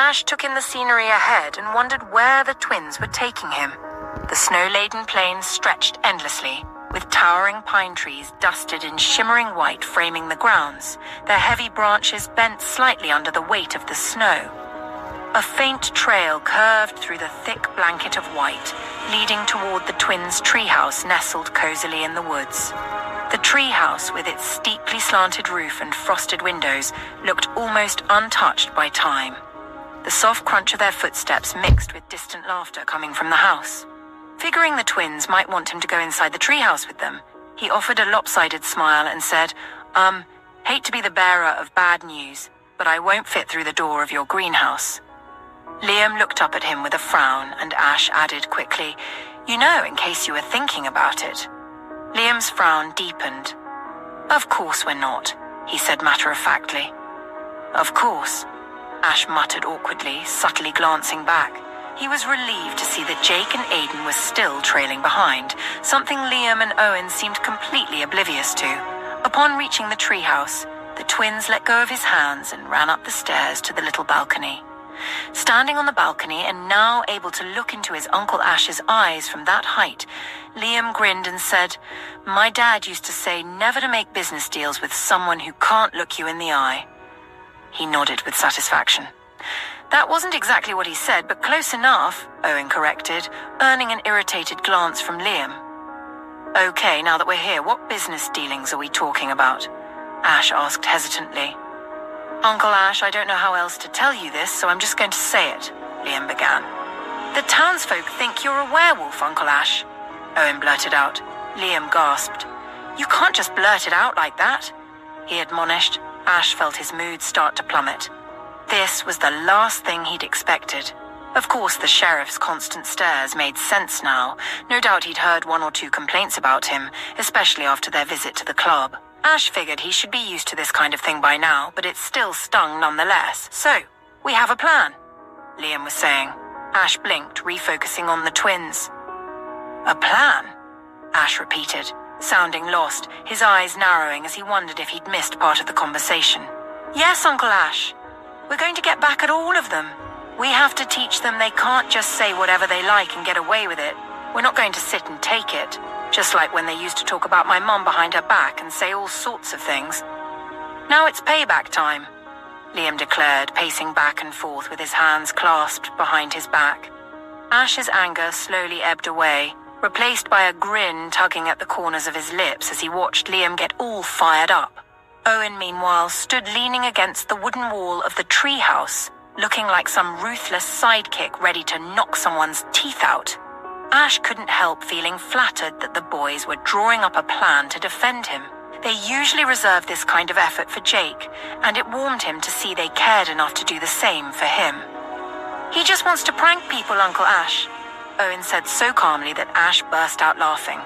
Ash took in the scenery ahead and wondered where the twins were taking him. The snow-laden plains stretched endlessly, with towering pine trees dusted in shimmering white framing the grounds, their heavy branches bent slightly under the weight of the snow. A faint trail curved through the thick blanket of white, leading toward the twins' treehouse nestled cozily in the woods. The treehouse, with its steeply slanted roof and frosted windows, looked almost untouched by time. The soft crunch of their footsteps mixed with distant laughter coming from the house. Figuring the twins might want him to go inside the treehouse with them, he offered a lopsided smile and said, hate to be the bearer of bad news, but I won't fit through the door of your greenhouse." Liam looked up at him with a frown, and Ash added quickly, "You know, in case you were thinking about it." Liam's frown deepened. "Of course we're not," he said matter-of-factly. "Of course," Ash muttered awkwardly, subtly glancing back. He was relieved to see that Jake and Aiden were still trailing behind, something Liam and Owen seemed completely oblivious to. Upon reaching the treehouse, the twins let go of his hands and ran up the stairs to the little balcony. Standing on the balcony and now able to look into his Uncle Ash's eyes from that height, Liam grinned and said, "My dad used to say never to make business deals with someone who can't look you in the eye." He nodded with satisfaction. "That wasn't exactly what he said, but close enough," Owen corrected, earning an irritated glance from Liam. "Okay, now that we're here, what business dealings are we talking about?" Ash asked hesitantly. "Uncle Ash, I don't know how else to tell you this, so I'm just going to say it," Liam began. "The townsfolk think you're a werewolf, Uncle Ash," Owen blurted out. Liam gasped. "You can't just blurt it out like that," he admonished. Ash felt his mood start to plummet. This was the last thing he'd expected. Of course, the sheriff's constant stares made sense now. No doubt he'd heard one or two complaints about him, especially after their visit to the club. Ash figured he should be used to this kind of thing by now, but it still stung nonetheless. "So, we have a plan," Liam was saying. Ash blinked, refocusing on the twins. "A plan?" Ash repeated, sounding lost, his eyes narrowing as he wondered if he'd missed part of the conversation. "Yes, Uncle Ash. We're going to get back at all of them. We have to teach them they can't just say whatever they like and get away with it. We're not going to sit and take it. Just like when they used to talk about my mom behind her back and say all sorts of things. Now it's payback time," Liam declared, pacing back and forth with his hands clasped behind his back. Ash's anger slowly ebbed away, replaced by a grin tugging at the corners of his lips as he watched Liam get all fired up. Owen, meanwhile, stood leaning against the wooden wall of the treehouse, looking like some ruthless sidekick ready to knock someone's teeth out. Ash couldn't help feeling flattered that the boys were drawing up a plan to defend him. They usually reserve this kind of effort for Jake, and it warmed him to see they cared enough to do the same for him. "He just wants to prank people, Uncle Ash," Owen said so calmly that Ash burst out laughing.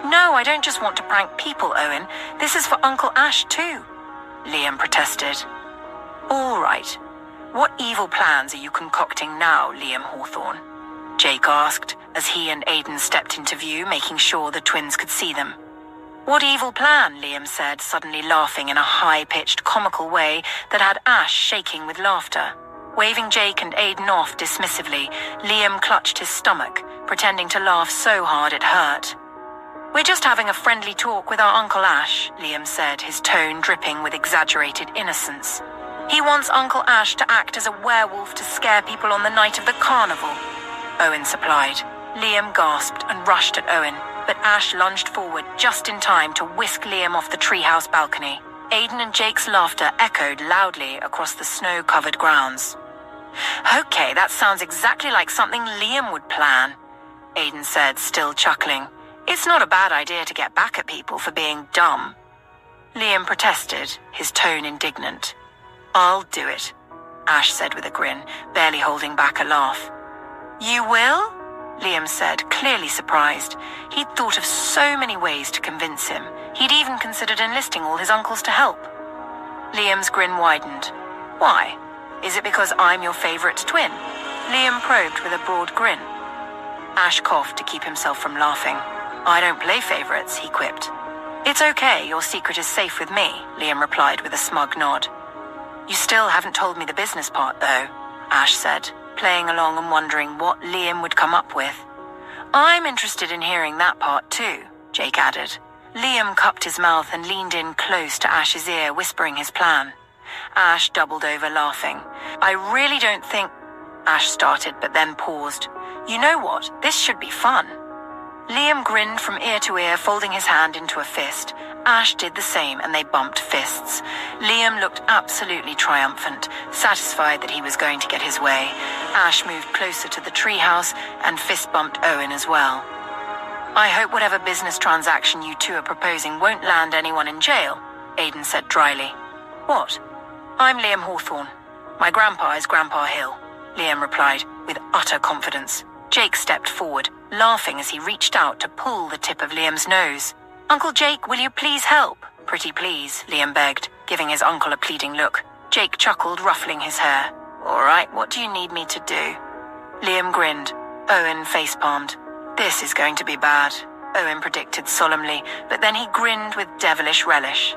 "No, I don't just want to prank people, Owen. This is for Uncle Ash too," Liam protested. "All right. What evil plans are you concocting now, Liam Hawthorne?" Jake asked, as he and Aiden stepped into view, making sure the twins could see them. "What evil plan?" Liam said, suddenly laughing in a high-pitched, comical way that had Ash shaking with laughter. Waving Jake and Aiden off dismissively, Liam clutched his stomach, pretending to laugh so hard it hurt. "We're just having a friendly talk with our Uncle Ash," Liam said, his tone dripping with exaggerated innocence. "He wants Uncle Ash to act as a werewolf to scare people on the night of the carnival," Owen supplied. Liam gasped and rushed at Owen, but Ash lunged forward just in time to whisk Liam off the treehouse balcony. Aiden and Jake's laughter echoed loudly across the snow-covered grounds. "Okay, that sounds exactly like something Liam would plan," Aiden said, still chuckling. "It's not a bad idea to get back at people for being dumb." Liam protested, his tone indignant. "I'll do it," Ash said with a grin, barely holding back a laugh. "You will?" Liam said, clearly surprised. He'd thought of so many ways to convince him. He'd even considered enlisting all his uncles to help. Liam's grin widened. "Why? Is it because I'm your favorite twin?" Liam probed with a broad grin. Ash coughed to keep himself from laughing. "I don't play favorites," he quipped. "It's okay, your secret is safe with me," Liam replied with a smug nod. "You still haven't told me the business part, though. Ash said, playing along and wondering what Liam would come up with. I'm interested in hearing that part too, Jake added. Liam cupped his mouth and leaned in close to Ash's ear, whispering his plan. Ash doubled over, laughing. I really don't think... Ash started, but then paused. You know what? This should be fun. Liam grinned from ear to ear, folding his hand into a fist. Ash did the same, and they bumped fists. Liam looked absolutely triumphant, satisfied that he was going to get his way. Ash moved closer to the treehouse and fist-bumped Owen as well. I hope whatever business transaction you two are proposing won't land anyone in jail, Aidan said dryly. What? I'm Liam Hawthorne. My grandpa is Grandpa Hill, Liam replied with utter confidence. Jake stepped forward, laughing as he reached out to pull the tip of Liam's nose. Uncle Jake, will you please help? Pretty please, Liam begged, giving his uncle a pleading look. Jake chuckled, ruffling his hair. All right, what do you need me to do? Liam grinned. Owen face-palmed. This is going to be bad, Owen predicted solemnly, but then he grinned with devilish relish.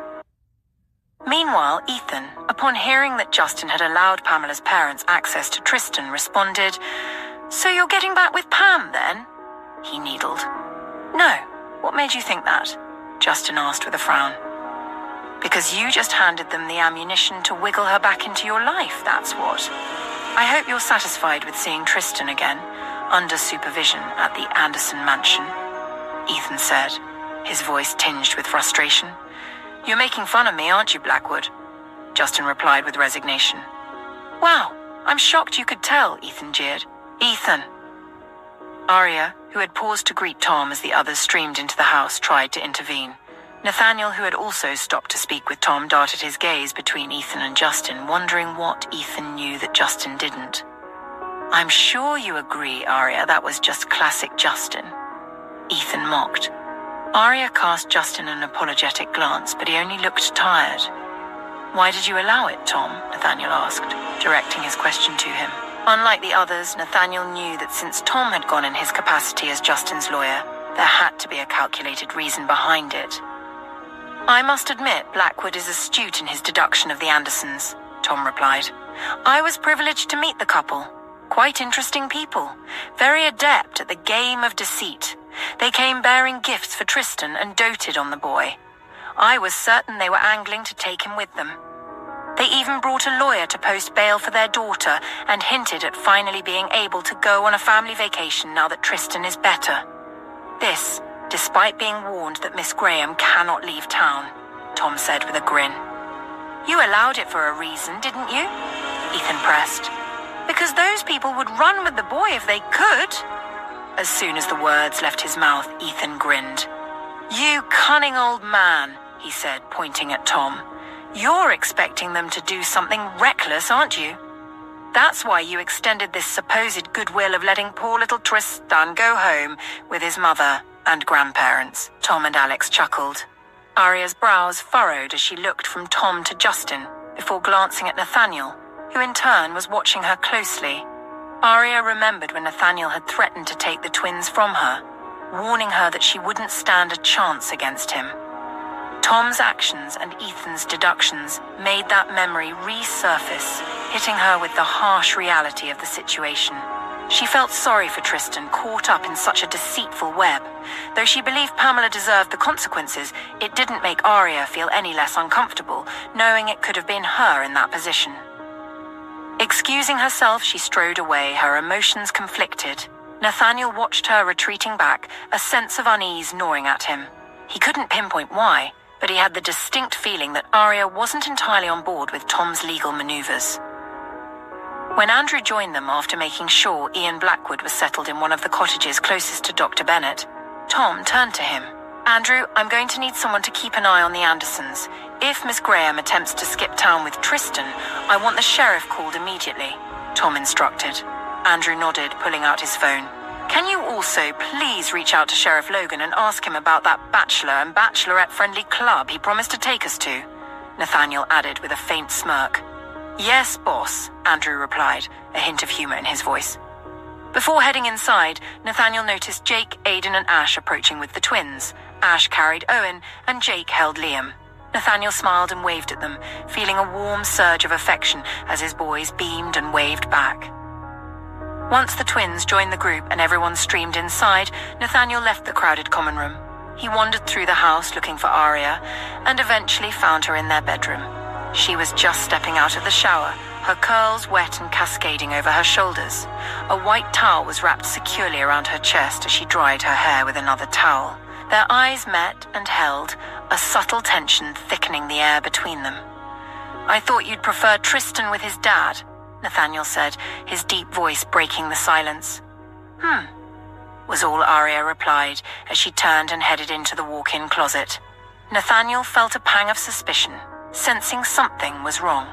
Meanwhile, Ethan, upon hearing that Justin had allowed Pamela's parents access to Tristan, responded, So you're getting back with Pam, then? He needled. No. What made you think that? Justin asked with a frown. Because you just handed them the ammunition to wiggle her back into your life, that's what. I hope you're satisfied with seeing Tristan again, under supervision at the Anderson mansion, Ethan said, his voice tinged with frustration. You're making fun of me, aren't you, Blackwood? Justin replied with resignation. Wow, I'm shocked you could tell, Ethan jeered. Ethan. Arya, who had paused to greet Tom as the others streamed into the house, tried to intervene. Nathaniel, who had also stopped to speak with Tom, darted his gaze between Ethan and Justin, wondering what Ethan knew that Justin didn't. I'm sure you agree, Arya, that was just classic Justin. Ethan mocked. Arya cast Justin an apologetic glance, but he only looked tired. Why did you allow it, Tom? Nathaniel asked, directing his question to him. Unlike the others, Nathaniel knew that since Tom had gone in his capacity as Justin's lawyer, there had to be a calculated reason behind it. I must admit, Blackwood is astute in his deduction of the Andersons, Tom replied. I was privileged to meet the couple. Quite interesting people, very adept at the game of deceit. They came bearing gifts for Tristan and doted on the boy. I was certain they were angling to take him with them. They even brought a lawyer to post bail for their daughter and hinted at finally being able to go on a family vacation now that Tristan is better. This, despite being warned that Miss Graham cannot leave town, Tom said with a grin. You allowed it for a reason, didn't you? Ethan pressed. Because those people would run with the boy if they could. As soon as the words left his mouth, Ethan grinned. You cunning old man, he said, pointing at Tom. You're expecting them to do something reckless, aren't you? That's why you extended this supposed goodwill of letting poor little Tristan go home with his mother and grandparents. Tom and Alex chuckled. Arya's brows furrowed as she looked from Tom to Justin, before glancing at Nathaniel, who in turn was watching her closely. Arya remembered when Nathaniel had threatened to take the twins from her, warning her that she wouldn't stand a chance against him. Tom's actions and Ethan's deductions made that memory resurface, hitting her with the harsh reality of the situation. She felt sorry for Tristan, caught up in such a deceitful web. Though she believed Pamela deserved the consequences, it didn't make Arya feel any less uncomfortable, knowing it could have been her in that position. Excusing herself, she strode away, her emotions conflicted. Nathaniel watched her retreating back, a sense of unease gnawing at him. He couldn't pinpoint why, but he had the distinct feeling that Arya wasn't entirely on board with Tom's legal maneuvers. When Andrew joined them after making sure Ian Blackwood was settled in one of the cottages closest to Dr. Bennett, Tom turned to him. Andrew, I'm going to need someone to keep an eye on the Andersons. If Miss Graham attempts to skip town with Tristan, I want the sheriff called immediately, Tom instructed. Andrew nodded, pulling out his phone. Can you also please reach out to Sheriff Logan and ask him about that bachelor and bachelorette-friendly club he promised to take us to? Nathaniel added with a faint smirk. Yes, boss, Andrew replied, a hint of humor in his voice. Before heading inside, Nathaniel noticed Jake, Aidan and Ash approaching with the twins. Ash carried Owen and Jake held Liam. Nathaniel smiled and waved at them, feeling a warm surge of affection as his boys beamed and waved back. Once the twins joined the group and everyone streamed inside, Nathaniel left the crowded common room. He wandered through the house looking for Aria and eventually found her in their bedroom. She was just stepping out of the shower, her curls wet and cascading over her shoulders. A white towel was wrapped securely around her chest as she dried her hair with another towel. Their eyes met and held, a subtle tension thickening the air between them. "I thought you'd prefer Tristan with his dad," Nathaniel said, his deep voice breaking the silence. Was all Aria replied as she turned and headed into the walk-in closet. Nathaniel felt a pang of suspicion, sensing something was wrong.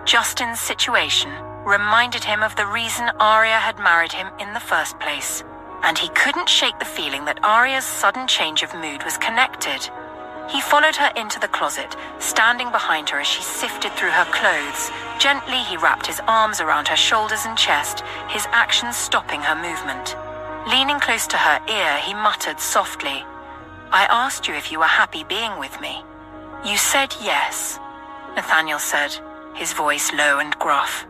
Justin's situation reminded him of the reason Aria had married him in the first place, and he couldn't shake the feeling that Aria's sudden change of mood was connected. He followed her into the closet, standing behind her as she sifted through her clothes. Gently, he wrapped his arms around her shoulders and chest, his actions stopping her movement. Leaning close to her ear, he muttered softly, "I asked you if you were happy being with me. You said yes," Nathaniel said, his voice low and gruff.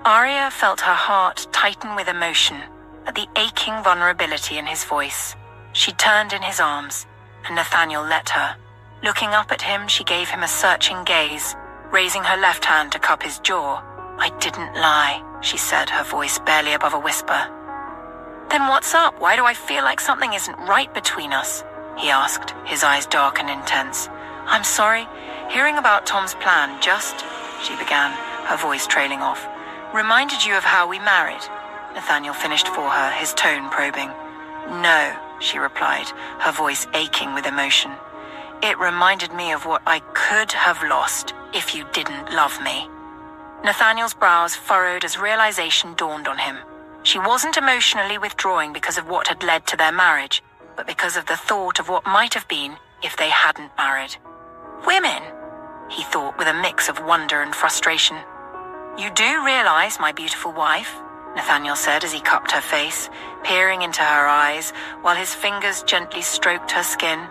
Aria felt her heart tighten with emotion at the aching vulnerability in his voice. She turned in his arms, and Nathaniel let her. Looking up at him, she gave him a searching gaze, raising her left hand to cup his jaw. "I didn't lie," she said, her voice barely above a whisper. "Then what's up? Why do I feel like something isn't right between us?" he asked, his eyes dark and intense. "I'm sorry. Hearing about Tom's plan she began, her voice trailing off. "Reminded you of how we married?" Nathaniel finished for her, his tone probing. "No," she replied, her voice aching with emotion. "It reminded me of what I could have lost if you didn't love me." Nathaniel's brows furrowed as realization dawned on him. She wasn't emotionally withdrawing because of what had led to their marriage, but because of the thought of what might have been if they hadn't married. "Women," he thought with a mix of wonder and frustration. "You do realize, my beautiful wife," Nathaniel said as he cupped her face, peering into her eyes while his fingers gently stroked her skin,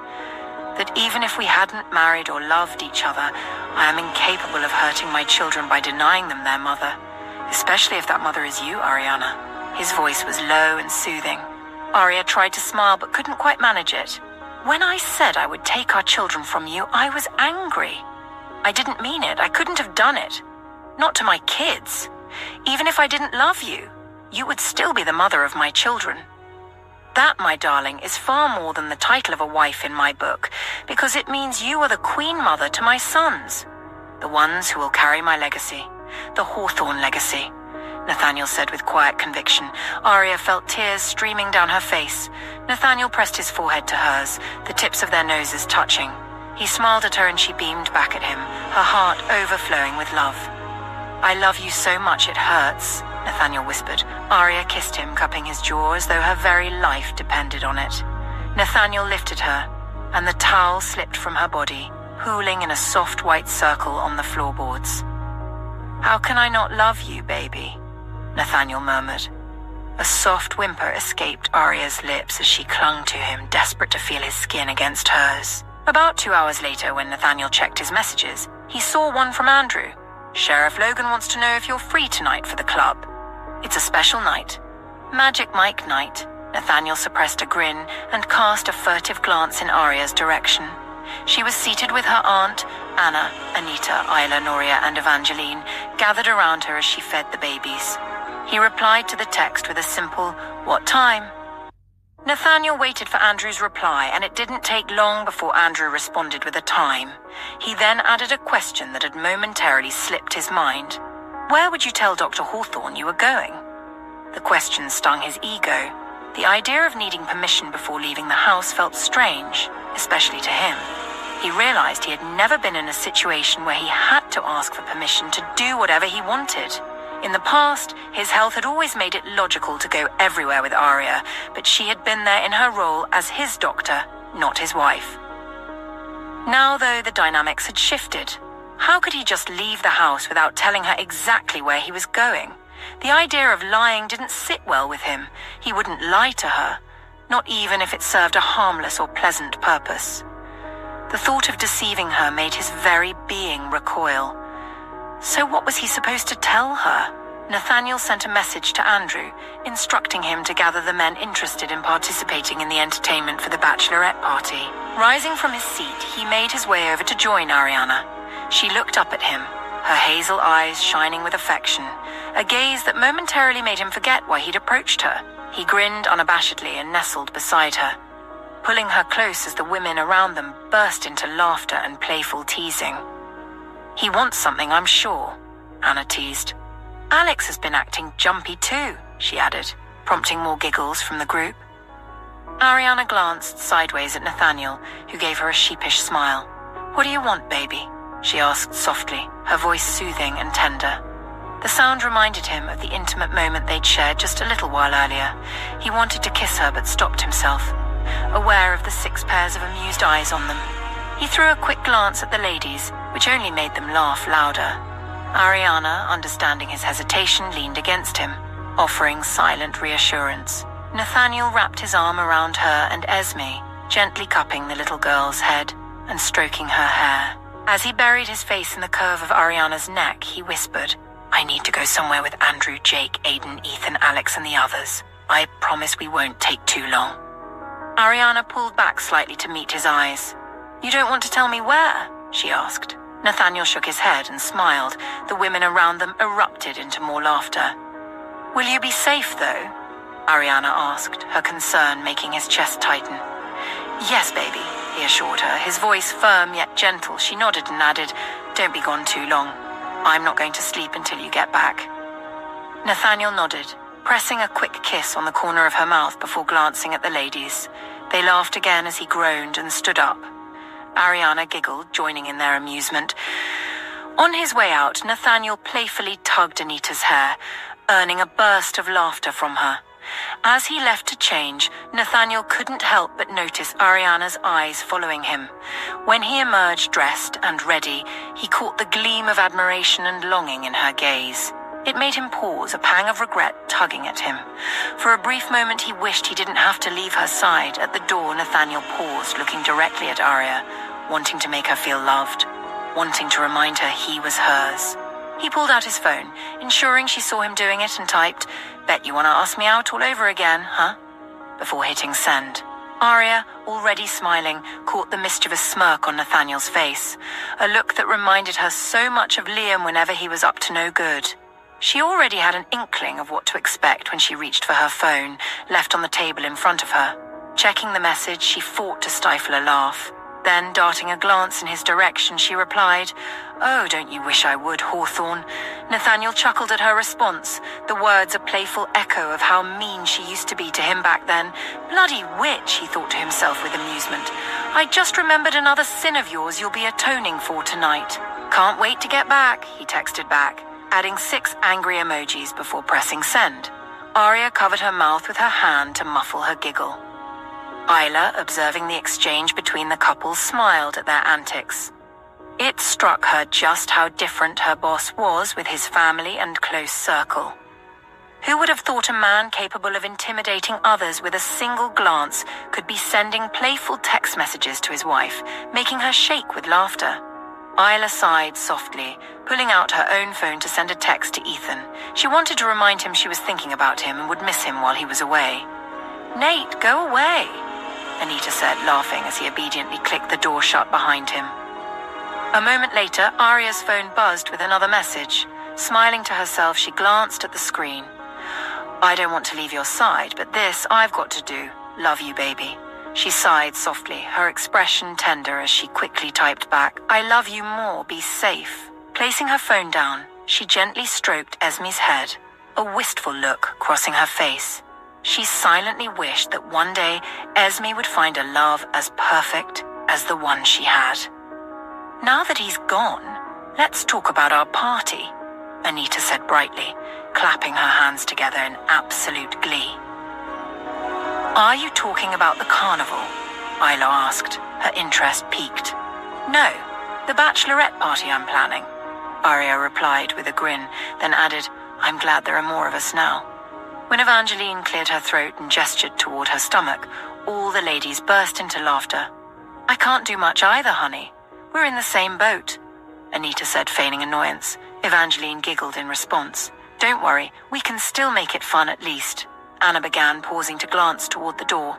"that even if we hadn't married or loved each other, I am incapable of hurting my children by denying them their mother, especially if that mother is you, Ariana." His voice was low and soothing. Aria tried to smile but couldn't quite manage it. "When I said I would take our children from you, I was angry. I didn't mean it. I couldn't have done it. Not to my kids. Even if I didn't love you, you would still be the mother of my children. That, my darling, is far more than the title of a wife in my book, because it means you are the queen mother to my sons, the ones who will carry my legacy, the Hawthorne legacy," Nathaniel said with quiet conviction. Aria felt tears streaming down her face. Nathaniel pressed his forehead to hers, the tips of their noses touching. He smiled at her and she beamed back at him, her heart overflowing with love. "I love you so much it hurts," Nathaniel whispered. Aria kissed him, cupping his jaw as though her very life depended on it. Nathaniel lifted her, and the towel slipped from her body, pooling in a soft white circle on the floorboards. "How can I not love you, baby?" Nathaniel murmured. A soft whimper escaped Aria's lips as she clung to him, desperate to feel his skin against hers. About 2 hours later, when Nathaniel checked his messages, he saw one from Andrew. "Sheriff Logan wants to know if you're free tonight for the club. It's a special night. Magic Mike night." Nathaniel suppressed a grin and cast a furtive glance in Aria's direction. She was seated with her aunt, Anna, Anita, Isla, Noria, and Evangeline, gathered around her as she fed the babies. He replied to the text with a simple, "What time?" Nathaniel waited for Andrew's reply, and it didn't take long before Andrew responded with a time. He then added a question that had momentarily slipped his mind. "Where would you tell Dr. Hawthorne you were going?" The question stung his ego. The idea of needing permission before leaving the house felt strange, especially to him. He realized he had never been in a situation where he had to ask for permission to do whatever he wanted. In the past, his health had always made it logical to go everywhere with Aria, but she had been there in her role as his doctor, not his wife. Now, though, the dynamics had shifted. How could he just leave the house without telling her exactly where he was going? The idea of lying didn't sit well with him. He wouldn't lie to her, not even if it served a harmless or pleasant purpose. The thought of deceiving her made his very being recoil. So what was he supposed to tell her? Nathaniel sent a message to Andrew, instructing him to gather the men interested in participating in the entertainment for the bachelorette party. Rising from his seat, he made his way over to join Ariana. She looked up at him, her hazel eyes shining with affection, a gaze that momentarily made him forget why he'd approached her. He grinned unabashedly and nestled beside her, pulling her close as the women around them burst into laughter and playful teasing. "He wants something, I'm sure," Anna teased. "Alex has been acting jumpy too," she added, prompting more giggles from the group. Ariana glanced sideways at Nathaniel, who gave her a sheepish smile. "What do you want, baby?" she asked softly, her voice soothing and tender. The sound reminded him of the intimate moment they'd shared just a little while earlier. He wanted to kiss her but stopped himself, aware of the 6 pairs of amused eyes on them. He threw a quick glance at the ladies, which only made them laugh louder. Ariana, understanding his hesitation, leaned against him, offering silent reassurance. Nathaniel wrapped his arm around her and Esme, gently cupping the little girl's head and stroking her hair. As he buried his face in the curve of Ariana's neck, he whispered, "I need to go somewhere with Andrew, Jake, Aiden, Ethan, Alex, and the others. I promise we won't take too long." Ariana pulled back slightly to meet his eyes. "You don't want to tell me where?" she asked. Nathaniel shook his head and smiled. The women around them erupted into more laughter. "Will you be safe, though?" Ariana asked, her concern making his chest tighten. "Yes, baby," he assured her, his voice firm yet gentle. She nodded and added, "Don't be gone too long. I'm not going to sleep until you get back." Nathaniel nodded, pressing a quick kiss on the corner of her mouth before glancing at the ladies. They laughed again as he groaned and stood up. Ariana giggled, joining in their amusement. On his way out, Nathaniel playfully tugged Anita's hair, earning a burst of laughter from her. As he left to change, Nathaniel couldn't help but notice Ariana's eyes following him. When he emerged dressed and ready, he caught the gleam of admiration and longing in her gaze. It made him pause, a pang of regret tugging at him. For a brief moment he wished he didn't have to leave her side. At the door, Nathaniel paused, looking directly at Aria, wanting to make her feel loved, wanting to remind her he was hers. He pulled out his phone, ensuring she saw him doing it, and typed, "Bet you want to ask me out all over again, huh?" before hitting send. Aria, already smiling, caught the mischievous smirk on Nathaniel's face, a look that reminded her so much of Liam whenever he was up to no good. She already had an inkling of what to expect when she reached for her phone, left on the table in front of her. Checking the message, she fought to stifle a laugh. Then, darting a glance in his direction, she replied, "Oh, don't you wish I would, Hawthorne?" Nathaniel chuckled at her response, the words a playful echo of how mean she used to be to him back then. "Bloody witch," he thought to himself with amusement. "I just remembered another sin of yours you'll be atoning for tonight." "Can't wait to get back," he texted back, adding 6 angry emojis before pressing send. Aria covered her mouth with her hand to muffle her giggle. Isla, observing the exchange between the couple, smiled at their antics. It struck her just how different her boss was with his family and close circle. Who would have thought a man capable of intimidating others with a single glance could be sending playful text messages to his wife, making her shake with laughter? Isla sighed softly, pulling out her own phone to send a text to Ethan. She wanted to remind him she was thinking about him and would miss him while he was away. "Nate, go away," Anita said, laughing as he obediently clicked the door shut behind him. A moment later, Aria's phone buzzed with another message. Smiling to herself, she glanced at the screen. "I don't want to leave your side, but this I've got to do. Love you, baby." She sighed softly, her expression tender as she quickly typed back, "I love you more, be safe." Placing her phone down, she gently stroked Esme's head, a wistful look crossing her face. She silently wished that one day Esme would find a love as perfect as the one she had. "Now that he's gone, let's talk about our party," Anita said brightly, clapping her hands together in absolute glee. "Are you talking about the carnival?" Isla asked, her interest piqued. "No, the bachelorette party I'm planning," Aria replied with a grin, then added, "I'm glad there are more of us now." When Evangeline cleared her throat and gestured toward her stomach, all the ladies burst into laughter. I can't do much either, honey. We're in the same boat, Anita said, feigning annoyance. Evangeline giggled in response. Don't worry, we can still make it fun at least, Anna began, pausing to glance toward the door.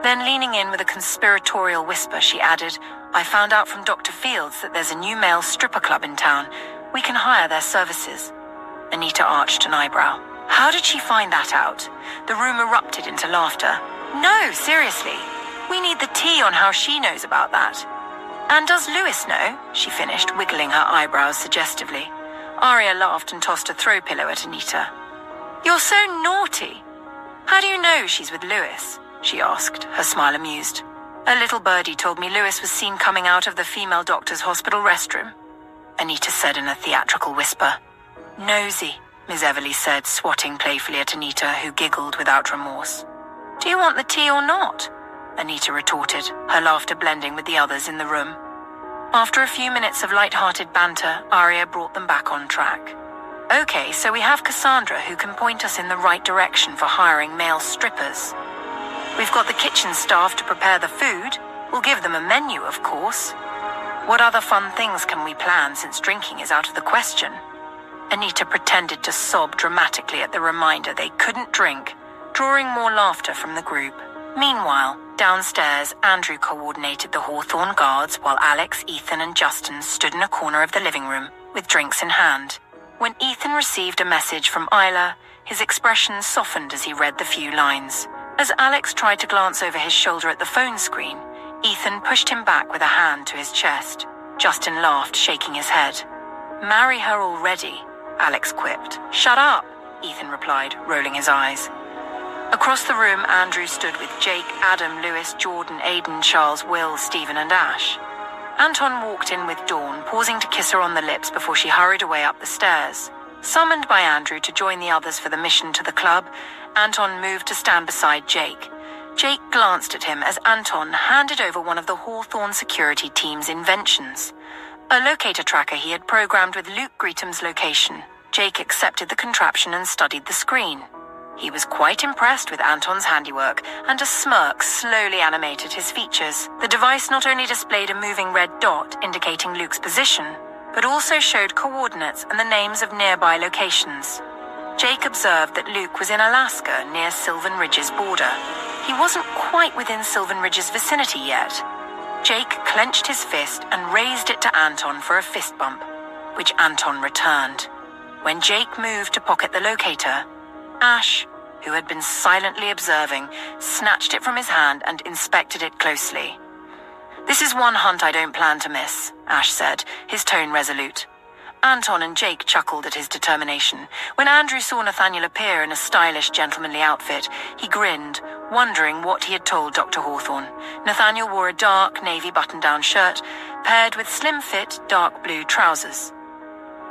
Then, leaning in with a conspiratorial whisper, she added, I found out from Dr. Fields that there's a new male stripper club in town. We can hire their services. Anita arched an eyebrow. How did she find that out? The room erupted into laughter. No, seriously. We need the tea on how she knows about that. And does Lewis know? She finished, wiggling her eyebrows suggestively. Aria laughed and tossed a throw pillow at Anita. You're so naughty. How do you know she's with Lewis? She asked, her smile amused. A little birdie told me Lewis was seen coming out of the female doctor's hospital restroom, Anita said in a theatrical whisper. Nosy, Miss Everly said, swatting playfully at Anita, who giggled without remorse. Do you want the tea or not? Anita retorted, her laughter blending with the others in the room. After a few minutes of light-hearted banter, Aria brought them back on track. Okay, so we have Cassandra, who can point us in the right direction for hiring male strippers. We've got the kitchen staff to prepare the food. We'll give them a menu, of course. What other fun things can we plan since drinking is out of the question? Anita pretended to sob dramatically at the reminder they couldn't drink, drawing more laughter from the group. Meanwhile, downstairs, Andrew coordinated the Hawthorne guards while Alex, Ethan, and Justin stood in a corner of the living room, with drinks in hand. When Ethan received a message from Isla, his expression softened as he read the few lines. As Alex tried to glance over his shoulder at the phone screen, Ethan pushed him back with a hand to his chest. Justin laughed, shaking his head. Marry her already, Alex quipped. Shut up, Ethan replied, rolling his eyes. Across the room, Andrew stood with Jake, Adam, Lewis, Jordan, Aiden, Charles, Will, Stephen, and Ash. Anton walked in with Dawn, pausing to kiss her on the lips before she hurried away up the stairs. Summoned by Andrew to join the others for the mission to the club, Anton moved to stand beside Jake. Jake glanced at him as Anton handed over one of the Hawthorne security team's inventions, a locator tracker he had programmed with Luke Greetham's location. Jake accepted the contraption and studied the screen. He was quite impressed with Anton's handiwork, and a smirk slowly animated his features. The device not only displayed a moving red dot indicating Luke's position, but also showed coordinates and the names of nearby locations. Jake observed that Luke was in Alaska, near Sylvan Ridge's border. He wasn't quite within Sylvan Ridge's vicinity yet. Jake clenched his fist and raised it to Anton for a fist bump, which Anton returned. When Jake moved to pocket the locator, Ash, who had been silently observing, snatched it from his hand and inspected it closely. This is one hunt I don't plan to miss, Ash said, his tone resolute. Anton and Jake chuckled at his determination. When Andrew saw Nathaniel appear in a stylish, gentlemanly outfit, he grinned, wondering what he had told Dr. Hawthorne. Nathaniel wore a dark navy button-down shirt, paired with slim-fit, dark blue trousers.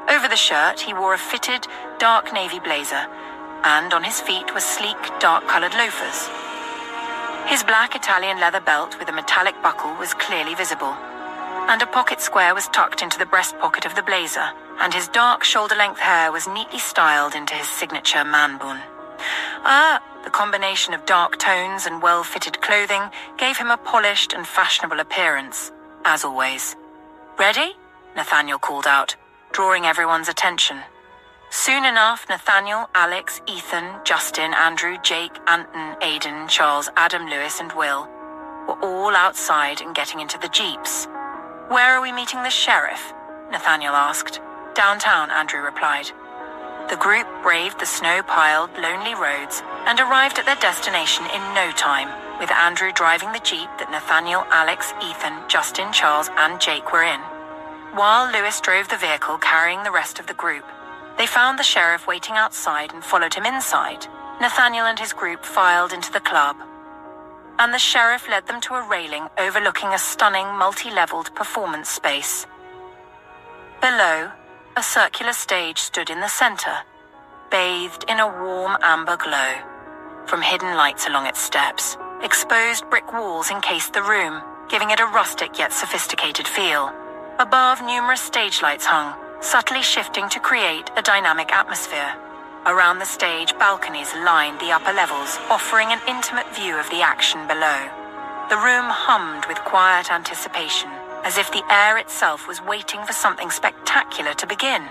Over the shirt, he wore a fitted, dark navy blazer, and on his feet were sleek, dark-colored loafers. His black Italian leather belt with a metallic buckle was clearly visible, and a pocket square was tucked into the breast pocket of the blazer, and his dark shoulder-length hair was neatly styled into his signature man bun. The combination of dark tones and well-fitted clothing gave him a polished and fashionable appearance, as always. Ready? Nathaniel called out, drawing everyone's attention. Soon enough, Nathaniel, Alex, Ethan, Justin, Andrew, Jake, Anton, Aiden, Charles, Adam, Lewis, and Will were all outside and getting into the jeeps. Where are we meeting the sheriff? Nathaniel asked. Downtown, Andrew replied. The group braved the snow-piled, lonely roads and arrived at their destination in no time, with Andrew driving the jeep that Nathaniel, Alex, Ethan, Justin, Charles, and Jake were in, while Lewis drove the vehicle carrying the rest of the group. They found the sheriff waiting outside and followed him inside. Nathaniel and his group filed into the club, and the sheriff led them to a railing overlooking a stunning multi-leveled performance space. Below, a circular stage stood in the center, bathed in a warm amber glow. From hidden lights along its steps, exposed brick walls encased the room, giving it a rustic yet sophisticated feel. Above, numerous stage lights hung, subtly shifting to create a dynamic atmosphere. Around the stage, balconies lined the upper levels, offering an intimate view of the action below. The room hummed with quiet anticipation, as if the air itself was waiting for something spectacular to begin.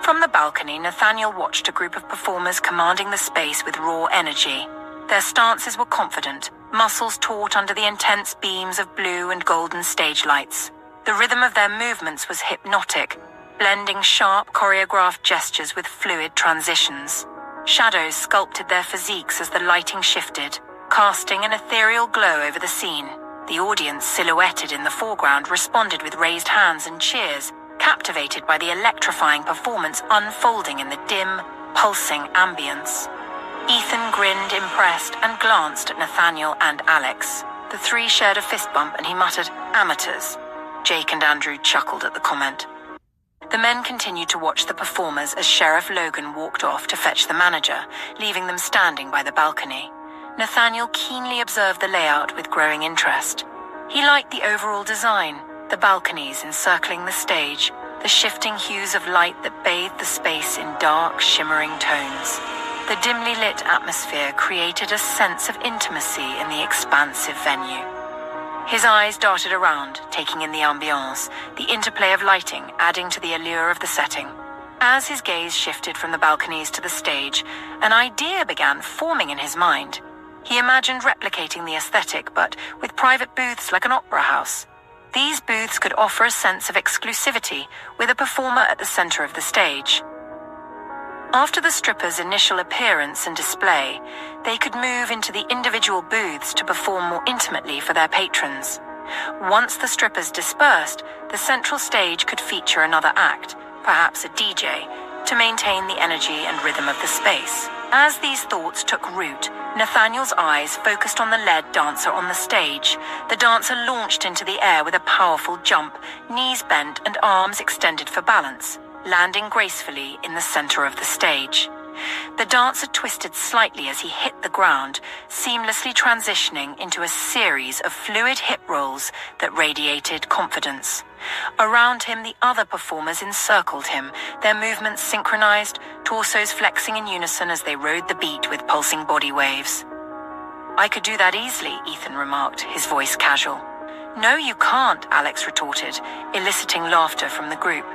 From the balcony, Nathaniel watched a group of performers commanding the space with raw energy. Their stances were confident, muscles taut under the intense beams of blue and golden stage lights. The rhythm of their movements was hypnotic, blending sharp, choreographed gestures with fluid transitions. Shadows sculpted their physiques as the lighting shifted, casting an ethereal glow over the scene. The audience, silhouetted in the foreground, responded with raised hands and cheers, captivated by the electrifying performance unfolding in the dim, pulsing ambience. Ethan grinned, impressed, and glanced at Nathaniel and Alex. The three shared a fist bump, and he muttered, "Amateurs." Jake and Andrew chuckled at the comment. The men continued to watch the performers as Sheriff Logan walked off to fetch the manager, leaving them standing by the balcony. Nathaniel keenly observed the layout with growing interest. He liked the overall design, the balconies encircling the stage, the shifting hues of light that bathed the space in dark, shimmering tones. The dimly lit atmosphere created a sense of intimacy in the expansive venue. His eyes darted around, taking in the ambiance, the interplay of lighting adding to the allure of the setting. As his gaze shifted from the balconies to the stage, an idea began forming in his mind. He imagined replicating the aesthetic, but with private booths like an opera house. These booths could offer a sense of exclusivity, with a performer at the center of the stage. After the strippers' initial appearance and display, they could move into the individual booths to perform more intimately for their patrons. Once the strippers dispersed, the central stage could feature another act, perhaps a DJ, to maintain the energy and rhythm of the space. As these thoughts took root, Nathaniel's eyes focused on the lead dancer on the stage. The dancer launched into the air with a powerful jump, knees bent and arms extended for balance, landing gracefully in the center of the stage. The dancer twisted slightly as he hit the ground, seamlessly transitioning into a series of fluid hip rolls that radiated confidence. Around him, the other performers encircled him, their movements synchronized, torsos flexing in unison as they rode the beat with pulsing body waves. "I could do that easily," Ethan remarked, his voice casual. "No, you can't," Alex retorted, eliciting laughter from the group.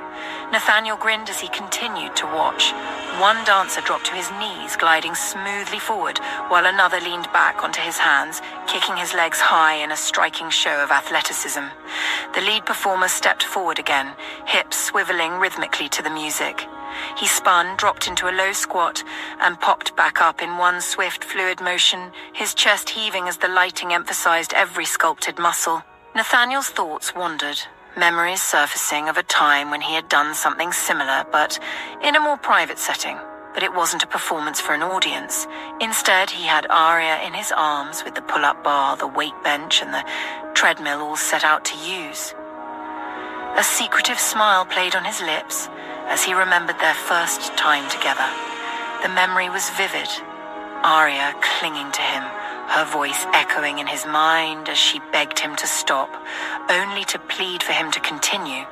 Nathaniel grinned as he continued to watch. One dancer dropped to his knees, gliding smoothly forward, while another leaned back onto his hands, kicking his legs high in a striking show of athleticism. The lead performer stepped forward again, hips swiveling rhythmically to the music. He spun, dropped into a low squat, and popped back up in one swift, fluid motion, his chest heaving as the lighting emphasized every sculpted muscle. Nathaniel's thoughts wandered, memories surfacing of a time when he had done something similar, but in a more private setting. But it wasn't a performance for an audience. Instead, he had Aria in his arms with the pull-up bar, the weight bench, and the treadmill all set out to use. A secretive smile played on his lips as he remembered their first time together. The memory was vivid, Aria clinging to him, her voice echoing in his mind as she begged him to stop, only to plead for him to continue.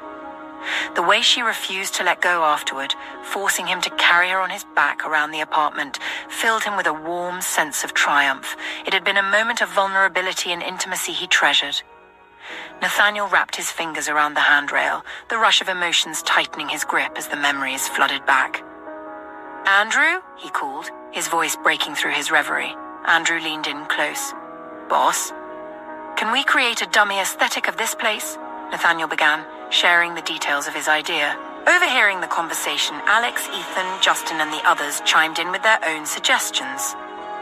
The way she refused to let go afterward, forcing him to carry her on his back around the apartment, filled him with a warm sense of triumph. It had been a moment of vulnerability and intimacy he treasured. Nathaniel wrapped his fingers around the handrail, the rush of emotions tightening his grip as the memories flooded back. "Andrew?" he called, his voice breaking through his reverie. Andrew leaned in close. "Boss? Can we create a dummy aesthetic of this place?" Nathaniel began, sharing the details of his idea. Overhearing the conversation, Alex, Ethan, Justin, and the others chimed in with their own suggestions.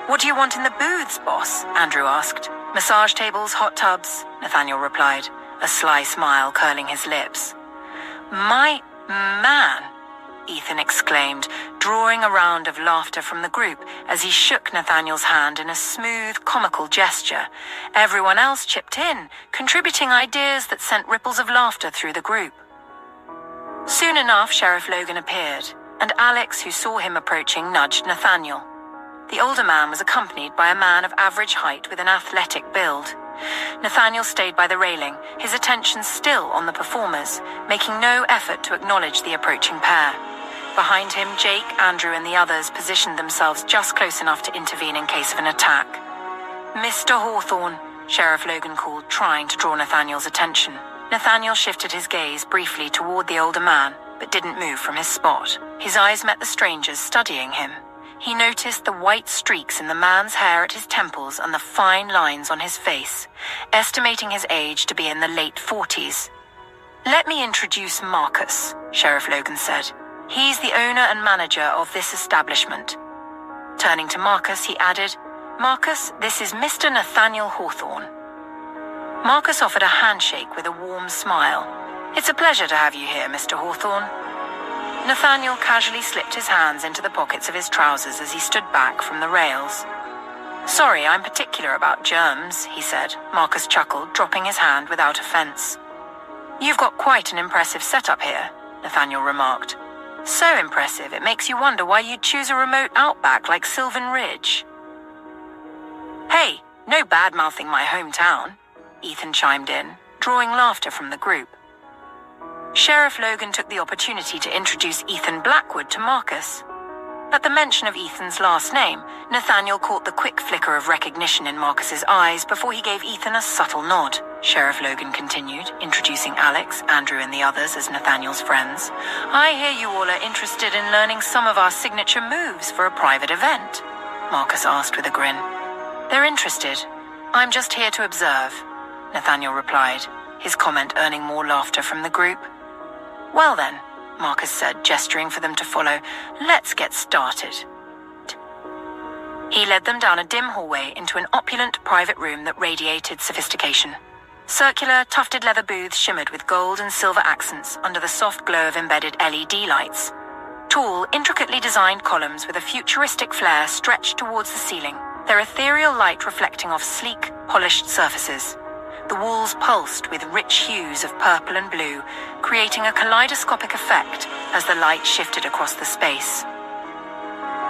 "What do you want in the booths, boss?" Andrew asked. "Massage tables, hot tubs," Nathaniel replied, a sly smile curling his lips. "My man!" Ethan exclaimed, drawing a round of laughter from the group as he shook Nathaniel's hand in a smooth, comical gesture. Everyone else chipped in, contributing ideas that sent ripples of laughter through the group. Soon enough, Sheriff Logan appeared, and Alex, who saw him approaching, nudged Nathaniel. The older man was accompanied by a man of average height with an athletic build. Nathaniel stayed by the railing, his attention still on the performers, making no effort to acknowledge the approaching pair. Behind him, Jake, Andrew, and the others positioned themselves just close enough to intervene in case of an attack. "Mr. Hawthorne," Sheriff Logan called, trying to draw Nathaniel's attention. Nathaniel shifted his gaze briefly toward the older man, but didn't move from his spot. His eyes met the stranger's, studying him. He noticed the white streaks in the man's hair at his temples and the fine lines on his face, estimating his age to be in the late 40s. "Let me introduce Marcus," Sheriff Logan said. "He's the owner and manager of this establishment." Turning to Marcus, he added, "Marcus, this is Mr. Nathaniel Hawthorne." Marcus offered a handshake with a warm smile. "It's a pleasure to have you here, Mr. Hawthorne." Nathaniel casually slipped his hands into the pockets of his trousers as he stood back from the rails. "Sorry, I'm particular about germs," he said. Marcus chuckled, dropping his hand without offense. "You've got quite an impressive setup here," Nathaniel remarked. "So impressive, it makes you wonder why you'd choose a remote outback like Sylvan Ridge." "Hey, no bad-mouthing my hometown," Ethan chimed in, drawing laughter from the group. Sheriff Logan took the opportunity to introduce Ethan Blackwood to Marcus. At the mention of Ethan's last name, Nathaniel caught the quick flicker of recognition in Marcus's eyes before he gave Ethan a subtle nod. Sheriff Logan continued, introducing Alex, Andrew, and the others as Nathaniel's friends. "I hear you all are interested in learning some of our signature moves for a private event," Marcus asked with a grin. "They're interested. I'm just here to observe," Nathaniel replied, his comment earning more laughter from the group. "Well then," Marcus said, gesturing for them to follow, "let's get started." He led them down a dim hallway into an opulent private room that radiated sophistication. Circular, tufted leather booths shimmered with gold and silver accents under the soft glow of embedded LED lights. Tall, intricately designed columns with a futuristic flair stretched towards the ceiling, their ethereal light reflecting off sleek, polished surfaces. The walls pulsed with rich hues of purple and blue, creating a kaleidoscopic effect as the light shifted across the space.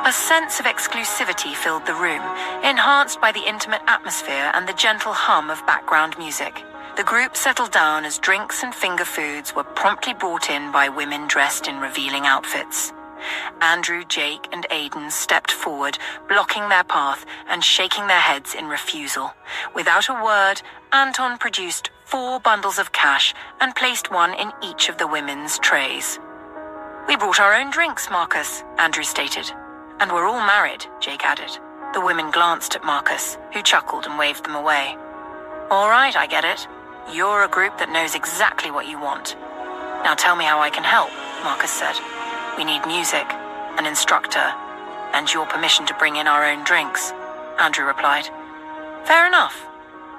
A sense of exclusivity filled the room, enhanced by the intimate atmosphere and the gentle hum of background music. The group settled down as drinks and finger foods were promptly brought in by women dressed in revealing outfits. Andrew, Jake, and Aidan stepped forward, blocking their path and shaking their heads in refusal. Without a word, Anton produced 4 bundles of cash and placed one in each of the women's trays. "We brought our own drinks, Marcus," Andrew stated. "And we're all married," Jake added. The women glanced at Marcus, who chuckled and waved them away. "All right, I get it. You're a group that knows exactly what you want. Now tell me how I can help," Marcus said. "We need music, an instructor, and your permission to bring in our own drinks," Andrew replied. "Fair enough.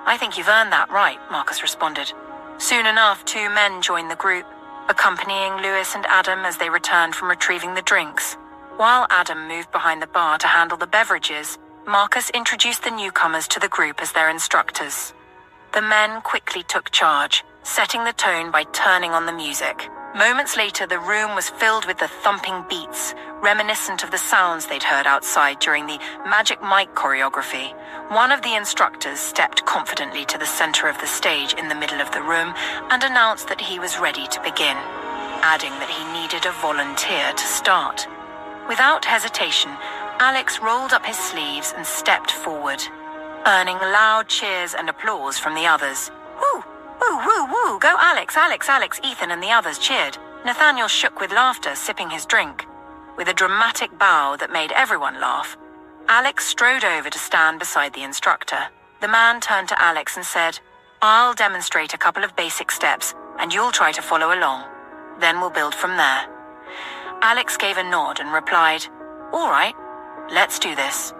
I think you've earned that right," Marcus responded. Soon enough, 2 men joined the group, accompanying Lewis and Adam as they returned from retrieving the drinks. While Adam moved behind the bar to handle the beverages, Marcus introduced the newcomers to the group as their instructors. The men quickly took charge, setting the tone by turning on the music. Moments later, the room was filled with the thumping beats, reminiscent of the sounds they'd heard outside during the Magic Mike choreography. One of the instructors stepped confidently to the center of the stage in the middle of the room and announced that he was ready to begin, adding that he needed a volunteer to start. Without hesitation, Alex rolled up his sleeves and stepped forward, earning loud cheers and applause from the others. "Woo! Woo, woo, woo! Go Alex, Alex, Alex!" Ethan and the others cheered. Nathaniel shook with laughter, sipping his drink. With a dramatic bow that made everyone laugh, Alex strode over to stand beside the instructor. The man turned to Alex and said, "I'll demonstrate a couple of basic steps, and you'll try to follow along. Then we'll build from there." Alex gave a nod and replied, "All right, let's do this."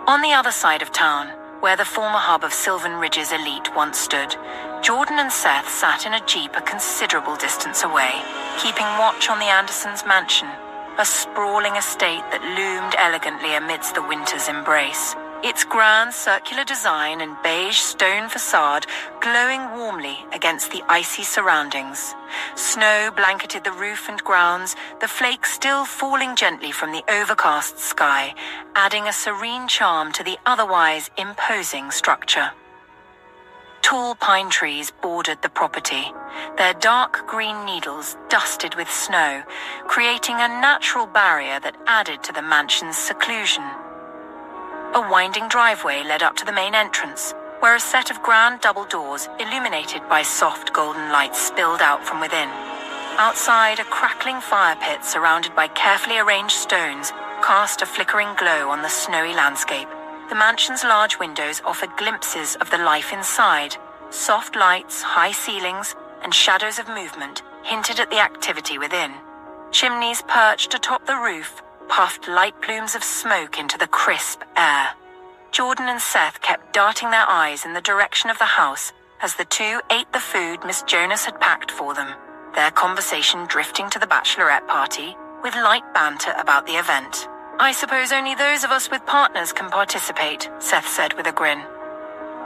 On the other side of town, where the former hub of Sylvan Ridge's elite once stood, Jordan and Seth sat in a jeep a considerable distance away, keeping watch on the Andersons' mansion, a sprawling estate that loomed elegantly amidst the winter's embrace. Its grand circular design and beige stone facade glowing warmly against the icy surroundings. Snow blanketed the roof and grounds, the flakes still falling gently from the overcast sky, adding a serene charm to the otherwise imposing structure. Tall pine trees bordered the property, their dark green needles dusted with snow, creating a natural barrier that added to the mansion's seclusion. A winding driveway led up to the main entrance, where a set of grand double doors, illuminated by soft golden lights, spilled out from within. Outside, a crackling fire pit surrounded by carefully arranged stones cast a flickering glow on the snowy landscape. The mansion's large windows offered glimpses of the life inside. Soft lights, high ceilings, and shadows of movement hinted at the activity within. Chimneys perched atop the roof puffed light plumes of smoke into the crisp air. Jordan and Seth kept darting their eyes in the direction of the house as the two ate the food Miss Jonas had packed for them, their conversation drifting to the bachelorette party with light banter about the event. "I suppose only those of us with partners can participate," Seth said with a grin.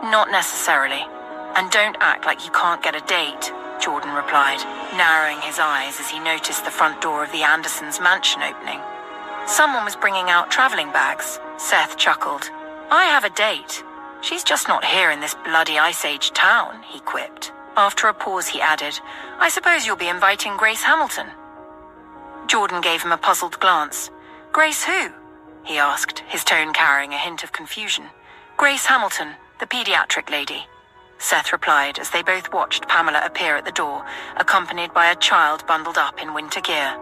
"Not necessarily. And don't act like you can't get a date," Jordan replied, narrowing his eyes as he noticed the front door of the Andersons' mansion opening. "Someone was bringing out traveling bags," Seth chuckled. "I have a date. She's just not here in this bloody Ice Age town," he quipped. After a pause, he added, "I suppose you'll be inviting Grace Hamilton." Jordan gave him a puzzled glance. "Grace who?" he asked, his tone carrying a hint of confusion. "Grace Hamilton, the pediatric lady," Seth replied as they both watched Pamela appear at the door, accompanied by a child bundled up in winter gear.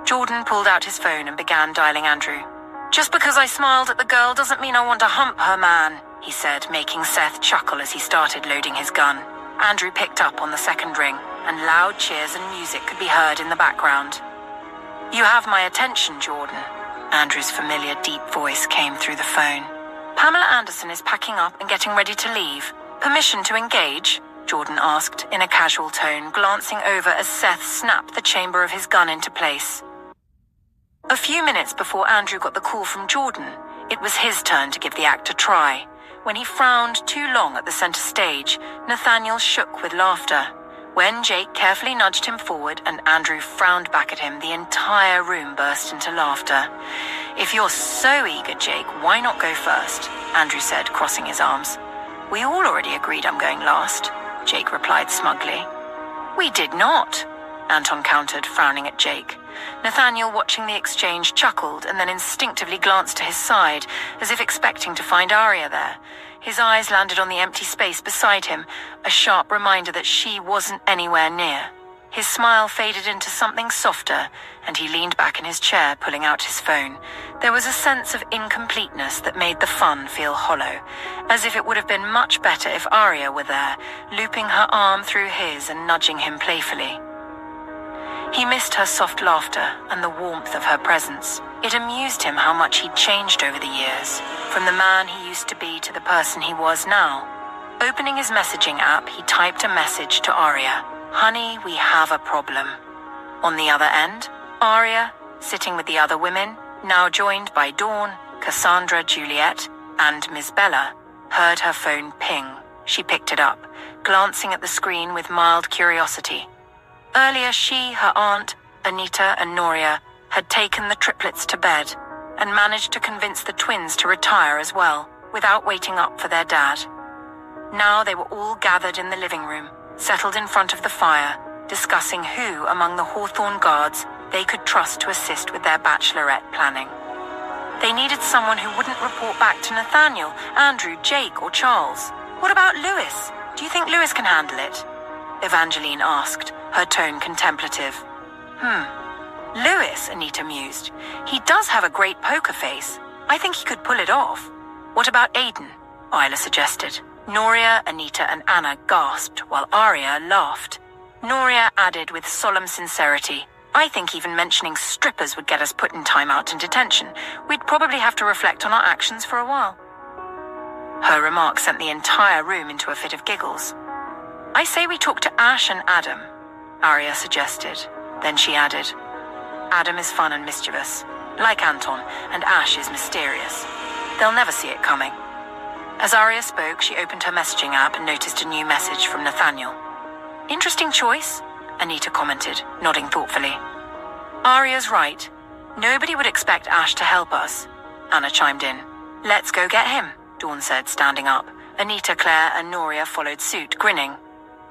Jordan pulled out his phone and began dialing Andrew. "Just because I smiled at the girl doesn't mean I want to hump her, man," he said, making Seth chuckle as he started loading his gun. Andrew picked up on the second ring, and loud cheers and music could be heard in the background. "You have my attention, Jordan." Andrew's familiar deep voice came through the phone. "Pamela Anderson is packing up and getting ready to leave. Permission to engage?" Jordan asked in a casual tone, glancing over as Seth snapped the chamber of his gun into place. A few minutes before Andrew got the call from Jordan, it was his turn to give the act a try. When he frowned too long at the center stage, Nathaniel shook with laughter. When Jake carefully nudged him forward and Andrew frowned back at him, the entire room burst into laughter. "If you're so eager, Jake, why not go first?" Andrew said, crossing his arms. "We all already agreed I'm going last," Jake replied smugly. "We did not," Anton countered, frowning at Jake. Nathaniel, watching the exchange, chuckled and then instinctively glanced to his side, as if expecting to find Arya there. His eyes landed on the empty space beside him, a sharp reminder that she wasn't anywhere near. His smile faded into something softer, and he leaned back in his chair, pulling out his phone. There was a sense of incompleteness that made the fun feel hollow, as if it would have been much better if Arya were there, looping her arm through his and nudging him playfully. He missed her soft laughter and the warmth of her presence. It amused him how much he'd changed over the years, from the man he used to be to the person he was now. Opening his messaging app, he typed a message to Arya. "Honey, we have a problem." On the other end, Arya, sitting with the other women, now joined by Dawn, Cassandra, Juliet, and Miss Bella, heard her phone ping. She picked it up, glancing at the screen with mild curiosity. Earlier, she, her aunt, Anita, and Noria had taken the triplets to bed and managed to convince the twins to retire as well, without waiting up for their dad. Now they were all gathered in the living room, settled in front of the fire, discussing who among the Hawthorne guards they could trust to assist with their bachelorette planning. They needed someone who wouldn't report back to Nathaniel, Andrew, Jake, or Charles. "What about Lewis? Do you think Lewis can handle it?" Evangeline asked, her tone contemplative. Lewis, Anita mused. "He does have a great poker face. I think he could pull it off." "What about Aiden?" Isla suggested. Noria, Anita, and Anna gasped, while Arya laughed. Noria added with solemn sincerity, "I think even mentioning strippers would get us put in timeout and detention. We'd probably have to reflect on our actions for a while." Her remark sent the entire room into a fit of giggles. "I say we talk to Ash and Adam," Arya suggested. Then she added, "Adam is fun and mischievous, like Anton, and Ash is mysterious. They'll never see it coming." As Arya spoke, she opened her messaging app and noticed a new message from Nathaniel. "Interesting choice," Anita commented, nodding thoughtfully. "Arya's right. Nobody would expect Ash to help us," Anna chimed in. "Let's go get him," Dawn said, standing up. Anita, Claire, and Noria followed suit, grinning.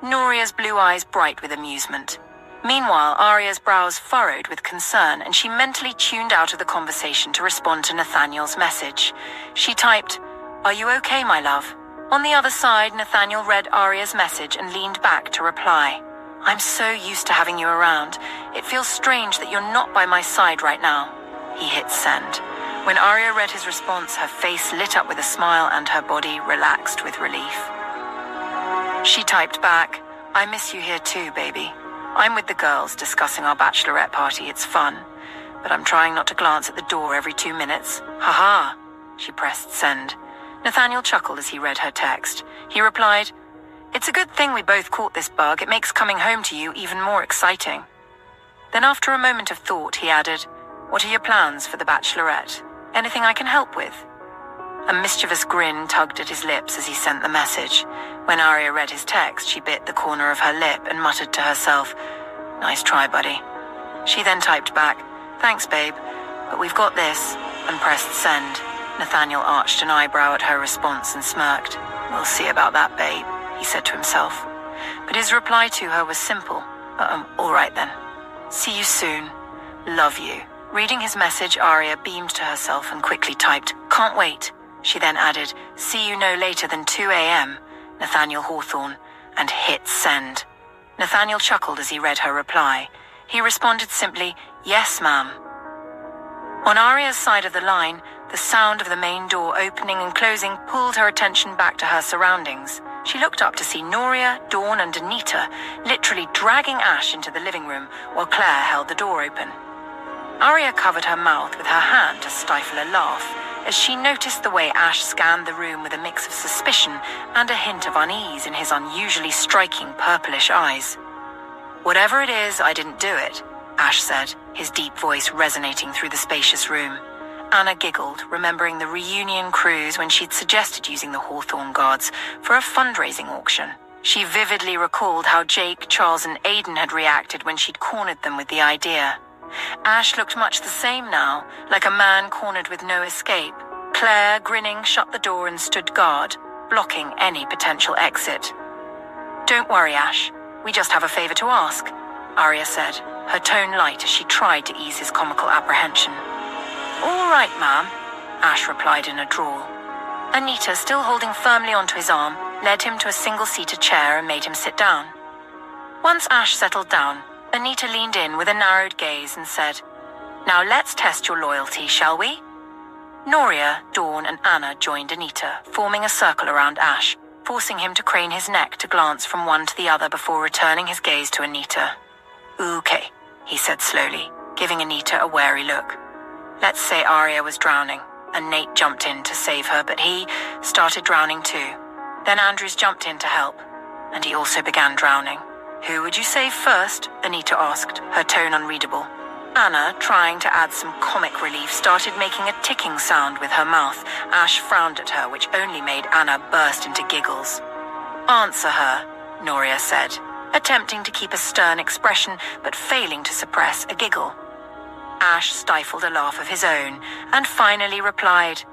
Noria's blue eyes bright with amusement. Meanwhile, Arya's brows furrowed with concern, and she mentally tuned out of the conversation to respond to Nathaniel's message. She typed, "Are you okay, my love? On the other side, Nathaniel read Aria's message and leaned back to reply. I'm so used to having you around. It feels strange that you're not by my side right now. He hit send. When Aria read his response, her face lit up with a smile and her body relaxed with relief. She typed back, I miss you here too, baby. I'm with the girls discussing our bachelorette party. It's fun. But I'm trying not to glance at the door every 2 minutes. Ha. She pressed send. Nathaniel chuckled as he read her text. He replied, It's a good thing we both caught this bug. It makes coming home to you even more exciting. Then after a moment of thought, he added, What are your plans for the bachelorette? Anything I can help with? A mischievous grin tugged at his lips as he sent the message. When Aria read his text, she bit the corner of her lip and muttered to herself, Nice try, buddy. She then typed back, Thanks, babe, but we've got this, and pressed send. Nathaniel arched an eyebrow at her response and smirked. We'll see about that, babe, he said to himself. But his reply to her was simple. All right then. See you soon. Love you. Reading his message, Aria beamed to herself and quickly typed, Can't wait. She then added, See you no later than 2 a.m., Nathaniel Hawthorne, and hit send. Nathaniel chuckled as he read her reply. He responded simply, Yes, ma'am. On Aria's side of the line, the sound of the main door opening and closing pulled her attention back to her surroundings. She looked up to see Noria, Dawn, and Anita literally dragging Ash into the living room while Claire held the door open. Aria covered her mouth with her hand to stifle a laugh as she noticed the way Ash scanned the room with a mix of suspicion and a hint of unease in his unusually striking purplish eyes. Whatever it is, I didn't do it, Ash said, his deep voice resonating through the spacious room. Anna giggled, remembering the reunion cruise when she'd suggested using the Hawthorne guards for a fundraising auction. She vividly recalled how Jake, Charles, and Aidan had reacted when she'd cornered them with the idea. Ash looked much the same now, like a man cornered with no escape. Claire, grinning, shut the door and stood guard, blocking any potential exit. Don't worry, Ash. We just have a favor to ask, Aria said, her tone light as she tried to ease his comical apprehension. All right, ma'am, Ash replied in a drawl. Anita, still holding firmly onto his arm, led him to a single-seated chair and made him sit down. Once Ash settled down, Anita leaned in with a narrowed gaze and said, Now let's test your loyalty, shall we? Noria, Dawn, and Anna joined Anita, forming a circle around Ash, forcing him to crane his neck to glance from one to the other before returning his gaze to Anita. Okay, he said slowly, giving Anita a wary look. Let's say Aria was drowning, and Nate jumped in to save her, but he started drowning too. Then Andrews jumped in to help, and he also began drowning. Who would you save first? Anita asked, her tone unreadable. Anna, trying to add some comic relief, started making a ticking sound with her mouth. Ash frowned at her, which only made Anna burst into giggles. Answer her, Noria said, attempting to keep a stern expression, but failing to suppress a giggle. Ash stifled a laugh of his own, and finally replied,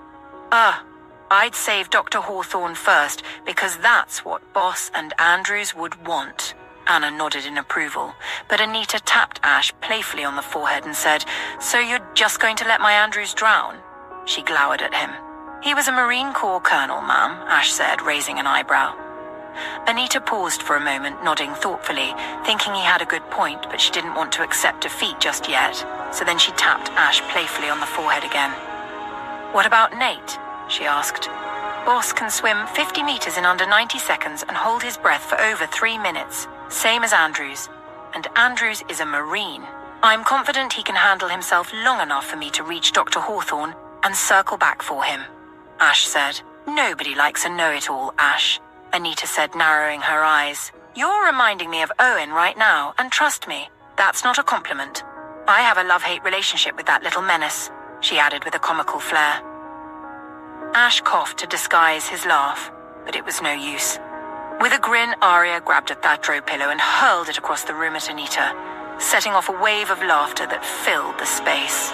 I'd save Dr. Hawthorne first, because that's what Boss and Andrews would want. Anna nodded in approval, but Anita tapped Ash playfully on the forehead and said, So you're just going to let my Andrews drown? She glowered at him. He was a Marine Corps colonel, ma'am, Ash said, raising an eyebrow. Anita paused for a moment, nodding thoughtfully, thinking he had a good point, but she didn't want to accept defeat just yet, so then she tapped Ash playfully on the forehead again. What about Nate? She asked. Boss can swim 50 meters in under 90 seconds and hold his breath for over 3 minutes. Same as Andrews. And Andrews is a Marine. I'm confident he can handle himself long enough for me to reach Dr. Hawthorne and circle back for him, Ash said. Nobody likes a know-it-all, Ash, Anita said, narrowing her eyes. You're reminding me of Owen right now, and trust me, that's not a compliment. I have a love-hate relationship with that little menace, she added with a comical flair. Ash coughed to disguise his laugh, but it was no use. With a grin, Aria grabbed a throw pillow and hurled it across the room at Anita, setting off a wave of laughter that filled the space.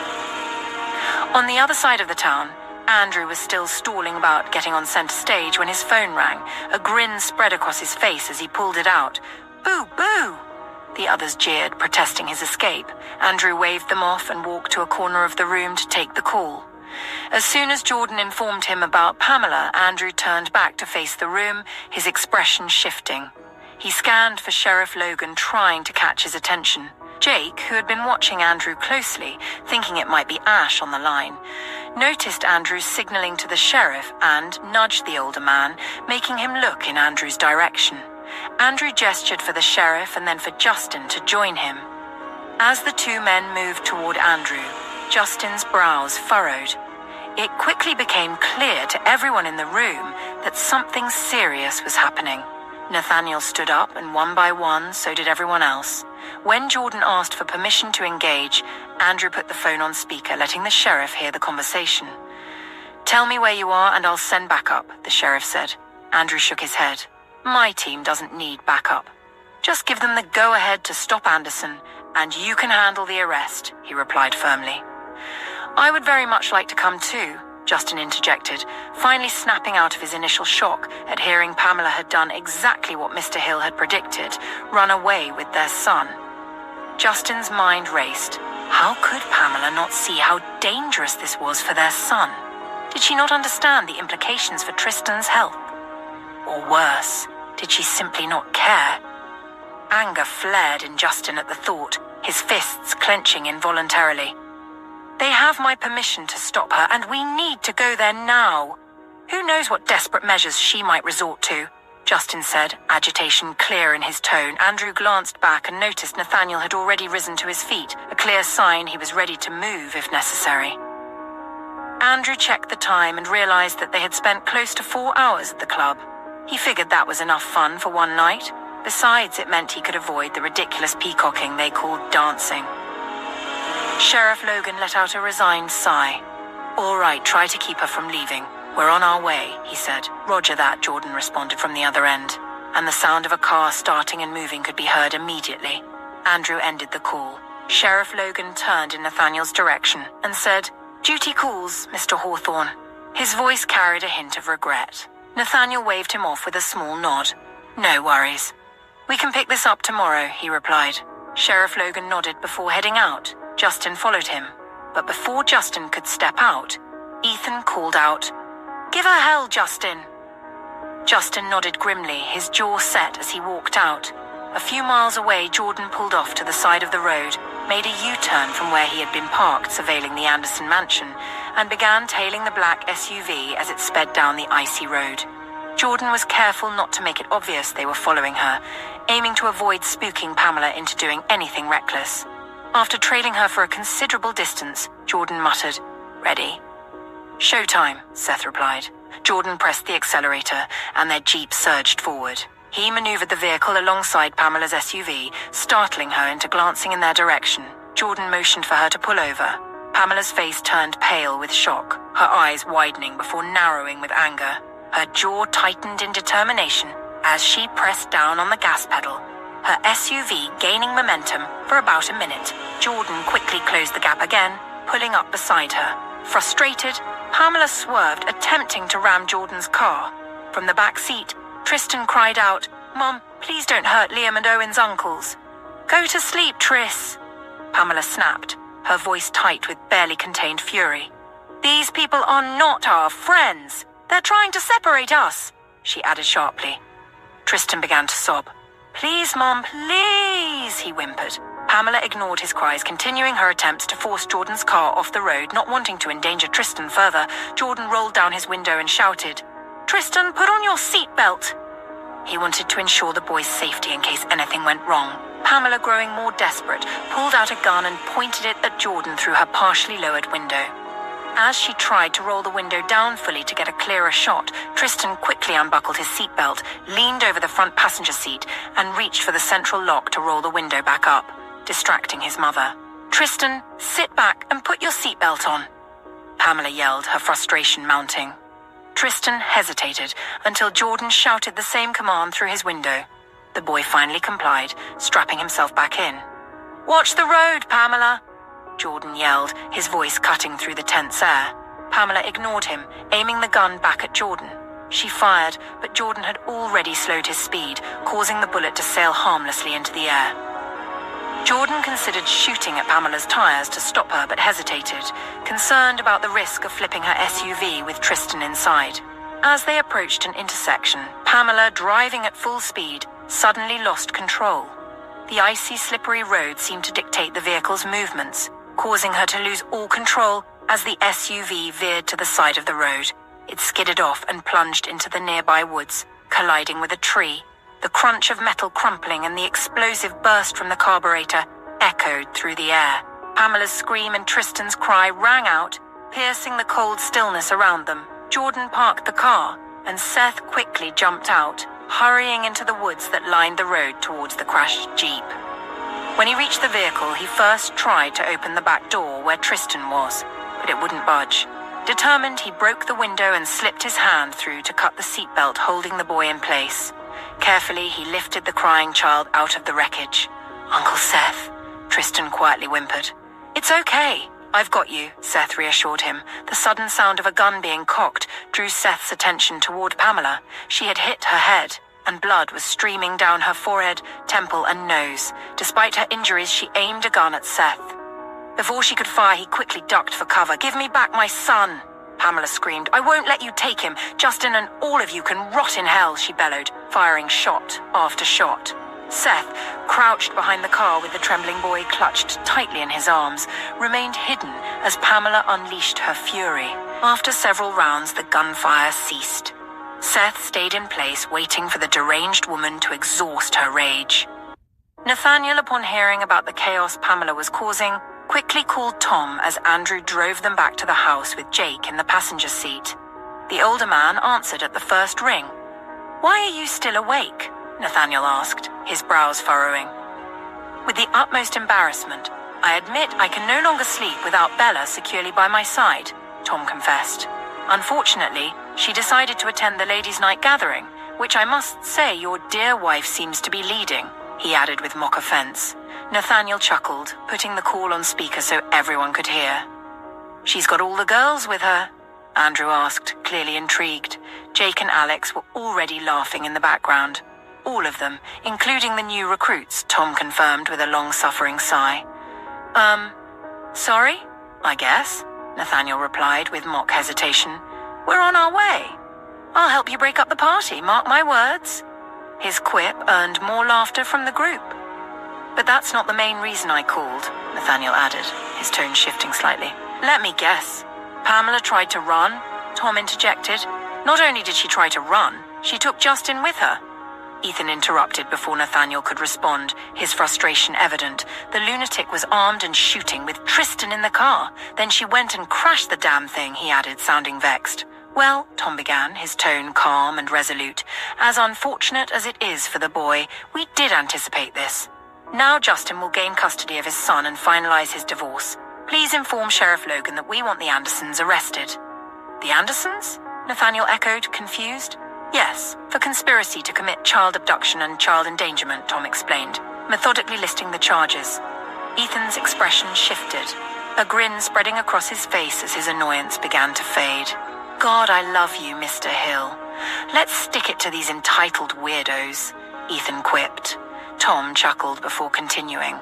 On the other side of the town, Andrew was still stalling about getting on center stage when his phone rang. A grin spread across his face as he pulled it out. Boo, boo! The others jeered, protesting his escape. Andrew waved them off and walked to a corner of the room to take the call. As soon as Jordan informed him about Pamela, Andrew turned back to face the room, his expression shifting. He scanned for Sheriff Logan, trying to catch his attention. Jake, who had been watching Andrew closely, thinking it might be Ash on the line, noticed Andrew signaling to the sheriff and nudged the older man, making him look in Andrew's direction. Andrew gestured for the sheriff and then for Justin to join him. As the two men moved toward Andrew, Justin's brows furrowed. It quickly became clear to everyone in the room that something serious was happening. Nathaniel stood up, and one by one, so did everyone else. When Jordan asked for permission to engage, Andrew put the phone on speaker, letting the sheriff hear the conversation. "Tell me where you are and I'll send backup," the sheriff said. Andrew shook his head. "My team doesn't need backup. Just give them the go-ahead to stop Anderson, and you can handle the arrest," he replied firmly. "I would very much like to come too," Justin interjected, finally snapping out of his initial shock at hearing Pamela had done exactly what Mr. Hill had predicted, run away with their son. Justin's mind raced. How could Pamela not see how dangerous this was for their son? Did she not understand the implications for Tristan's health? Or worse, did she simply not care? Anger flared in Justin at the thought, his fists clenching involuntarily. "They have my permission to stop her, and we need to go there now. Who knows what desperate measures she might resort to," Justin said, agitation clear in his tone. Andrew glanced back and noticed Nathaniel had already risen to his feet, a clear sign he was ready to move if necessary. Andrew checked the time and realized that they had spent close to 4 hours at the club. He figured that was enough fun for one night. Besides, it meant he could avoid the ridiculous peacocking they called dancing. Sheriff Logan let out a resigned sigh. "All right, try to keep her from leaving. We're on our way," he said. "Roger that," Jordan responded from the other end, and the sound of a car starting and moving could be heard immediately. Andrew ended the call. Sheriff Logan turned in Nathaniel's direction and said, "Duty calls, Mr. Hawthorne." His voice carried a hint of regret. Nathaniel waved him off with a small nod. "No worries. We can pick this up tomorrow," he replied. Sheriff Logan nodded before heading out. Justin followed him, but before Justin could step out, Ethan called out, "Give her hell, Justin." Justin nodded grimly, his jaw set as he walked out. A few miles away, Jordan pulled off to the side of the road, made a U-turn from where he had been parked surveilling the Anderson mansion, and began tailing the black SUV as it sped down the icy road. Jordan was careful not to make it obvious they were following her, aiming to avoid spooking Pamela into doing anything reckless. After trailing her for a considerable distance, Jordan muttered, "Ready?" "Showtime," Seth replied. Jordan pressed the accelerator, and their Jeep surged forward. He maneuvered the vehicle alongside Pamela's SUV, startling her into glancing in their direction. Jordan motioned for her to pull over. Pamela's face turned pale with shock, her eyes widening before narrowing with anger. Her jaw tightened in determination as she pressed down on the gas pedal, her SUV gaining momentum for about a minute. Jordan quickly closed the gap again, pulling up beside her. Frustrated, Pamela swerved, attempting to ram Jordan's car. From the back seat, Tristan cried out, "Mom, please don't hurt Liam and Owen's uncles." "Go to sleep, Tris," Pamela snapped, her voice tight with barely contained fury. "These people are not our friends. They're trying to separate us," she added sharply. Tristan began to sob. "Please, Mom, please," he whimpered. Pamela ignored his cries, continuing her attempts to force Jordan's car off the road, not wanting to endanger Tristan further. Jordan rolled down his window and shouted, "Tristan, put on your seatbelt." He wanted to ensure the boy's safety in case anything went wrong. Pamela, growing more desperate, pulled out a gun and pointed it at Jordan through her partially lowered window. As she tried to roll the window down fully to get a clearer shot, Tristan quickly unbuckled his seatbelt, leaned over the front passenger seat, and reached for the central lock to roll the window back up, distracting his mother. "Tristan, sit back and put your seatbelt on," Pamela yelled, her frustration mounting. Tristan hesitated until Jordan shouted the same command through his window. The boy finally complied, strapping himself back in. "Watch the road, Pamela," Jordan yelled, his voice cutting through the tense air. Pamela ignored him, aiming the gun back at Jordan. She fired, but Jordan had already slowed his speed, causing the bullet to sail harmlessly into the air. Jordan considered shooting at Pamela's tires to stop her but hesitated, concerned about the risk of flipping her SUV with Tristan inside. As they approached an intersection, Pamela, driving at full speed, suddenly lost control. The icy, slippery road seemed to dictate the vehicle's movements, causing her to lose all control as the SUV veered to the side of the road. It skidded off and plunged into the nearby woods, colliding with a tree. The crunch of metal crumpling and the explosive burst from the carburetor echoed through the air. Pamela's scream and Tristan's cry rang out, piercing the cold stillness around them. Jordan parked the car, and Seth quickly jumped out, hurrying into the woods that lined the road towards the crashed Jeep. When he reached the vehicle, he first tried to open the back door where Tristan was, but it wouldn't budge. Determined, he broke the window and slipped his hand through to cut the seatbelt holding the boy in place. Carefully, he lifted the crying child out of the wreckage. "Uncle Seth," Tristan quietly whimpered. "It's okay. I've got you," Seth reassured him. The sudden sound of a gun being cocked drew Seth's attention toward Pamela. She had hit her head, and blood was streaming down her forehead, temple, and nose. Despite her injuries, she aimed a gun at Seth. Before she could fire, he quickly ducked for cover. "Give me back my son," Pamela screamed. "I won't let you take him. Justin and all of you can rot in hell," she bellowed, firing shot after shot. Seth, crouched behind the car with the trembling boy clutched tightly in his arms, remained hidden as Pamela unleashed her fury. After several rounds, the gunfire ceased. Seth stayed in place, waiting for the deranged woman to exhaust her rage. Nathaniel, upon hearing about the chaos Pamela was causing, quickly called Tom as Andrew drove them back to the house with Jake in the passenger seat. The older man answered at the first ring. "Why are you still awake?" Nathaniel asked, his brows furrowing. "With the utmost embarrassment, I admit I can no longer sleep without Bella securely by my side," Tom confessed. "Unfortunately, she decided to attend the ladies' night gathering, which I must say your dear wife seems to be leading," he added with mock offense. Nathaniel chuckled, putting the call on speaker so everyone could hear. "She's got all the girls with her?" Andrew asked, clearly intrigued. Jake and Alex were already laughing in the background. "All of them, including the new recruits," Tom confirmed with a long-suffering sigh. Sorry? I guess," Nathaniel replied with mock hesitation. "We're on our way. I'll help you break up the party, mark my words." His quip earned more laughter from the group. "But that's not the main reason I called," Nathaniel added, his tone shifting slightly. "Let me guess. Pamela tried to run?" Tom interjected. "Not only did she try to run, she took Justin with her." Ethan interrupted before Nathaniel could respond, his frustration evident. "The lunatic was armed and shooting with Tristan in the car. Then she went and crashed the damn thing," he added, sounding vexed. "Well," Tom began, his tone calm and resolute, "as unfortunate as it is for the boy, we did anticipate this. Now Justin will gain custody of his son and finalize his divorce. Please inform Sheriff Logan that we want the Andersons arrested." "The Andersons?" Nathaniel echoed, confused. "Yes, for conspiracy to commit child abduction and child endangerment," Tom explained, methodically listing the charges. Ethan's expression shifted, a grin spreading across his face as his annoyance began to fade. "God, I love you, Mr. Hill. Let's stick it to these entitled weirdos," Ethan quipped. Tom chuckled before continuing.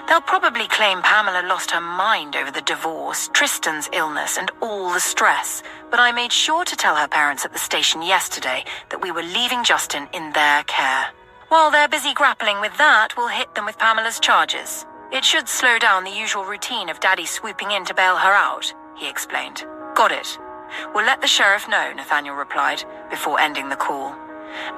"They'll probably claim Pamela lost her mind over the divorce, Tristan's illness, and all the stress, but I made sure to tell her parents at the station yesterday that we were leaving Justin in their care. While they're busy grappling with that, we'll hit them with Pamela's charges. It should slow down the usual routine of Daddy swooping in to bail her out," he explained. "Got it. We'll let the sheriff know," Nathaniel replied, before ending the call.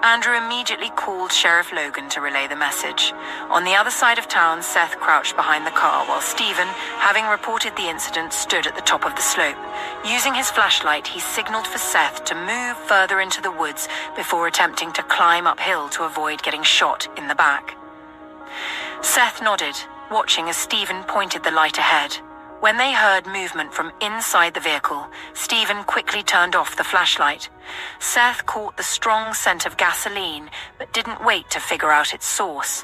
Andrew immediately called Sheriff Logan to relay the message. On the other side of town, Seth crouched behind the car while Stephen, having reported the incident, stood at the top of the slope. Using his flashlight, he signaled for Seth to move further into the woods before attempting to climb uphill to avoid getting shot in the back. Seth nodded, watching as Stephen pointed the light ahead. When they heard movement from inside the vehicle, Stephen quickly turned off the flashlight. Seth caught the strong scent of gasoline, but didn't wait to figure out its source.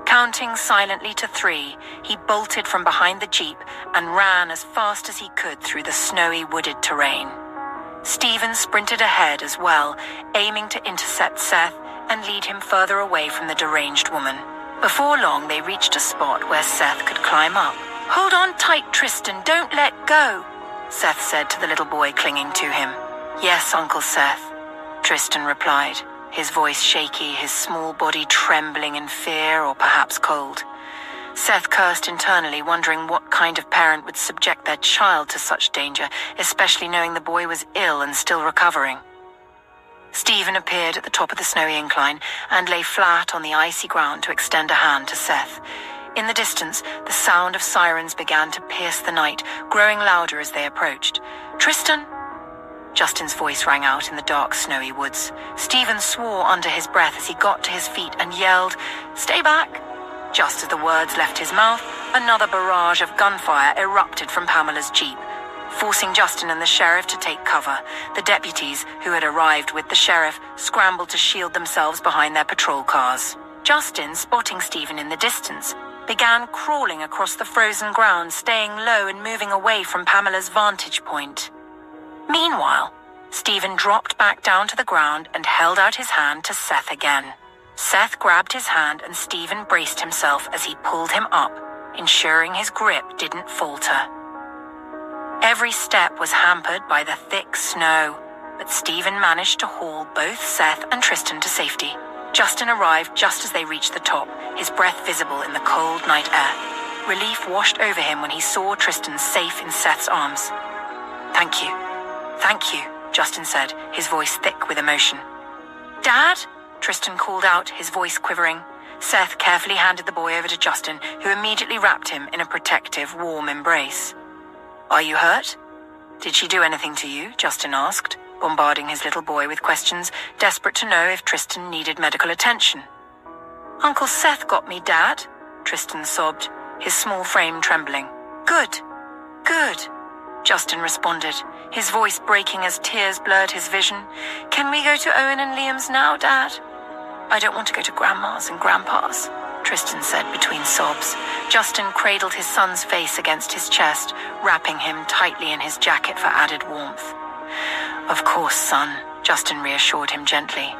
Counting silently to 3, he bolted from behind the Jeep and ran as fast as he could through the snowy, wooded terrain. Stephen sprinted ahead as well, aiming to intercept Seth and lead him further away from the deranged woman. Before long, they reached a spot where Seth could climb up. "Hold on tight, Tristan, don't let go," Seth said to the little boy clinging to him. "Yes, Uncle Seth," Tristan replied, his voice shaky, his small body trembling in fear or perhaps cold. Seth cursed internally, wondering what kind of parent would subject their child to such danger, especially knowing the boy was ill and still recovering. Stephen appeared at the top of the snowy incline and lay flat on the icy ground to extend a hand to Seth. In the distance, the sound of sirens began to pierce the night, growing louder as they approached. "Tristan!" Justin's voice rang out in the dark, snowy woods. Stephen swore under his breath as he got to his feet and yelled, "Stay back!" Just as the words left his mouth, another barrage of gunfire erupted from Pamela's jeep, forcing Justin and the sheriff to take cover. The deputies, who had arrived with the sheriff, scrambled to shield themselves behind their patrol cars. Justin, spotting Stephen in the distance, began crawling across the frozen ground, staying low and moving away from Pamela's vantage point. Meanwhile, Stephen dropped back down to the ground and held out his hand to Seth again. Seth grabbed his hand and Stephen braced himself as he pulled him up, ensuring his grip didn't falter. Every step was hampered by the thick snow, but Stephen managed to haul both Seth and Tristan to safety. Justin arrived just as they reached the top, his breath visible in the cold night air. Relief washed over him when he saw Tristan safe in Seth's arms. "Thank you. Thank you," Justin said, his voice thick with emotion. "Dad?" Tristan called out, his voice quivering. Seth carefully handed the boy over to Justin, who immediately wrapped him in a protective, warm embrace. "Are you hurt? Did she do anything to you?" Justin asked, bombarding his little boy with questions, desperate to know if Tristan needed medical attention. "Uncle Seth got me, Dad," Tristan sobbed, his small frame trembling. "Good, good," Justin responded, his voice breaking as tears blurred his vision. "Can we go to Owen and Liam's now, Dad?" "I don't want to go to Grandma's and Grandpa's," Tristan said between sobs. Justin cradled his son's face against his chest, wrapping him tightly in his jacket for added warmth. "Of course, son," Justin reassured him gently.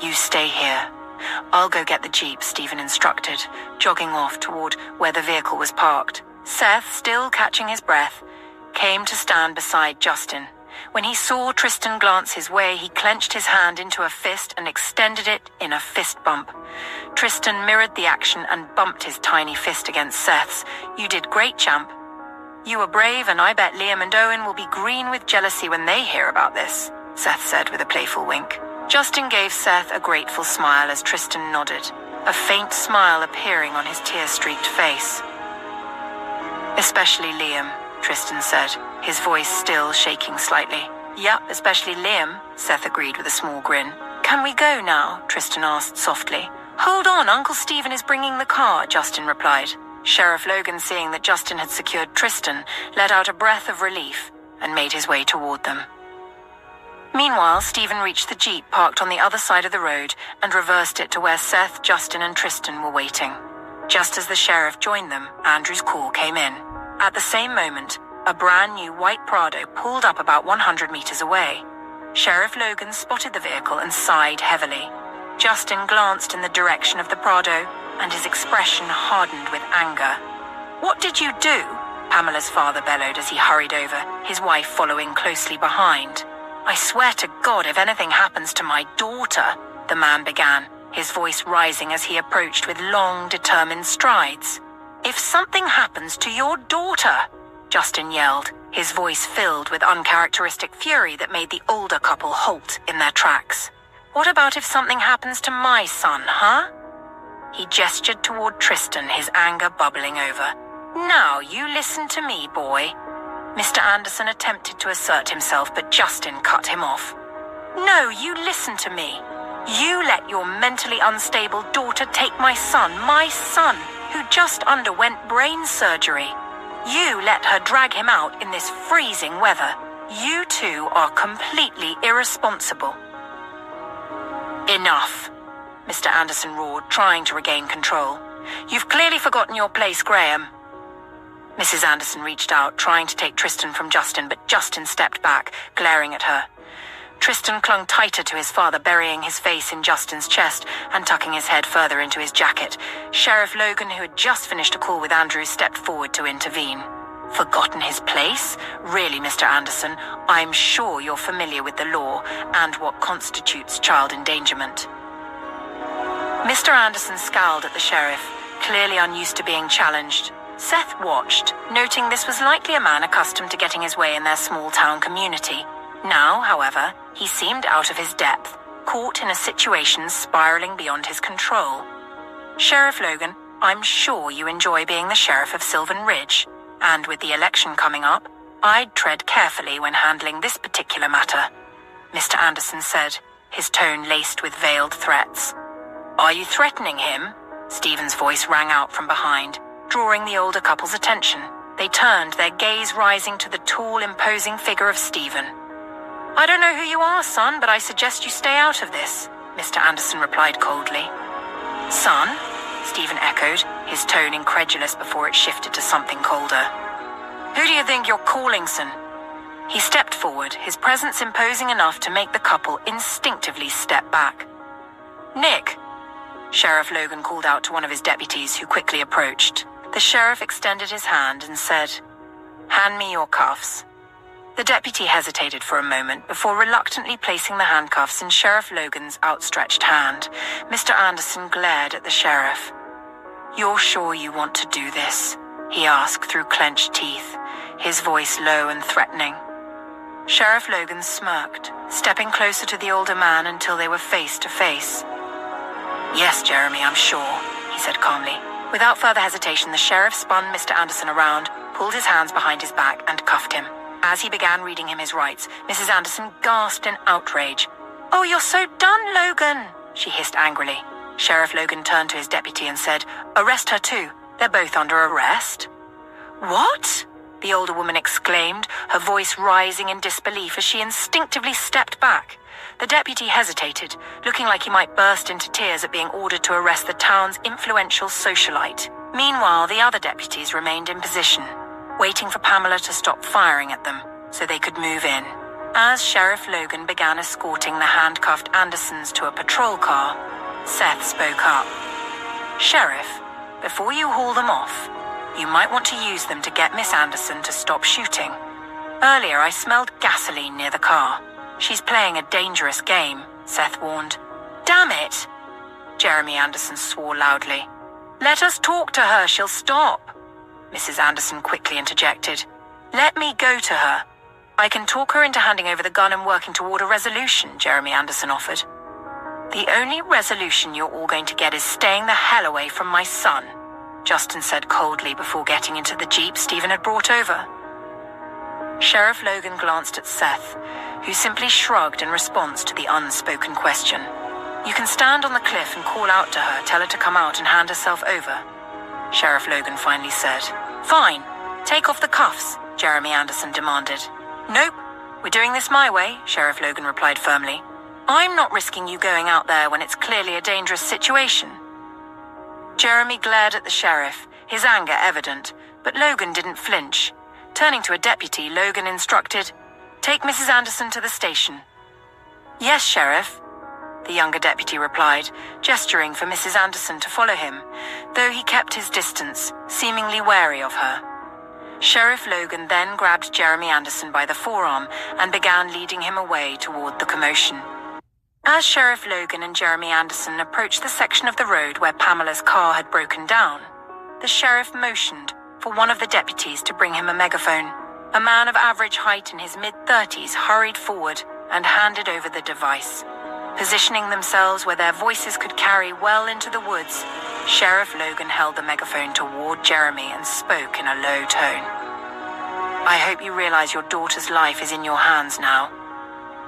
"You stay here. I'll go get the jeep," Stephen instructed, jogging off toward where the vehicle was parked. Seth, still catching his breath, came to stand beside Justin. When he saw Tristan glance his way, he clenched his hand into a fist and extended it in a fist bump. Tristan mirrored the action and bumped his tiny fist against Seth's. "You did great, champ. You were brave, and I bet Liam and Owen will be green with jealousy when they hear about this," Seth said with a playful wink. Justin gave Seth a grateful smile as Tristan nodded, a faint smile appearing on his tear-streaked face. "Especially Liam," Tristan said, his voice still shaking slightly. "Yep, especially Liam," Seth agreed with a small grin. "Can we go now?" Tristan asked softly. "Hold on, Uncle Stephen is bringing the car," Justin replied. Sheriff Logan, seeing that Justin had secured Tristan, let out a breath of relief and made his way toward them. Meanwhile, Stephen reached the jeep parked on the other side of the road and reversed it to where Seth, Justin, and Tristan were waiting. Just as the sheriff joined them, Andrew's call came in. At the same moment, a brand new white Prado pulled up about 100 meters away. Sheriff Logan spotted the vehicle and sighed heavily. Justin glanced in the direction of the Prado, and his expression hardened with anger. "What did you do?" Pamela's father bellowed as he hurried over, his wife following closely behind. "I swear to God, if anything happens to my daughter," the man began, his voice rising as he approached with long, determined strides. "If something happens to your daughter," Justin yelled, his voice filled with uncharacteristic fury that made the older couple halt in their tracks. "What about if something happens to my son, huh?" He gestured toward Tristan, his anger bubbling over. "Now you listen to me, boy." Mr. Anderson attempted to assert himself, but Justin cut him off. "No, you listen to me. You let your mentally unstable daughter take my son, who just underwent brain surgery. You let her drag him out in this freezing weather. You two are completely irresponsible." "Enough," Mr. Anderson roared, trying to regain control. "You've clearly forgotten your place, Graham." Mrs. Anderson reached out, trying to take Tristan from Justin, but Justin stepped back, glaring at her. Tristan clung tighter to his father, burying his face in Justin's chest and tucking his head further into his jacket. Sheriff Logan, who had just finished a call with Andrew, stepped forward to intervene. Forgotten his place? Really, Mr. Anderson, I'm sure you're familiar with the law and what constitutes child endangerment. Mr. Anderson scowled at the sheriff, clearly unused to being challenged. Seth watched, noting this was likely a man accustomed to getting his way in their small-town community. Now, however, he seemed out of his depth, caught in a situation spiraling beyond his control. Sheriff Logan, I'm sure you enjoy being the sheriff of Sylvan Ridge, and with the election coming up, I'd tread carefully when handling this particular matter, Mr. Anderson said, his tone laced with veiled threats. Are you threatening him? Stephen's voice rang out from behind, drawing the older couple's attention. They turned, their gaze rising to the tall, imposing figure of Stephen. I don't know who you are, son, but I suggest you stay out of this, Mr. Anderson replied coldly. Son? Stephen echoed, his tone incredulous before it shifted to something colder. Who do you think you're calling, son? He stepped forward, his presence imposing enough to make the couple instinctively step back. Nick! Sheriff Logan called out to one of his deputies, who quickly approached. The sheriff extended his hand and said, Hand me your cuffs. The deputy hesitated for a moment before reluctantly placing the handcuffs in Sheriff Logan's outstretched hand. Mr. Anderson glared at the sheriff. You're sure you want to do this? He asked through clenched teeth, his voice low and threatening. Sheriff Logan smirked, stepping closer to the older man until they were face to face. Yes, Jeremy, I'm sure, he said calmly. Without further hesitation, the sheriff spun Mr. Anderson around, pulled his hands behind his back, and cuffed him. As he began reading him his rights, Mrs. Anderson gasped in outrage. Oh, you're so done, Logan, she hissed angrily. Sheriff Logan turned to his deputy and said, Arrest her too. They're both under arrest. What? The older woman exclaimed, her voice rising in disbelief as she instinctively stepped back. The deputy hesitated, looking like he might burst into tears at being ordered to arrest the town's influential socialite. Meanwhile, the other deputies remained in position, waiting for Pamela to stop firing at them so they could move in. As Sheriff Logan began escorting the handcuffed Andersons to a patrol car, Seth spoke up. Sheriff, before you haul them off, you might want to use them to get Miss Anderson to stop shooting. Earlier, I smelled gasoline near the car. She's playing a dangerous game, Seth warned. Damn it! Jeremy Anderson swore loudly. Let us talk to her, she'll stop. Mrs. Anderson quickly interjected. Let me go to her. I can talk her into handing over the gun and working toward a resolution, Jeremy Anderson offered. The only resolution you're all going to get is staying the hell away from my son, Justin said coldly before getting into the Jeep Stephen had brought over. Sheriff Logan glanced at Seth, who simply shrugged in response to the unspoken question. You can stand on the cliff and call out to her, tell her to come out and hand herself over, Sheriff Logan finally said. Fine, take off the cuffs, Jeremy Anderson demanded. Nope, we're doing this my way, Sheriff Logan replied firmly. I'm not risking you going out there when it's clearly a dangerous situation. Jeremy glared at the sheriff, his anger evident, but Logan didn't flinch. Turning to a deputy, Logan instructed, Take Mrs. Anderson to the station. Yes, Sheriff, the younger deputy replied, gesturing for Mrs. Anderson to follow him, though he kept his distance, seemingly wary of her. Sheriff Logan then grabbed Jeremy Anderson by the forearm and began leading him away toward the commotion. As Sheriff Logan and Jeremy Anderson approached the section of the road where Pamela's car had broken down, the sheriff motioned for one of the deputies to bring him a megaphone. A man of average height in his mid-30s hurried forward and handed over the device. Positioning themselves where their voices could carry well into the woods, Sheriff Logan held the megaphone toward Jeremy and spoke in a low tone. I hope you realize your daughter's life is in your hands now.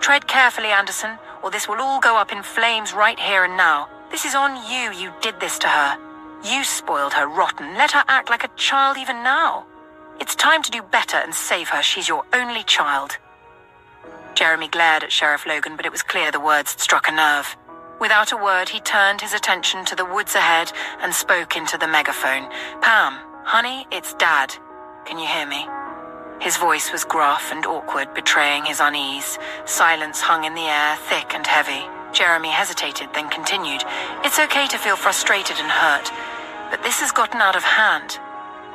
Tread carefully, Anderson, or this will all go up in flames right here and now. This is on you. You did this to her. You spoiled her rotten. Let her act like a child even now. It's time to do better and save her. She's your only child. Jeremy glared at Sheriff Logan, but it was clear the words had struck a nerve. Without a word, he turned his attention to the woods ahead and spoke into the megaphone. Pam, honey, it's Dad. Can you hear me? His voice was gruff and awkward, betraying his unease. Silence hung in the air, thick and heavy. Jeremy hesitated, then continued. It's okay to feel frustrated and hurt, but this has gotten out of hand.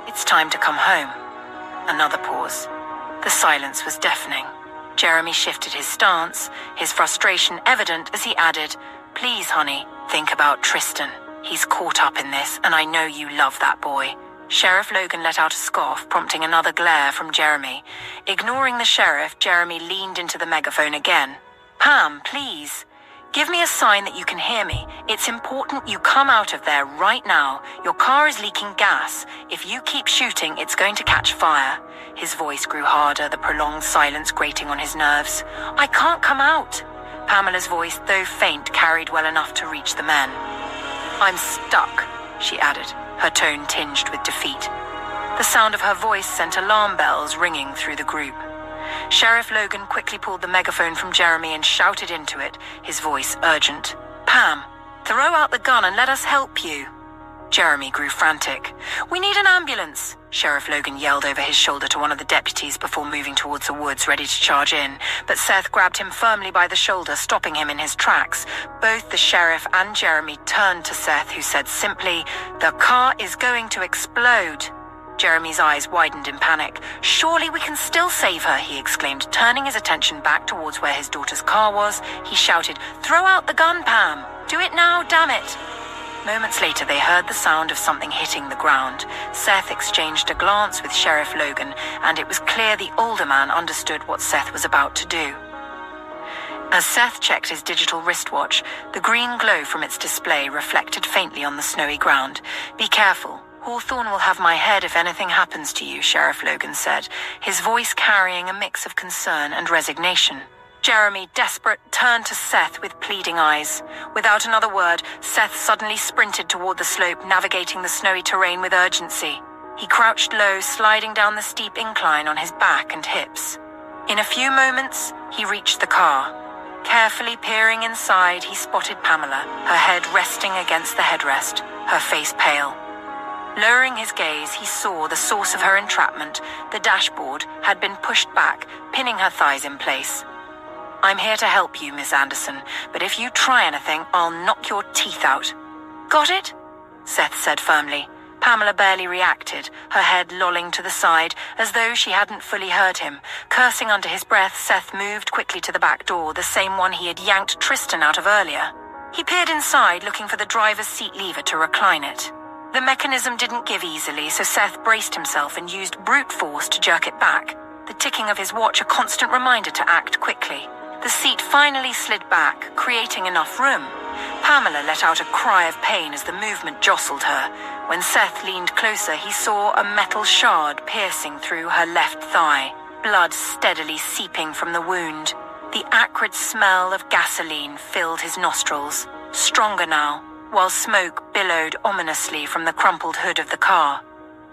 It's time to come home. Another pause. The silence was deafening. Jeremy shifted his stance, his frustration evident as he added, Please, honey, think about Tristan. He's caught up in this, and I know you love that boy. Sheriff Logan let out a scoff, prompting another glare from Jeremy. Ignoring the sheriff, Jeremy leaned into the megaphone again. Pam, please. Give me a sign that you can hear me. It's important you come out of there right now. Your car is leaking gas. If you keep shooting, it's going to catch fire. His voice grew harder, the prolonged silence grating on his nerves. I can't come out. Pamela's voice, though faint, carried well enough to reach the men. I'm stuck, she added, her tone tinged with defeat. The sound of her voice sent alarm bells ringing through the group. Sheriff Logan quickly pulled the megaphone from Jeremy and shouted into it, his voice urgent. Pam, throw out the gun and let us help you. Jeremy grew frantic. We need an ambulance, Sheriff Logan yelled over his shoulder to one of the deputies before moving towards the woods, ready to charge in. But Seth grabbed him firmly by the shoulder, stopping him in his tracks. Both the sheriff and Jeremy turned to Seth, who said simply, The car is going to explode. Jeremy's eyes widened in panic. Surely we can still save her, he exclaimed, turning his attention back towards where his daughter's car was. He shouted, Throw out the gun, Pam! Do it now, damn it! Moments later, they heard the sound of something hitting the ground. Seth exchanged a glance with Sheriff Logan, and it was clear the older man understood what Seth was about to do. As Seth checked his digital wristwatch, the green glow from its display reflected faintly on the snowy ground. Be careful. Hawthorne will have my head if anything happens to you, Sheriff Logan said, his voice carrying a mix of concern and resignation. Jeremy, desperate, turned to Seth with pleading eyes. Without another word, Seth suddenly sprinted toward the slope, navigating the snowy terrain with urgency. He crouched low, sliding down the steep incline on his back and hips. In a few moments, he reached the car. Carefully peering inside, he spotted Pamela, her head resting against the headrest, her face pale. Lowering his gaze, he saw the source of her entrapment. The dashboard had been pushed back, pinning her thighs in place. I'm here to help you, Miss Anderson, but if you try anything, I'll knock your teeth out. Got it? Seth said firmly. Pamela barely reacted, her head lolling to the side, as though she hadn't fully heard him. Cursing under his breath, Seth moved quickly to the back door, the same one he had yanked Tristan out of earlier. He peered inside, looking for the driver's seat lever to recline it. The mechanism didn't give easily, so Seth braced himself and used brute force to jerk it back, the ticking of his watch a constant reminder to act quickly. The seat finally slid back, creating enough room. Pamela let out a cry of pain as the movement jostled her. When Seth leaned closer, he saw a metal shard piercing through her left thigh, blood steadily seeping from the wound. The acrid smell of gasoline filled his nostrils, stronger now, while smoke billowed ominously from the crumpled hood of the car.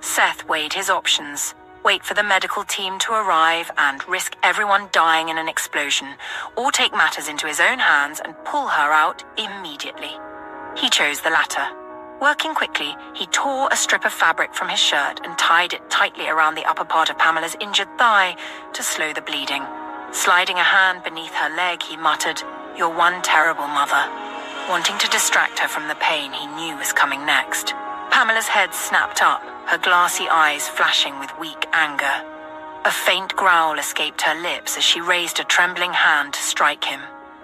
Seth weighed his options. Wait for the medical team to arrive and risk everyone dying in an explosion, or take matters into his own hands and pull her out immediately. He chose the latter. Working quickly, he tore a strip of fabric from his shirt and tied it tightly around the upper part of Pamela's injured thigh to slow the bleeding. Sliding a hand beneath her leg, he muttered, You're one terrible mother. Wanting to distract her from the pain he knew was coming next. Pamela's head snapped up, her glassy eyes flashing with weak anger. A faint growl escaped her lips as she raised a trembling hand to strike him.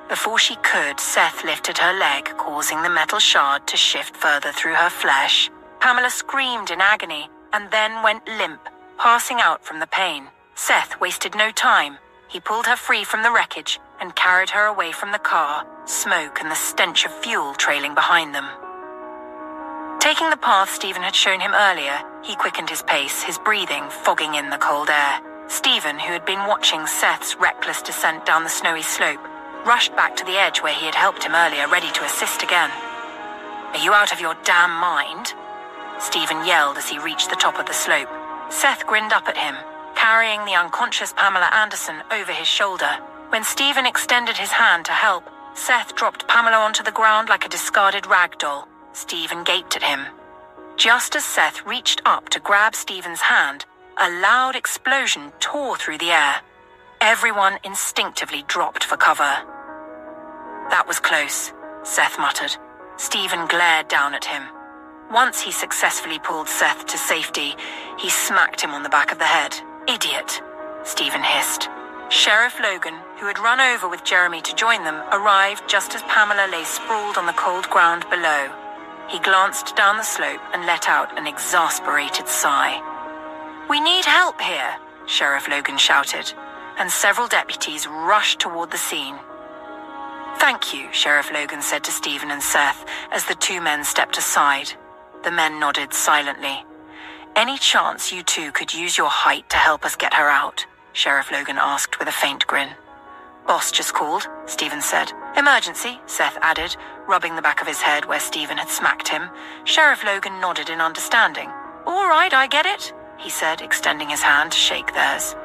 Before she could, Seth lifted her leg, causing the metal shard to shift further through her flesh. Pamela screamed in agony and then went limp, passing out from the pain. Seth wasted no time. He pulled her free from the wreckage and carried her away from the car, smoke and the stench of fuel trailing behind them. Taking the path Stephen had shown him earlier, he quickened his pace, his breathing fogging in the cold air. Stephen, who had been watching Seth's reckless descent down the snowy slope, rushed back to the edge where he had helped him earlier, ready to assist again. Are you out of your damn mind? Stephen yelled as he reached the top of the slope. Seth grinned up at him, carrying the unconscious Pamela Anderson over his shoulder. When Stephen extended his hand to help, Seth dropped Pamela onto the ground like a discarded rag doll. Stephen gaped at him. Just as Seth reached up to grab Stephen's hand, a loud explosion tore through the air. Everyone instinctively dropped for cover. "That was close," Seth muttered. Stephen glared down at him. Once he successfully pulled Seth to safety, he smacked him on the back of the head. "Idiot," Stephen hissed. Sheriff Logan, who had run over with Jeremy to join them, arrived just as Pamela lay sprawled on the cold ground below. He glanced down the slope and let out an exasperated sigh. "We need help here," Sheriff Logan shouted, and several deputies rushed toward the scene. "Thank you," Sheriff Logan said to Stephen and Seth as the two men stepped aside. The men nodded silently. "Any chance you two could use your height to help us get her out?" Sheriff Logan asked with a faint grin. "Boss just called," Stephen said. "Emergency," Seth added, rubbing the back of his head where Stephen had smacked him. Sheriff Logan nodded in understanding. "All right, I get it," he said, extending his hand to shake theirs.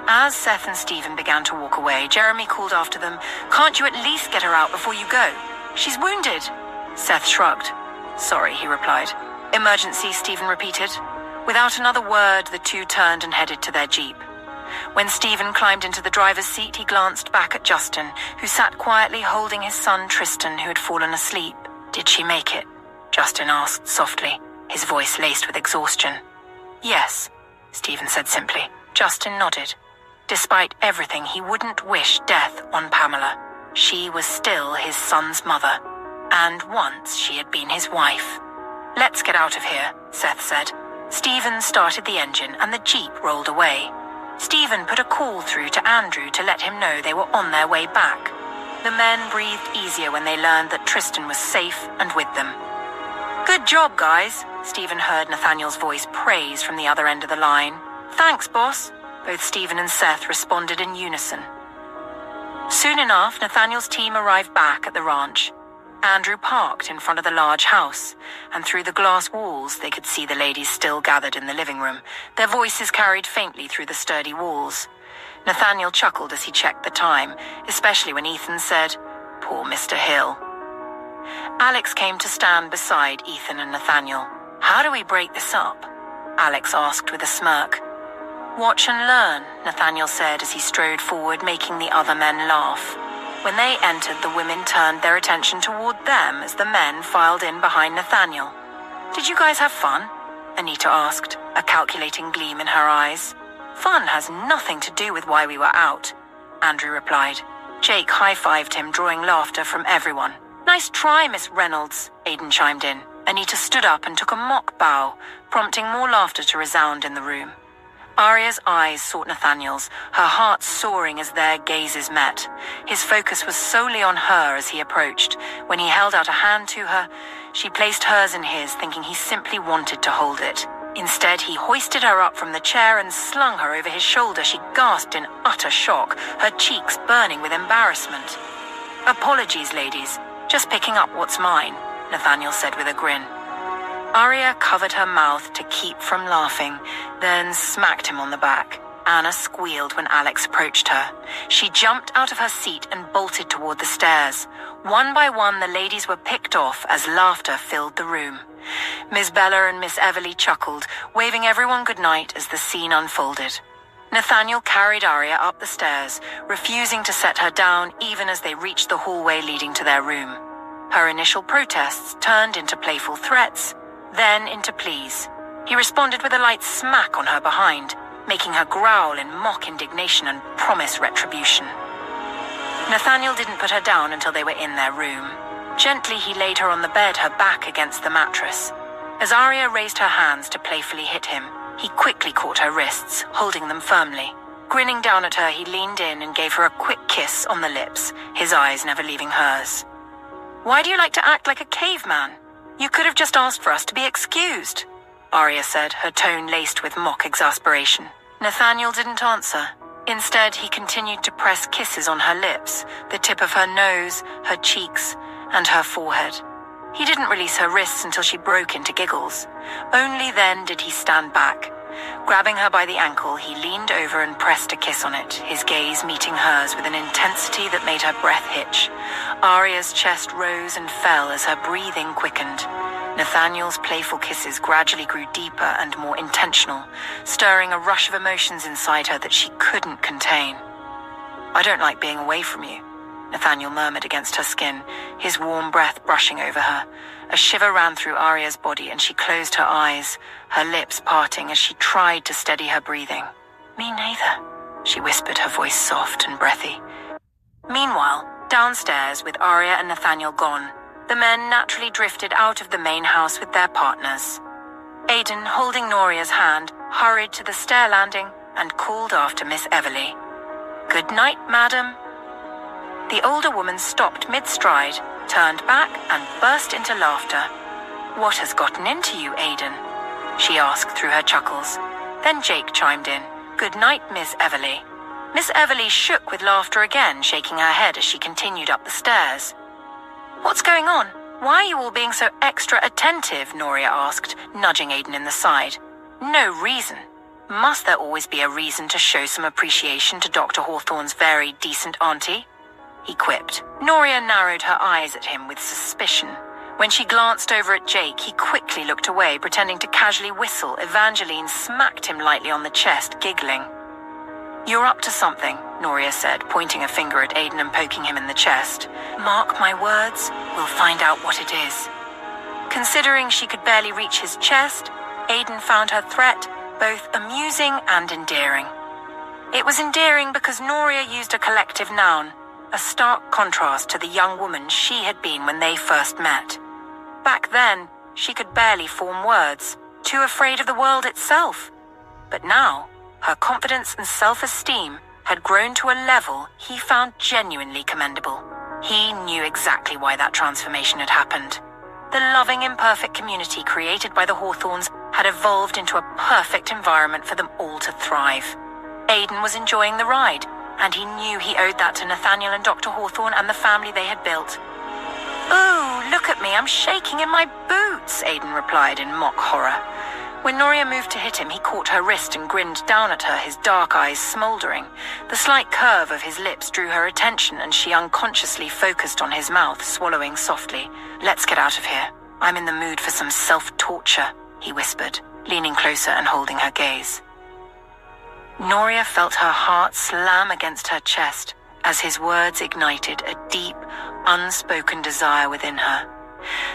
As Seth and Stephen began to walk away, Jeremy called after them, "Can't you at least get her out before you go? She's wounded." Seth shrugged. "Sorry," he replied. "Emergency," Stephen repeated. Without another word, the two turned and headed to their jeep. When Stephen climbed into the driver's seat, he glanced back at Justin, who sat quietly holding his son Tristan, who had fallen asleep. "Did she make it?" Justin asked softly, his voice laced with exhaustion. "Yes," Stephen said simply. Justin nodded. Despite everything, he wouldn't wish death on Pamela. She was still his son's mother, and once she had been his wife. "Let's get out of here," Seth said. Stephen started the engine and the jeep rolled away. Stephen put a call through to Andrew to let him know they were on their way back. The men breathed easier when they learned that Tristan was safe and with them. "Good job, guys," Stephen heard Nathaniel's voice praise from the other end of the line. "Thanks, boss." Both Stephen and Seth responded in unison. Soon enough, Nathaniel's team arrived back at the ranch. Andrew parked in front of the large house, and through the glass walls they could see the ladies still gathered in the living room, their voices carried faintly through the sturdy walls. Nathaniel chuckled as he checked the time, especially when Ethan said, "Poor Mr. Hill." Alex came to stand beside Ethan and Nathaniel. "How do we break this up?" Alex asked with a smirk. "Watch and learn," Nathaniel said as he strode forward, making the other men laugh. When they entered, the women turned their attention toward them as the men filed in behind Nathaniel. "Did you guys have fun?" Anita asked, a calculating gleam in her eyes. "Fun has nothing to do with why we were out," Andrew replied. Jake high-fived him, drawing laughter from everyone. "Nice try, Miss Reynolds," Aidan chimed in. Anita stood up and took a mock bow, prompting more laughter to resound in the room. Arya's eyes sought Nathaniel's, her heart soaring as their gazes met. His focus was solely on her as he approached. When he held out a hand to her, she placed hers in his, thinking he simply wanted to hold it. Instead, he hoisted her up from the chair and slung her over his shoulder. She gasped in utter shock, her cheeks burning with embarrassment. "Apologies, ladies. Just picking up what's mine," Nathaniel said with a grin. Arya covered her mouth to keep from laughing, then smacked him on the back. Anna squealed when Alex approached her. She jumped out of her seat and bolted toward the stairs. One by one, the ladies were picked off as laughter filled the room. Miss Bella and Miss Everly chuckled, waving everyone goodnight as the scene unfolded. Nathaniel carried Arya up the stairs, refusing to set her down even as they reached the hallway leading to their room. Her initial protests turned into playful threats, then into pleas. He responded with a light smack on her behind, making her growl in mock indignation and promise retribution. Nathaniel didn't put her down until they were in their room. Gently, he laid her on the bed, her back against the mattress. As Arya raised her hands to playfully hit him, he quickly caught her wrists, holding them firmly. Grinning down at her, he leaned in and gave her a quick kiss on the lips, his eyes never leaving hers. "Why do you like to act like a caveman? You could have just asked for us to be excused," Arya said, her tone laced with mock exasperation. Nathaniel didn't answer. Instead, he continued to press kisses on her lips, the tip of her nose, her cheeks, and her forehead. He didn't release her wrists until she broke into giggles. Only then did he stand back. Grabbing her by the ankle, he leaned over and pressed a kiss on it, his gaze meeting hers with an intensity that made her breath hitch. Arya's chest rose and fell as her breathing quickened. Nathaniel's playful kisses gradually grew deeper and more intentional, stirring a rush of emotions inside her that she couldn't contain. "I don't like being away from you," Nathaniel murmured against her skin, his warm breath brushing over her. A shiver ran through Arya's body and she closed her eyes, her lips parting as she tried to steady her breathing. "Me neither," she whispered, her voice soft and breathy. Meanwhile, downstairs, with Arya and Nathaniel gone, the men naturally drifted out of the main house with their partners. Aidan, holding Noria's hand, hurried to the stair landing and called after Miss Everly. "Good night, madam." The older woman stopped mid-stride, turned back, and burst into laughter. "What has gotten into you, Aidan?" she asked through her chuckles. Then Jake chimed in, "Good night, Miss Everly." Miss Everly shook with laughter again, shaking her head as she continued up the stairs. "What's going on? Why are you all being so extra attentive?" Noria asked, nudging Aidan in the side. "No reason. Must there always be a reason to show some appreciation to Dr. Hawthorne's very decent auntie?" he quipped. Noria narrowed her eyes at him with suspicion. When she glanced over at Jake, he quickly looked away, pretending to casually whistle. Evangeline smacked him lightly on the chest, giggling. "You're up to something," Noria said, pointing a finger at Aidan and poking him in the chest. "Mark my words, we'll find out what it is." Considering she could barely reach his chest, Aidan found her threat both amusing and endearing. It was endearing because Noria used a collective noun, a stark contrast to the young woman she had been when they first met. Back then, she could barely form words, too afraid of the world itself. But now, her confidence and self-esteem had grown to a level he found genuinely commendable. He knew exactly why that transformation had happened. The loving, imperfect community created by the Hawthornes had evolved into a perfect environment for them all to thrive. Aidan was enjoying the ride, and he knew he owed that to Nathaniel and Dr. Hawthorne and the family they had built. "Ooh, look at me, I'm shaking in my boots," Aidan replied in mock horror. When Noria moved to hit him, he caught her wrist and grinned down at her, his dark eyes smouldering. The slight curve of his lips drew her attention, and she unconsciously focused on his mouth, swallowing softly. "Let's get out of here. I'm in the mood for some self-torture," he whispered, leaning closer and holding her gaze. Noria felt her heart slam against her chest as his words ignited a deep, unspoken desire within her.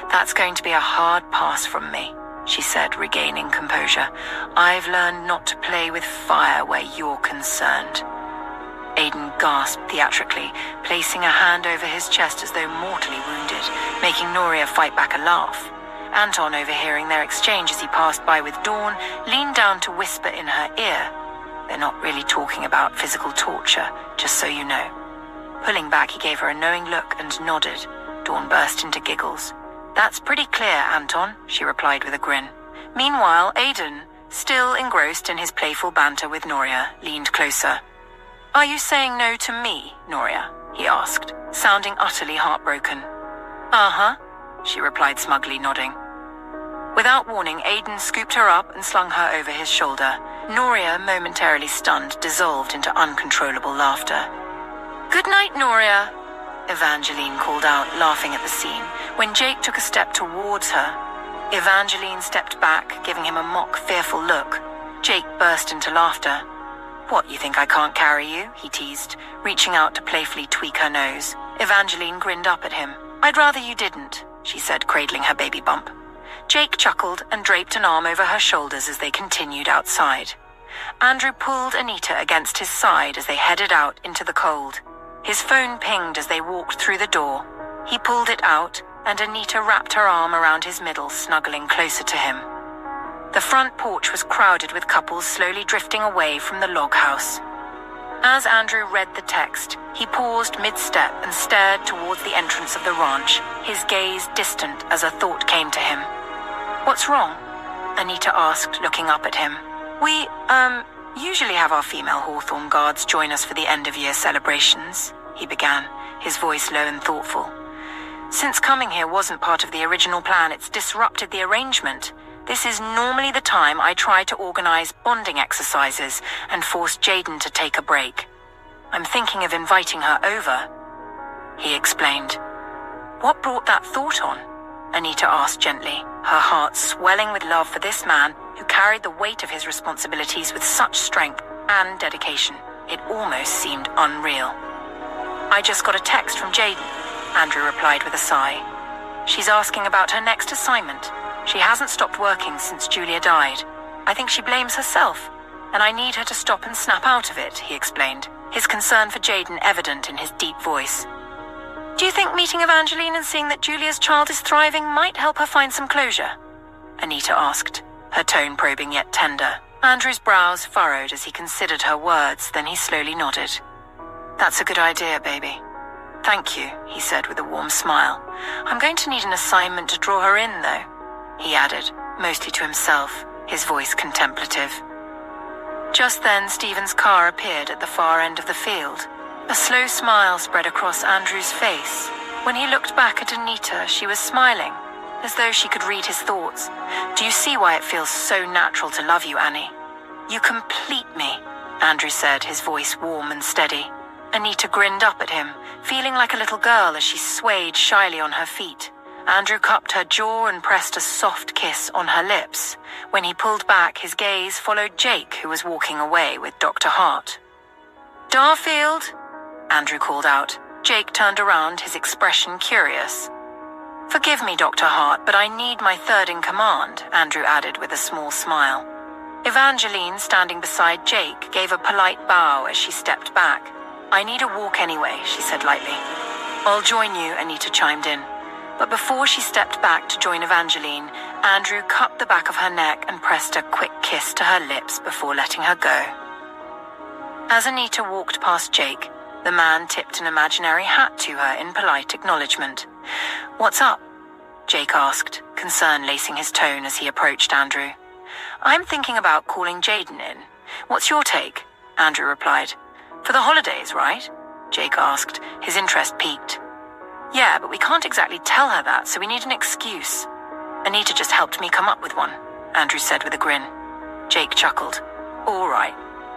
"That's going to be a hard pass from me," she said, regaining composure. "I've learned not to play with fire where you're concerned." Aidan gasped theatrically, placing a hand over his chest as though mortally wounded, making Noria fight back a laugh. Anton, overhearing their exchange as he passed by with Dawn, leaned down to whisper in her ear, "They're not really talking about physical torture, just so you know." Pulling back, he gave her a knowing look and nodded. Dawn burst into giggles. "That's pretty clear, Anton," she replied with a grin. Meanwhile, Aidan, still engrossed in his playful banter with Noria, leaned closer. "Are you saying no to me, Noria?" he asked, sounding utterly heartbroken. "Uh-huh," she replied smugly, nodding. Without warning, Aidan scooped her up and slung her over his shoulder. Noria, momentarily stunned, dissolved into uncontrollable laughter. "Good night, Noria," Evangeline called out, laughing at the scene. When Jake took a step towards her, Evangeline stepped back, giving him a mock, fearful look. Jake burst into laughter. "What, you think I can't carry you?" he teased, reaching out to playfully tweak her nose. Evangeline grinned up at him. "I'd rather you didn't," she said, cradling her baby bump. Jake chuckled and draped an arm over her shoulders as they continued outside. Andrew pulled Anita against his side as they headed out into the cold. His phone pinged as they walked through the door. He pulled it out, and Anita wrapped her arm around his middle, snuggling closer to him. The front porch was crowded with couples slowly drifting away from the log house. As Andrew read the text, he paused mid-step and stared towards the entrance of the ranch, his gaze distant as a thought came to him. "What's wrong?" Anita asked, looking up at him. We usually have our female Hawthorne guards join us for the end-of-year celebrations," he began, his voice low and thoughtful. "Since coming here wasn't part of the original plan, it's disrupted the arrangement. This is normally the time I try to organize bonding exercises and force Jaden to take a break. I'm thinking of inviting her over," he explained. "What brought that thought on?" Anita asked gently, her heart swelling with love for this man who carried the weight of his responsibilities with such strength and dedication. It almost seemed unreal. I just got a text from Jaden, Andrew replied with a sigh. She's asking about her next assignment. She hasn't stopped working since Julia died. I think she blames herself, and I need her to stop and snap out of it, he explained, his concern for Jaden evident in his deep voice. Do you think meeting Evangeline and seeing that Julia's child is thriving might help her find some closure? Anita asked, her tone probing yet tender. Andrew's brows furrowed as he considered her words, then he slowly nodded. That's a good idea, baby. Thank you, he said with a warm smile. I'm going to need an assignment to draw her in, though, he added, mostly to himself, his voice contemplative. Just then, Stephen's car appeared at the far end of the field. A slow smile spread across Andrew's face. When he looked back at Anita, she was smiling, as though she could read his thoughts. Do you see why it feels so natural to love you, Annie? You complete me, Andrew said, his voice warm and steady. Anita grinned up at him, feeling like a little girl as she swayed shyly on her feet. Andrew cupped her jaw and pressed a soft kiss on her lips. When he pulled back, his gaze followed Jake, who was walking away with Dr. Hart. Darfield, Andrew called out. Jake turned around, his expression curious. Forgive me, Dr. Hart, but I need my third in command, Andrew added with a small smile. Evangeline, standing beside Jake, gave a polite bow as she stepped back. I need a walk anyway, she said lightly. I'll join you, Anita chimed in. But before she stepped back to join Evangeline, Andrew cupped the back of her neck and pressed a quick kiss to her lips before letting her go. As Anita walked past Jake, the man tipped an imaginary hat to her in polite acknowledgement. What's up? Jake asked, concern lacing his tone as he approached Andrew. I'm thinking about calling Jaden in. What's your take? Andrew replied. For the holidays, right? Jake asked, his interest piqued. Yeah, but we can't exactly tell her that, so we need an excuse. Anita just helped me come up with one, Andrew said with a grin. Jake chuckled. All right.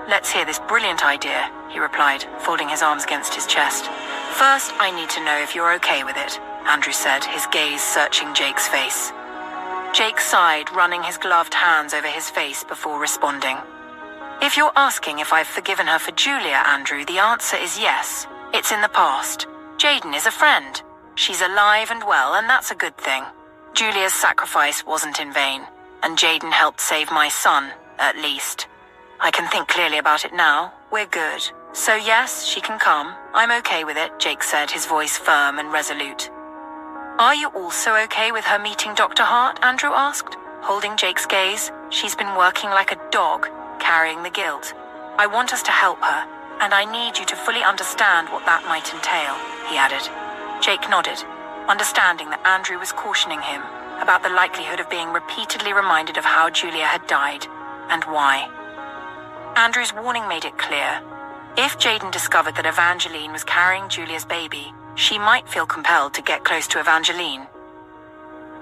Let's hear this brilliant idea, he replied, folding his arms against his chest. First, I need to know if you're okay with it, Andrew said, his gaze searching Jake's face. Jake sighed, running his gloved hands over his face before responding. If you're asking if I've forgiven her for Julia, Andrew, the answer is yes. It's in the past. Jaden is a friend. She's alive and well, and that's a good thing. Julia's sacrifice wasn't in vain, and Jaden helped save my son, at least. I can think clearly about it now. We're good. So yes, she can come. I'm okay with it, Jake said, his voice firm and resolute. Are you also okay with her meeting Dr. Hart? Andrew asked, holding Jake's gaze. She's been working like a dog, carrying the guilt. I want us to help her, and I need you to fully understand what that might entail, he added. Jake nodded, understanding that Andrew was cautioning him about the likelihood of being repeatedly reminded of how Julia had died, and why. Andrew's warning made it clear. If Jaden discovered that Evangeline was carrying Julia's baby, she might feel compelled to get close to Evangeline.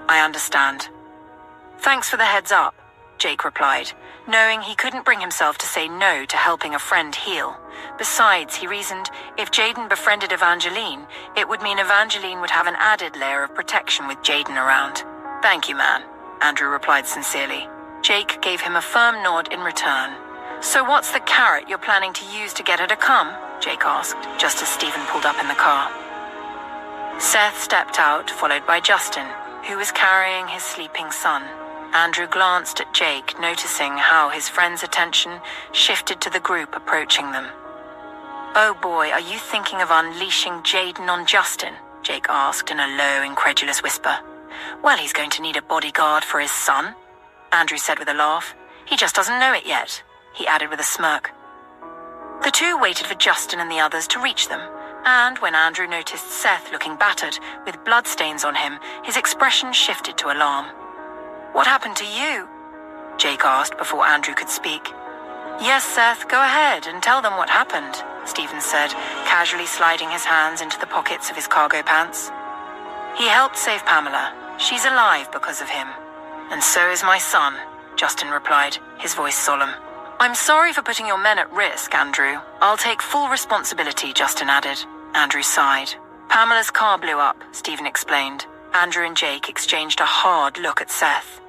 I understand. Thanks for the heads up, Jake replied, knowing he couldn't bring himself to say no to helping a friend heal. Besides, he reasoned, if Jaden befriended Evangeline, it would mean Evangeline would have an added layer of protection with Jaden around. Thank you, man, Andrew replied sincerely. Jake gave him a firm nod in return. So what's the carrot you're planning to use to get her to come? Jake asked, just as Stephen pulled up in the car. Seth stepped out, followed by Justin, who was carrying his sleeping son. Andrew glanced at Jake, noticing how his friend's attention shifted to the group approaching them. Oh boy, are you thinking of unleashing Jaden on Justin? Jake asked in a low, incredulous whisper. Well, he's going to need a bodyguard for his son, Andrew said with a laugh. He just doesn't know it yet, he added with a smirk. The two waited for Justin and the others to reach them, and when Andrew noticed Seth looking battered, with bloodstains on him, his expression shifted to alarm. What happened to you? Jake asked before Andrew could speak. Yes, Seth, go ahead and tell them what happened, Stephen said, casually sliding his hands into the pockets of his cargo pants. He helped save Pamela. She's alive because of him. And so is my son, Justin replied, his voice solemn. I'm sorry for putting your men at risk, Andrew. I'll take full responsibility, Justin added. Andrew sighed. Pamela's car blew up, Stephen explained. Andrew and Jake exchanged a hard look at Seth.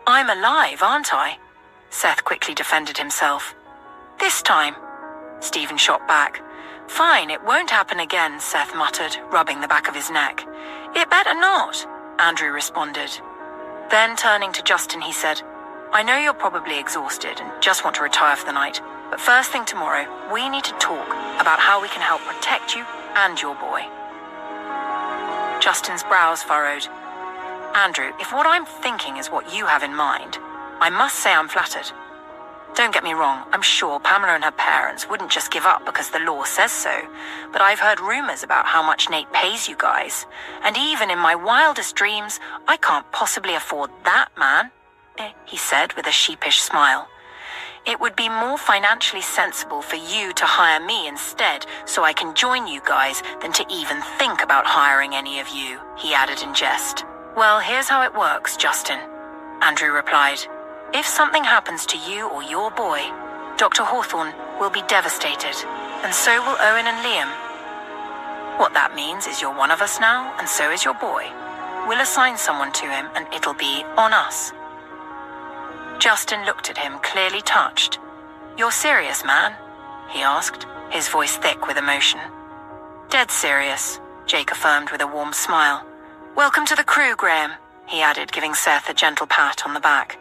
"I'm alive, aren't I?" Seth quickly defended himself. "This time," Stephen shot back. "Fine, it won't happen again," Seth muttered, rubbing the back of his neck. "It better not," Andrew responded. Then turning to Justin, he said, "I know you're probably exhausted and just want to retire for the night, but first thing tomorrow, we need to talk about how we can help protect you and your boy." Justin's brows furrowed. "Andrew, if what I'm thinking is what you have in mind, I must say I'm flattered. Don't get me wrong, I'm sure Pamela and her parents wouldn't just give up because the law says so, but I've heard rumors about how much Nate pays you guys, and even in my wildest dreams, I can't possibly afford that man," he said with a sheepish smile. "It would be more financially sensible for you to hire me instead so I can join you guys than to even think about hiring any of you," he added in jest. "Well, here's how it works, Justin," Andrew replied. "If something happens to you or your boy, Dr. Hawthorne will be devastated, and so will Owen and Liam. What that means is you're one of us now, and so is your boy. We'll assign someone to him, and it'll be on us." Justin looked at him, clearly touched. "You're serious, man?" he asked, his voice thick with emotion. "Dead serious," Jake affirmed with a warm smile. "Welcome to the crew, Graham," he added, giving Seth a gentle pat on the back.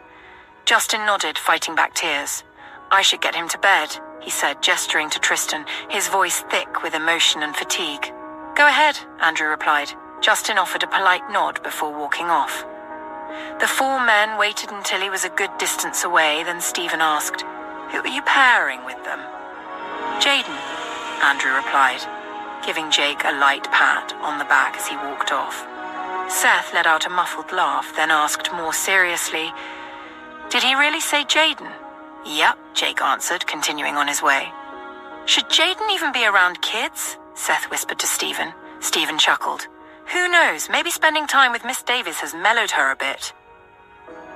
Justin nodded, fighting back tears. "I should get him to bed," he said, gesturing to Tristan, his voice thick with emotion and fatigue. "Go ahead," Andrew replied. Justin offered a polite nod before walking off. The four men waited until he was a good distance away, then Stephen asked, "Who are you pairing with them?" "Jaden," Andrew replied, giving Jake a light pat on the back as he walked off. Seth let out a muffled laugh, then asked more seriously, "Did he really say Jaden?" "Yep," Jake answered, continuing on his way. "Should Jaden even be around kids?" Seth whispered to Stephen. Stephen chuckled. "Who knows, maybe spending time with Miss Davis has mellowed her a bit."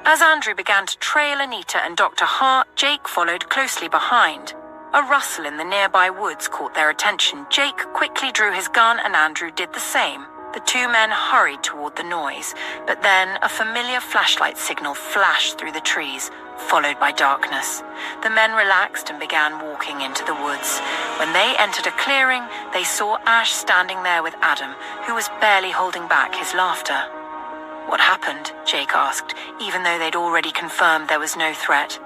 As Andrew began to trail Anita and Dr. Hart, Jake followed closely behind. A rustle in the nearby woods caught their attention. Jake quickly drew his gun and Andrew did the same. The two men hurried toward the noise, but then a familiar flashlight signal flashed through the trees, followed by darkness. The men relaxed and began walking into the woods. When they entered a clearing, they saw Ash standing there with Adam, who was barely holding back his laughter. "What happened?" Jake asked, even though they'd already confirmed there was no threat.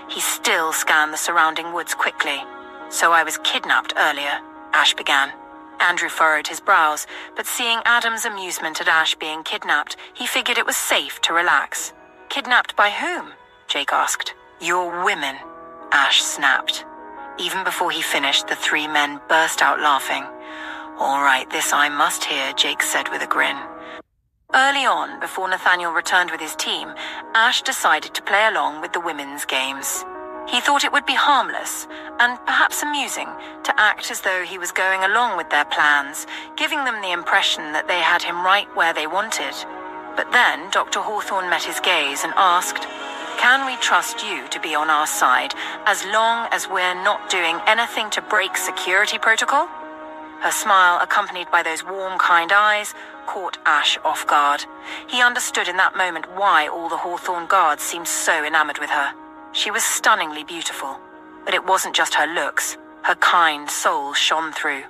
He still scanned the surrounding woods quickly. "So I was kidnapped earlier," Ash began. Andrew furrowed his brows, but seeing Adam's amusement at Ash being kidnapped, he figured it was safe to relax. "Kidnapped by whom?" Jake asked. "Your women," Ash snapped. Even before he finished, the three men burst out laughing. "All right, this I must hear," Jake said with a grin. Early on, before Nathaniel returned with his team, Ash decided to play along with the women's games. He thought it would be harmless, and perhaps amusing, to act as though he was going along with their plans, giving them the impression that they had him right where they wanted. But then Dr. Hawthorne met his gaze and asked, "Can we trust you to be on our side as long as we're not doing anything to break security protocol?" Her smile, accompanied by those warm, kind eyes, caught Ash off guard. He understood in that moment why all the Hawthorne guards seemed so enamored with her. She was stunningly beautiful, but it wasn't just her looks. Her kind soul shone through.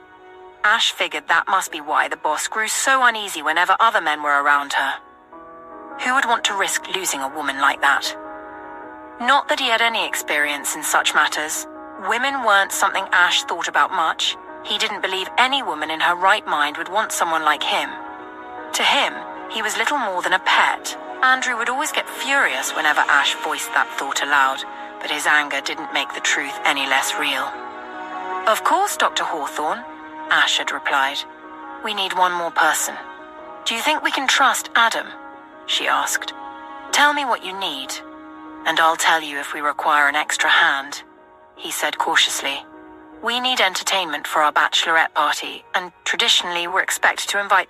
Ash figured that must be why the boss grew so uneasy whenever other men were around her. Who would want to risk losing a woman like that? Not that he had any experience in such matters. Women weren't something Ash thought about much. He didn't believe any woman in her right mind would want someone like him. To him, he was little more than a pet. Andrew would always get furious whenever Ash voiced that thought aloud, but his anger didn't make the truth any less real. "Of course, Dr. Hawthorne," Ash had replied. "We need one more person. Do you think we can trust Adam?" she asked. "Tell me what you need, and I'll tell you if we require an extra hand," he said cautiously. "We need entertainment for our bachelorette party, and traditionally we're expected to invite,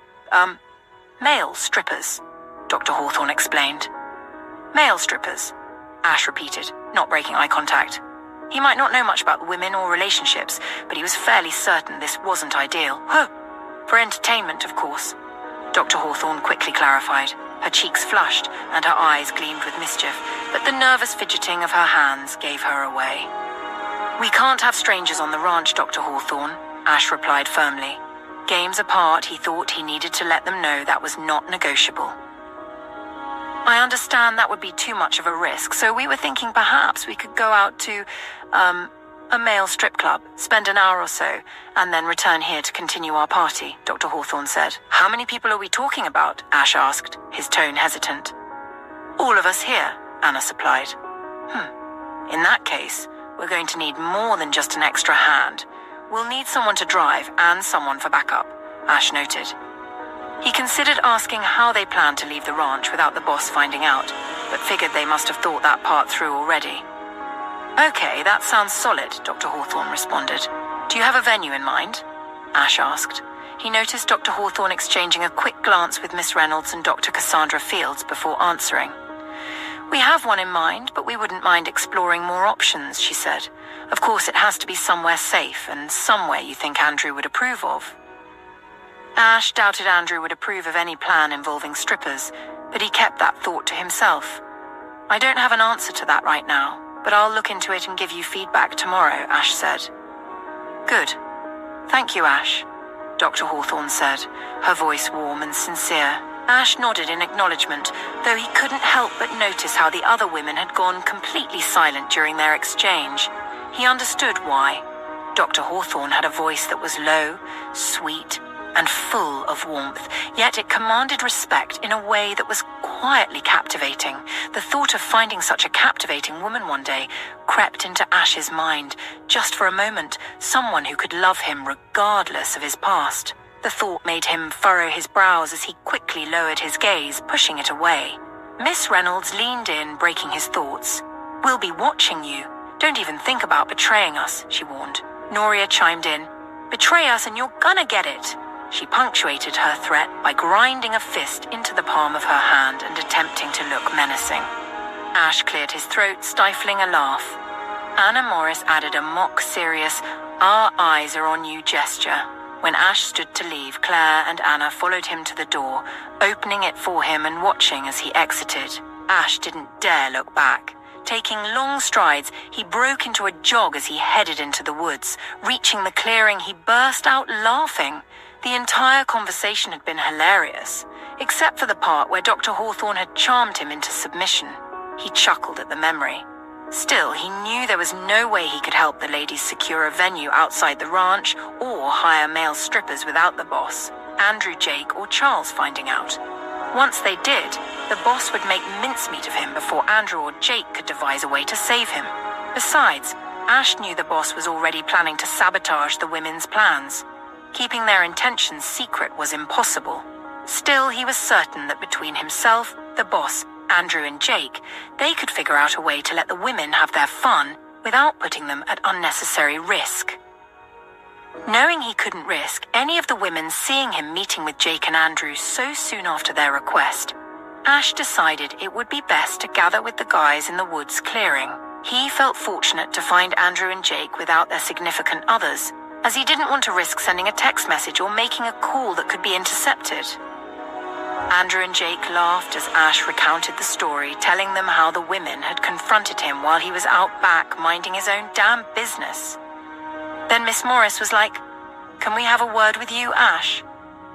male strippers," Dr. Hawthorne explained. "Male strippers," Ash repeated, not breaking eye contact. He might not know much about women or relationships, but he was fairly certain this wasn't ideal. "Oh, for entertainment, of course." Dr. Hawthorne quickly clarified. Her cheeks flushed and her eyes gleamed with mischief, but the nervous fidgeting of her hands gave her away. "We can't have strangers on the ranch, Dr. Hawthorne," Ash replied firmly. Games apart, he thought he needed to let them know that was not negotiable. "I understand that would be too much of a risk, so we were thinking perhaps we could go out to, a male strip club, spend an hour or so, and then return here to continue our party," Dr. Hawthorne said. "How many people are we talking about?" Ash asked, his tone hesitant. "All of us here," Anna supplied. In that case, we're going to need more than just an extra hand. We'll need someone to drive and someone for backup," Ash noted. He considered asking how they planned to leave the ranch without the boss finding out, but figured they must have thought that part through already. "Okay, that sounds solid," Dr. Hawthorne responded. "Do you have a venue in mind?" Ash asked. He noticed Dr. Hawthorne exchanging a quick glance with Miss Reynolds and Dr. Cassandra Fields before answering. "We have one in mind, but we wouldn't mind exploring more options," she said. "Of course, it has to be somewhere safe and somewhere you think Andrew would approve of." Ash doubted Andrew would approve of any plan involving strippers, but he kept that thought to himself. "I don't have an answer to that right now, but I'll look into it and give you feedback tomorrow," Ash said. "Good. Thank you, Ash," Dr. Hawthorne said, her voice warm and sincere. Ash nodded in acknowledgement, though he couldn't help but notice how the other women had gone completely silent during their exchange. He understood why. Dr. Hawthorne had a voice that was low, sweet, and full of warmth, yet it commanded respect in a way that was quietly captivating. The thought of finding such a captivating woman one day crept into Ash's mind, just for a moment, someone who could love him regardless of his past. The thought made him furrow his brows as he quickly lowered his gaze, pushing it away. Miss Reynolds leaned in, breaking his thoughts. "We'll be watching you. Don't even think about betraying us," she warned. Noria chimed in. "Betray us and you're gonna get it." She punctuated her threat by grinding a fist into the palm of her hand and attempting to look menacing. Ash cleared his throat, stifling a laugh. Anna Morris added a mock-serious, "Our eyes are on you" gesture. When Ash stood to leave, Claire and Anna followed him to the door, opening it for him and watching as he exited. Ash didn't dare look back. Taking long strides, he broke into a jog as he headed into the woods. Reaching the clearing, he burst out laughing. The entire conversation had been hilarious, except for the part where Dr. Hawthorne had charmed him into submission. He chuckled at the memory. Still, he knew there was no way he could help the ladies secure a venue outside the ranch or hire male strippers without the boss, Andrew, Jake, or Charles finding out. Once they did, the boss would make mincemeat of him before Andrew or Jake could devise a way to save him. Besides, Ash knew the boss was already planning to sabotage the women's plans. Keeping their intentions secret was impossible. Still, he was certain that between himself, the boss, Andrew and Jake, they could figure out a way to let the women have their fun without putting them at unnecessary risk. Knowing he couldn't risk any of the women seeing him meeting with Jake and Andrew so soon after their request, Ash decided it would be best to gather with the guys in the woods clearing. He felt fortunate to find Andrew and Jake without their significant others, as he didn't want to risk sending a text message or making a call that could be intercepted. Andrew and Jake laughed as Ash recounted the story, telling them how the women had confronted him while he was out back minding his own damn business. Then Miss Morris was like, "Can we have a word with you, Ash?"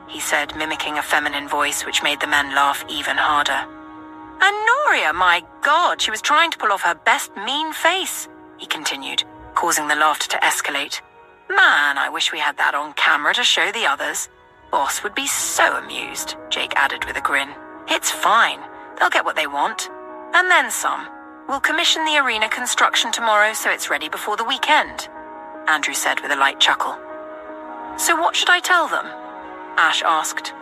he said, mimicking a feminine voice which made the men laugh even harder. "And Noria, my God, she was trying to pull off her best mean face," he continued, causing the laughter to escalate. "Man, I wish we had that on camera to show the others. Boss would be so amused," Jake added with a grin. "It's fine. They'll get what they want. And then some. We'll commission the arena construction tomorrow so it's ready before the weekend," Andrew said with a light chuckle. "So what should I tell them?" Ash asked.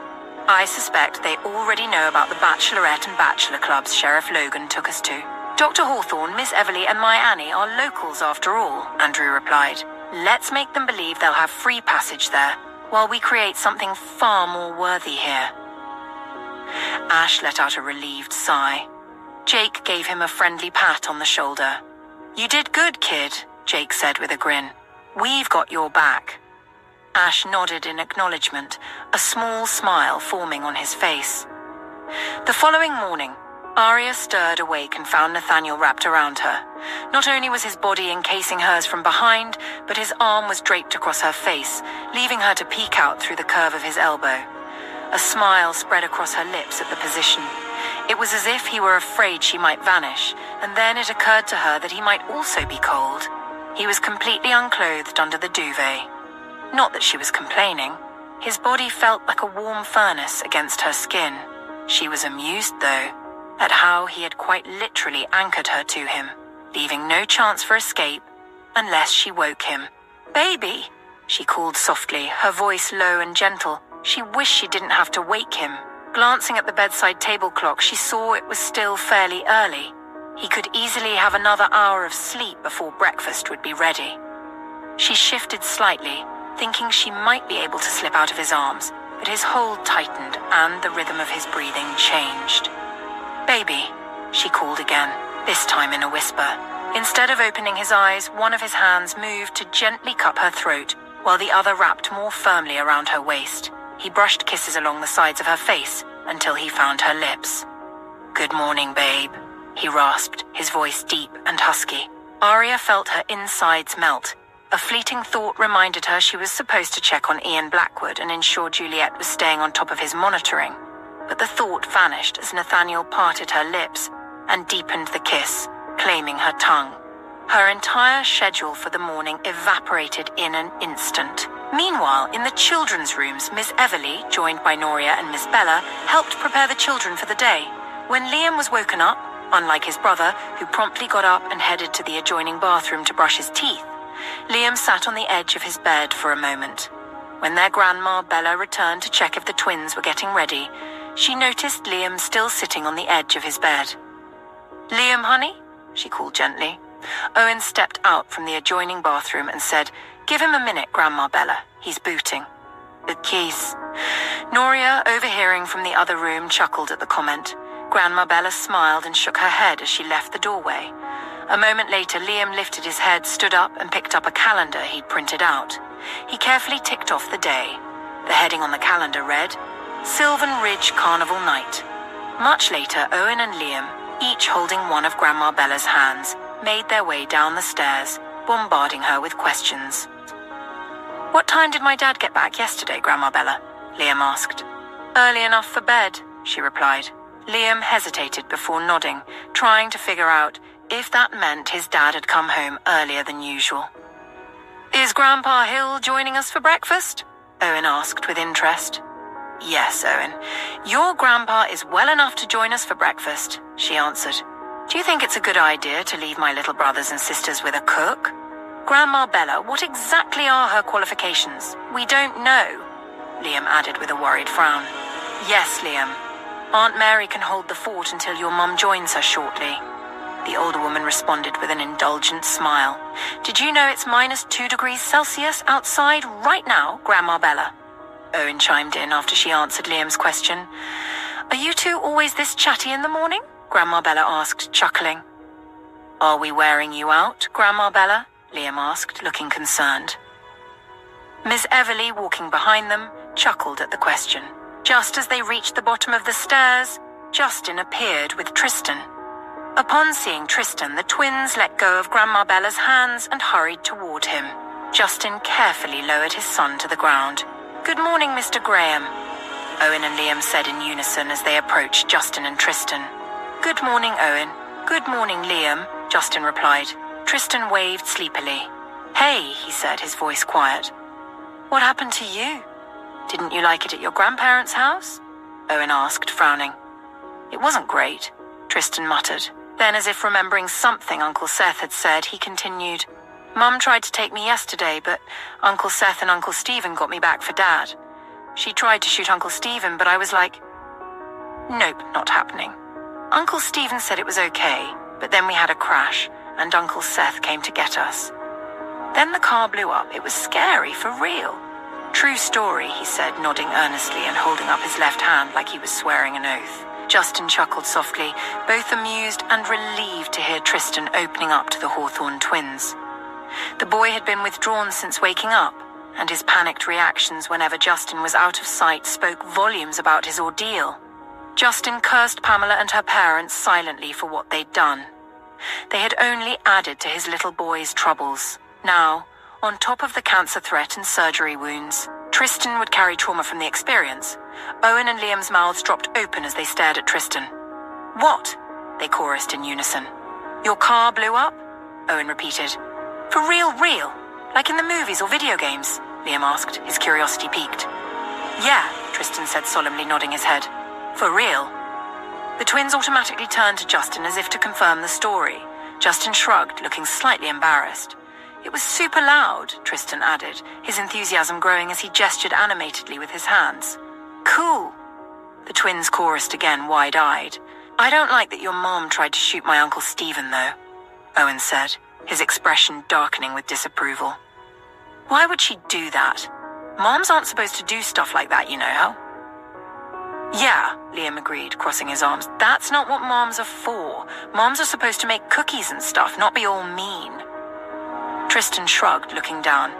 "I suspect they already know about the bachelorette and bachelor clubs Sheriff Logan took us to. Dr. Hawthorne, Miss Everly, and my Annie are locals after all," Andrew replied. "Let's make them believe they'll have free passage there, while we create something far more worthy here." Ash let out a relieved sigh. Jake gave him a friendly pat on the shoulder. "You did good, kid," Jake said with a grin. "We've got your back." Ash nodded in acknowledgement, a small smile forming on his face. The following morning, Arya stirred awake and found Nathaniel wrapped around her. Not only was his body encasing hers from behind, but his arm was draped across her face, leaving her to peek out through the curve of his elbow. A smile spread across her lips at the position. It was as if he were afraid she might vanish, and then it occurred to her that he might also be cold. He was completely unclothed under the duvet. Not that she was complaining. His body felt like a warm furnace against her skin. She was amused, though, at how he had quite literally anchored her to him, leaving no chance for escape unless she woke him. "Baby," she called softly, her voice low and gentle. She wished she didn't have to wake him. Glancing at the bedside table clock, she saw it was still fairly early. He could easily have another hour of sleep before breakfast would be ready. She shifted slightly, thinking she might be able to slip out of his arms, but his hold tightened and the rhythm of his breathing changed. "Baby," she called again, this time in a whisper. Instead of opening his eyes, one of his hands moved to gently cup her throat, while the other wrapped more firmly around her waist. He brushed kisses along the sides of her face until he found her lips. "Good morning, babe," he rasped, his voice deep and husky. Arya felt her insides melt. A fleeting thought reminded her she was supposed to check on Ian Blackwood and ensure Juliet was staying on top of his monitoring. But the thought vanished as Nathaniel parted her lips and deepened the kiss, claiming her tongue. Her entire schedule for the morning evaporated in an instant. Meanwhile, in the children's rooms, Miss Everly, joined by Noria and Miss Bella, helped prepare the children for the day. When Liam was woken up, unlike his brother, who promptly got up and headed to the adjoining bathroom to brush his teeth, Liam sat on the edge of his bed for a moment. When their grandma Bella returned to check if the twins were getting ready, she noticed Liam still sitting on the edge of his bed. "Liam, honey?" she called gently. Owen stepped out from the adjoining bathroom and said, "Give him a minute, Grandma Bella. He's booting." "The keys." Noria, overhearing from the other room, chuckled at the comment. Grandma Bella smiled and shook her head as she left the doorway. A moment later, Liam lifted his head, stood up, and picked up a calendar he'd printed out. He carefully ticked off the day. The heading on the calendar read, Sylvan Ridge Carnival Night. Much later, Owen and Liam, each holding one of Grandma Bella's hands, made their way down the stairs, bombarding her with questions. "What time did my dad get back yesterday, Grandma Bella?" Liam asked. "Early enough for bed," she replied. Liam hesitated before nodding, trying to figure out if that meant his dad had come home earlier than usual. "Is Grandpa Hill joining us for breakfast?" Owen asked with interest. "Yes, Owen. Your grandpa is well enough to join us for breakfast," she answered. "Do you think it's a good idea to leave my little brothers and sisters with a cook?" "Grandma Bella, what exactly are her qualifications?" "We don't know," Liam added with a worried frown. "Yes, Liam. Aunt Mary can hold the fort until your mum joins her shortly." The older woman responded with an indulgent smile. "Did you know it's -2 degrees Celsius outside right now, Grandma Bella?" Owen chimed in after she answered Liam's question. "Are you two always this chatty in the morning?" Grandma Bella asked, chuckling. "Are we wearing you out, Grandma Bella?" Liam asked, looking concerned. Miss Everly, walking behind them, chuckled at the question. Just as they reached the bottom of the stairs, Justin appeared with Tristan. Upon seeing Tristan, the twins let go of Grandma Bella's hands and hurried toward him. Justin carefully lowered his son to the ground. "Good morning, Mr. Graham," Owen and Liam said in unison as they approached Justin and Tristan. "Good morning, Owen." "Good morning, Liam," Justin replied. Tristan waved sleepily. "Hey," he said, his voice quiet. "What happened to you? Didn't you like it at your grandparents' house?" Owen asked, frowning. "It wasn't great," Tristan muttered. Then, as if remembering something Uncle Seth had said, he continued, "Mum tried to take me yesterday, but Uncle Seth and Uncle Stephen got me back for Dad. She tried to shoot Uncle Stephen, but I was like, nope, not happening. Uncle Stephen said it was okay, but then we had a crash, and Uncle Seth came to get us. Then the car blew up. It was scary, for real." "True story," he said, nodding earnestly and holding up his left hand like he was swearing an oath. Justin chuckled softly, both amused and relieved to hear Tristan opening up to the Hawthorne twins. The boy had been withdrawn since waking up, and his panicked reactions whenever Justin was out of sight spoke volumes about his ordeal. Justin cursed Pamela and her parents silently for what they'd done. They had only added to his little boy's troubles. Now, on top of the cancer threat and surgery wounds, Tristan would carry trauma from the experience. Owen and Liam's mouths dropped open as they stared at Tristan. "What?" they chorused in unison. "Your car blew up?" Owen repeated. "For real? Like in the movies or video games?" Liam asked, his curiosity piqued. "Yeah," Tristan said solemnly, nodding his head. "For real." The twins automatically turned to Justin as if to confirm the story. Justin shrugged, looking slightly embarrassed. "It was super loud," Tristan added, his enthusiasm growing as he gestured animatedly with his hands. "Cool." The twins chorused again, wide-eyed. "I don't like that your mom tried to shoot my Uncle Stephen, though," Owen said, his expression darkening with disapproval. "Why would she do that? Moms aren't supposed to do stuff like that, you know." "Yeah," Liam agreed, crossing his arms. "That's not what moms are for. Moms are supposed to make cookies and stuff, not be all mean." Tristan shrugged, looking down.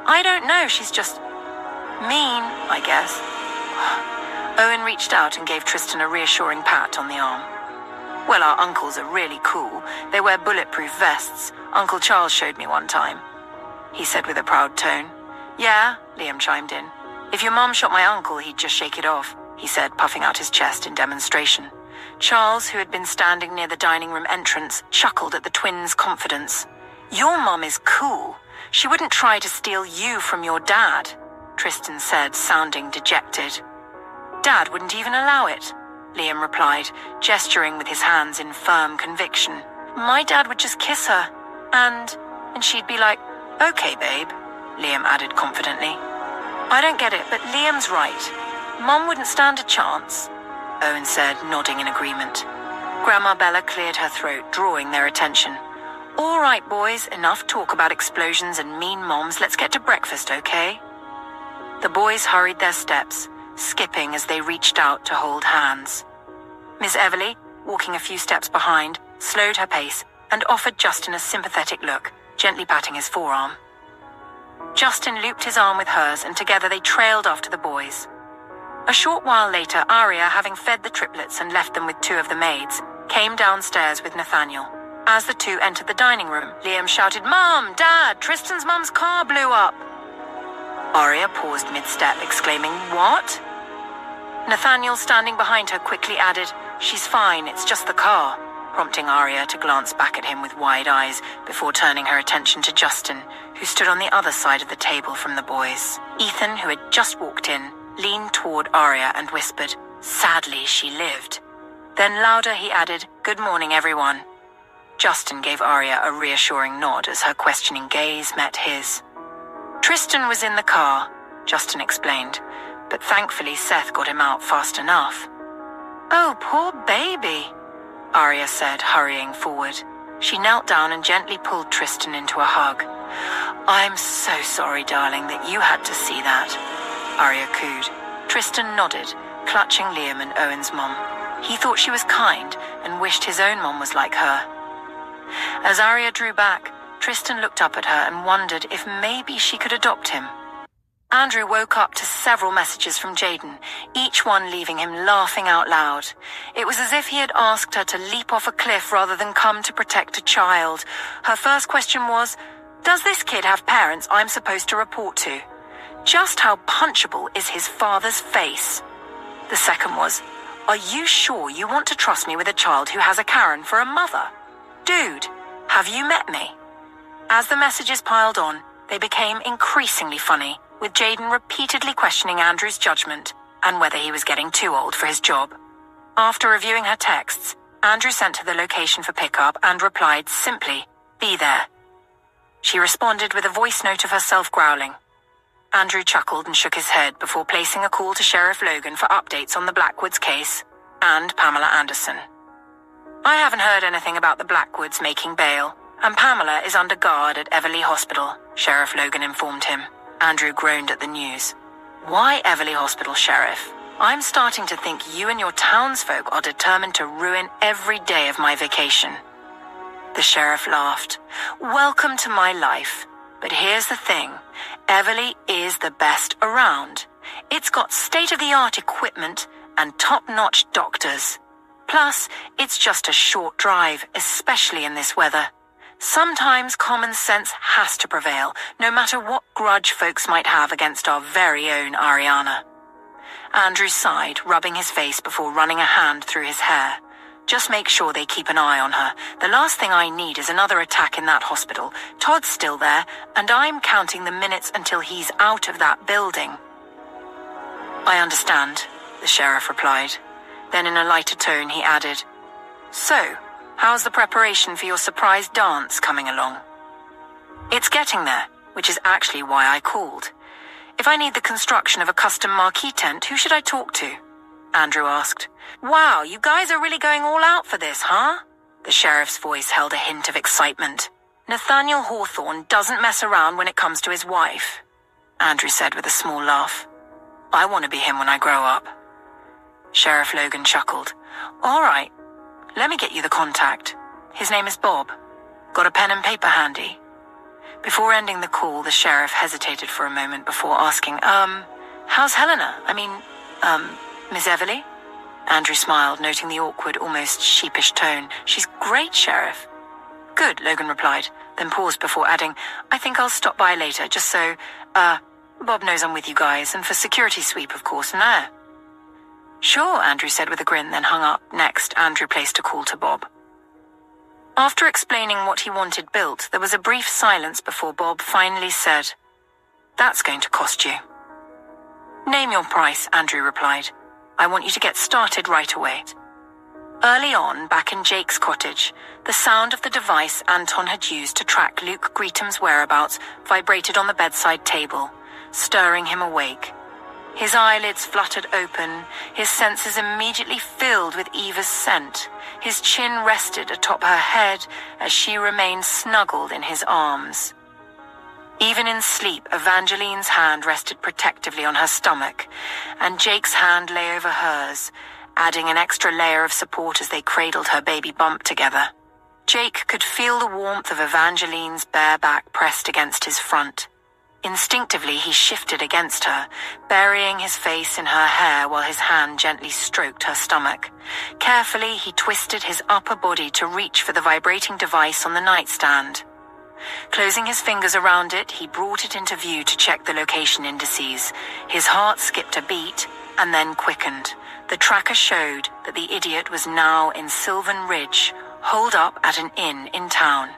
"I don't know, she's just mean, I guess." Owen reached out and gave Tristan a reassuring pat on the arm. "Well, our uncles are really cool. They wear bulletproof vests. Uncle Charles showed me one time," he said with a proud tone. "Yeah," Liam chimed in. "If your mom shot my uncle, he'd just shake it off," he said, puffing out his chest in demonstration. Charles, who had been standing near the dining room entrance, chuckled at the twins' confidence. "Your mom is cool. She wouldn't try to steal you from your dad," Tristan said, sounding dejected. "Dad wouldn't even allow it," Liam replied, gesturing with his hands in firm conviction. "My dad would just kiss her, and she'd be like, 'Okay, babe,'" Liam added confidently. "I don't get it, but Liam's right. Mom wouldn't stand a chance," Owen said, nodding in agreement. Grandma Bella cleared her throat, drawing their attention. "All right, boys, enough talk about explosions and mean moms. Let's get to breakfast, okay?" The boys hurried their steps, skipping as they reached out to hold hands. Miss Everly, walking a few steps behind, slowed her pace and offered Justin a sympathetic look, gently patting his forearm. Justin looped his arm with hers, and together they trailed after the boys. A short while later, Aria, having fed the triplets and left them with two of the maids, came downstairs with Nathaniel. As the two entered the dining room, Liam shouted, "Mom! Dad! Tristan's mum's car blew up!" Aria paused mid-step, exclaiming, "What?" Nathaniel, standing behind her, quickly added, "She's fine, it's just the car," prompting Aria to glance back at him with wide eyes before turning her attention to Justin, who stood on the other side of the table from the boys. Ethan, who had just walked in, leaned toward Aria and whispered, "Sadly, she lived." Then louder he added, "Good morning, everyone." Justin gave Aria a reassuring nod as her questioning gaze met his. "Tristan was in the car," Justin explained, "but thankfully Seth got him out fast enough." "Oh, poor baby," Aria said, hurrying forward. She knelt down and gently pulled Tristan into a hug. "I'm so sorry, darling, that you had to see that," Aria cooed. Tristan nodded, clutching Liam and Owen's mom. He thought she was kind and wished his own mom was like her. As Aria drew back, Tristan looked up at her and wondered if maybe she could adopt him. Andrew woke up to several messages from Jaden, each one leaving him laughing out loud. It was as if he had asked her to leap off a cliff rather than come to protect a child. Her first question was, "Does this kid have parents I'm supposed to report to? Just how punchable is his father's face?" The second was, "Are you sure you want to trust me with a child who has a Karen for a mother? Dude, have you met me?" As the messages piled on, they became increasingly funny, with Jaden repeatedly questioning Andrew's judgment and whether he was getting too old for his job. After reviewing her texts, Andrew sent her the location for pickup and replied simply, "Be there." She responded with a voice note of herself growling. Andrew chuckled and shook his head before placing a call to Sheriff Logan for updates on the Blackwoods case and Pamela Anderson. "I haven't heard anything about the Blackwoods making bail, and Pamela is under guard at Everly Hospital," Sheriff Logan informed him. Andrew groaned at the news. "Why Everly Hospital, Sheriff? I'm starting to think you and your townsfolk are determined to ruin every day of my vacation." The sheriff laughed. "Welcome to my life, But here's the thing, Everly is the best around. It's got state-of-the-art equipment and top-notch doctors. Plus, it's just a short drive, especially in this weather. Sometimes common sense has to prevail, no matter what grudge folks might have against our very own Ariana. Andrew sighed, rubbing his face before running a hand through his hair. Just make sure they keep an eye on her. The last thing I need is another attack in that hospital. Todd's still there, and I'm counting the minutes until he's out of that building. I understand, the sheriff replied. Then in a lighter tone he added, So, how's the preparation for your surprise dance coming along? It's getting there, which is actually why I called. If I need the construction of a custom marquee tent, who should I talk to? Andrew asked. Wow, you guys are really going all out for this, huh? The sheriff's voice held a hint of excitement. Nathaniel Hawthorne doesn't mess around when it comes to his wife, Andrew said with a small laugh. I want to be him when I grow up. Sheriff Logan chuckled. All right, let me get you the contact. His name is Bob. Got a pen and paper handy? Before ending the call, the sheriff hesitated for a moment before asking, how's Helena? Miss Everly? Andrew smiled, noting the awkward, almost sheepish tone. She's great, Sheriff. Good, Logan replied, then paused before adding, I think I'll stop by later, just so, Bob knows I'm with you guys, and for security sweep, of course, no. Sure, Andrew said with a grin, then hung up. Next, Andrew placed a call to Bob. After explaining what he wanted built, there was a brief silence before Bob finally said, That's going to cost you. Name your price, Andrew replied. I want you to get started right away. Early on, back in Jake's cottage, the sound of the device Anton had used to track Luke Greetham's whereabouts vibrated on the bedside table, stirring him awake. His eyelids fluttered open, his senses immediately filled with Eva's scent. His chin rested atop her head as she remained snuggled in his arms. Even in sleep, Evangeline's hand rested protectively on her stomach, and Jake's hand lay over hers, adding an extra layer of support as they cradled her baby bump together. Jake could feel the warmth of Evangeline's bare back pressed against his front. Instinctively, he shifted against her, burying his face in her hair while his hand gently stroked her stomach. Carefully, he twisted his upper body to reach for the vibrating device on the nightstand. Closing his fingers around it, he brought it into view to check the location indices. His heart skipped a beat and then quickened. The tracker showed that the idiot was now in Sylvan Ridge, holed up at an inn in town.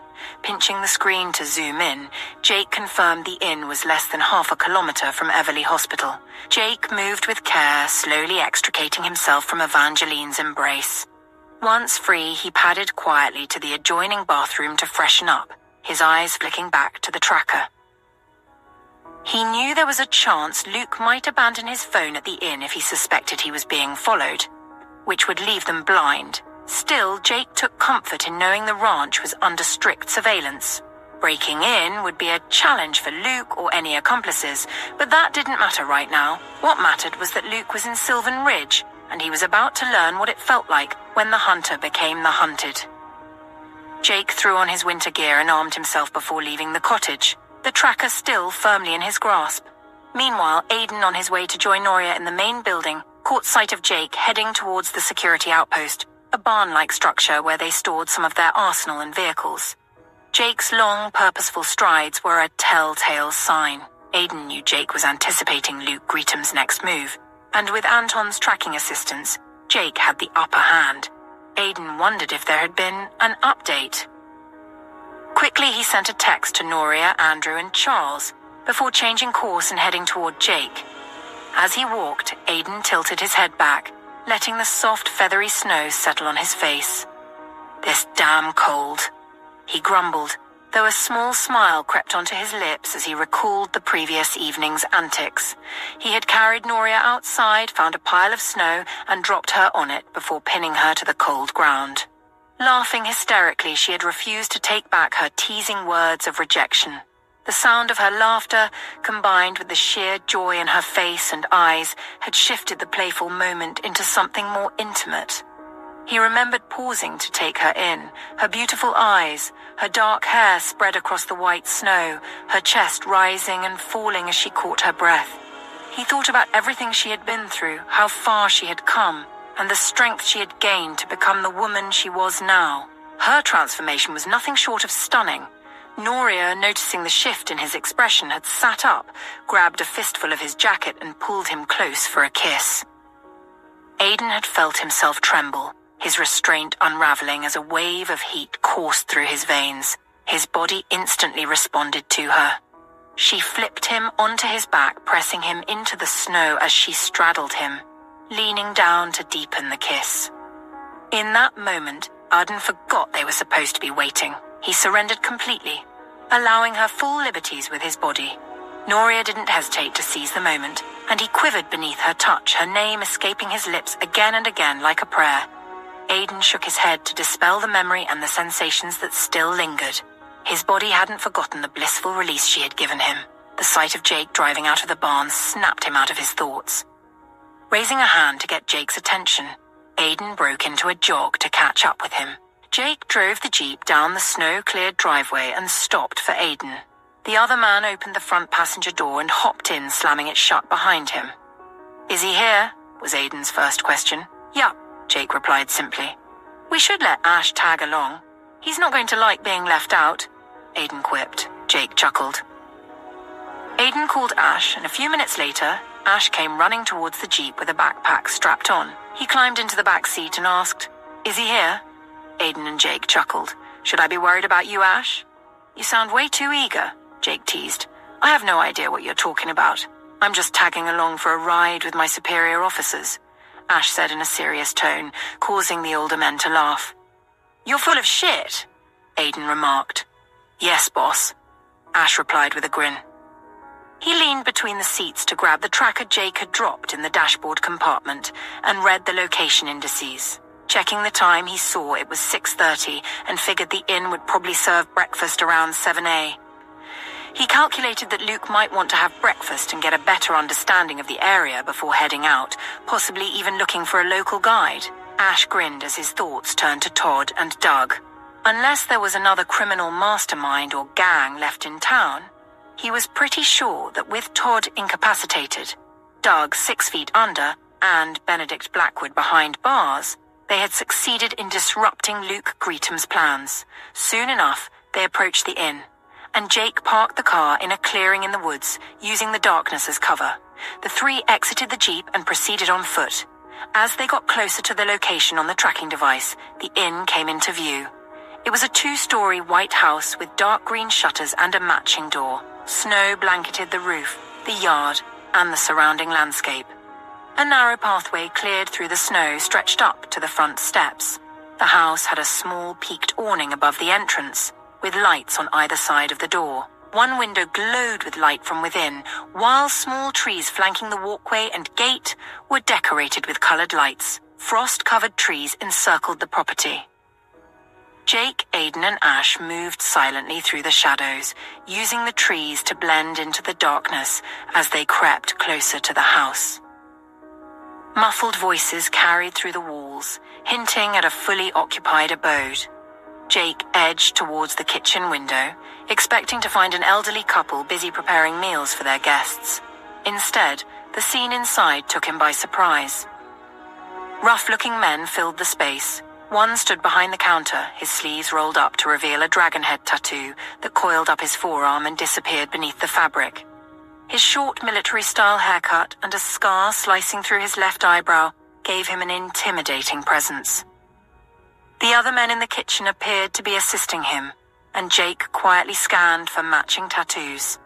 Pinching the screen to zoom in, Jake confirmed the inn was less than half a kilometer from Everly Hospital. Jake moved with care, slowly extricating himself from Evangeline's embrace. Once free, he padded quietly to the adjoining bathroom to freshen up, his eyes flicking back to the tracker. He knew there was a chance Luke might abandon his phone at the inn if he suspected he was being followed, which would leave them blind. Still, Jake took comfort in knowing the ranch was under strict surveillance. Breaking in would be a challenge for Luke or any accomplices, but that didn't matter right now. What mattered was that Luke was in Sylvan Ridge, and he was about to learn what it felt like when the hunter became the hunted. Jake threw on his winter gear and armed himself before leaving the cottage, the tracker still firmly in his grasp. Meanwhile, Aiden, on his way to join Noria in the main building, caught sight of Jake heading towards the security outpost, a barn-like structure where they stored some of their arsenal and vehicles. Jake's long, purposeful strides were a telltale sign. Aiden knew Jake was anticipating Luke Greetham's next move, and with Anton's tracking assistance, Jake had the upper hand. Aiden wondered if there had been an update. Quickly, he sent a text to Noria, Andrew, and Charles, before changing course and heading toward Jake. As he walked, Aiden tilted his head back, letting the soft, feathery snow settle on his face. This damn cold, he grumbled, though a small smile crept onto his lips as he recalled the previous evening's antics. He had carried Noria outside, found a pile of snow, and dropped her on it before pinning her to the cold ground. Laughing hysterically, she had refused to take back her teasing words of rejection. The sound of her laughter, combined with the sheer joy in her face and eyes, had shifted the playful moment into something more intimate. He remembered pausing to take her in, her beautiful eyes, her dark hair spread across the white snow, her chest rising and falling as she caught her breath. He thought about everything she had been through, how far she had come, and the strength she had gained to become the woman she was now. Her transformation was nothing short of stunning. Noria, noticing the shift in his expression, had sat up, grabbed a fistful of his jacket and pulled him close for a kiss. Aidan had felt himself tremble, his restraint unraveling as a wave of heat coursed through his veins. His body instantly responded to her. She flipped him onto his back, pressing him into the snow as she straddled him, leaning down to deepen the kiss. In that moment, Arden forgot they were supposed to be waiting. He surrendered completely, allowing her full liberties with his body. Noria didn't hesitate to seize the moment, and he quivered beneath her touch, her name escaping his lips again and again like a prayer. Aidan shook his head to dispel the memory and the sensations that still lingered. His body hadn't forgotten the blissful release she had given him. The sight of Jake driving out of the barn snapped him out of his thoughts. Raising a hand to get Jake's attention, Aidan broke into a jog to catch up with him. Jake drove the Jeep down the snow-cleared driveway and stopped for Aidan. The other man opened the front passenger door and hopped in, slamming it shut behind him. "Is he here?" was Aidan's first question. "Yup," Jake replied simply. "We should let Ash tag along. He's not going to like being left out," Aidan quipped. Jake chuckled. Aidan called Ash, and a few minutes later, Ash came running towards the Jeep with a backpack strapped on. He climbed into the back seat and asked, "Is he here?" Aidan and Jake chuckled. "Should I be worried about you, Ash?" "You sound way too eager," Jake teased. "I have no idea what you're talking about. I'm just tagging along for a ride with my superior officers," Ash said in a serious tone, causing the older men to laugh. "You're full of shit," Aidan remarked. "Yes, boss," Ash replied with a grin. He leaned between the seats to grab the tracker Jake had dropped in the dashboard compartment and read the location indices. Checking the time, he saw it was 6:30 and figured the inn would probably serve breakfast around 7 a.m. He calculated that Luke might want to have breakfast and get a better understanding of the area before heading out, possibly even looking for a local guide. Ash grinned as his thoughts turned to Todd and Doug. Unless there was another criminal mastermind or gang left in town, he was pretty sure that with Todd incapacitated, Doug 6 feet under, and Benedict Blackwood behind bars, they had succeeded in disrupting Luke Greetham's plans. Soon enough, they approached the inn, and Jake parked the car in a clearing in the woods, using the darkness as cover. The three exited the Jeep and proceeded on foot. As they got closer to the location on the tracking device, the inn came into view. It was a 2-story white house with dark green shutters and a matching door. Snow blanketed the roof, the yard, and the surrounding landscape. A narrow pathway cleared through the snow stretched up to the front steps. The house had a small peaked awning above the entrance, with lights on either side of the door. One window glowed with light from within, while small trees flanking the walkway and gate were decorated with colored lights. Frost-covered trees encircled the property. Jake, Aidan, and Ash moved silently through the shadows, using the trees to blend into the darkness as they crept closer to the house. Muffled voices carried through the walls, hinting at a fully occupied abode. Jake edged towards the kitchen window, expecting to find an elderly couple busy preparing meals for their guests. Instead, the scene inside took him by surprise. Rough-looking men filled the space. One stood behind the counter, his sleeves rolled up to reveal a dragon head tattoo that coiled up his forearm and disappeared beneath the fabric. His short military-style haircut and a scar slicing through his left eyebrow gave him an intimidating presence. The other men in the kitchen appeared to be assisting him, and Jake quietly scanned for matching tattoos.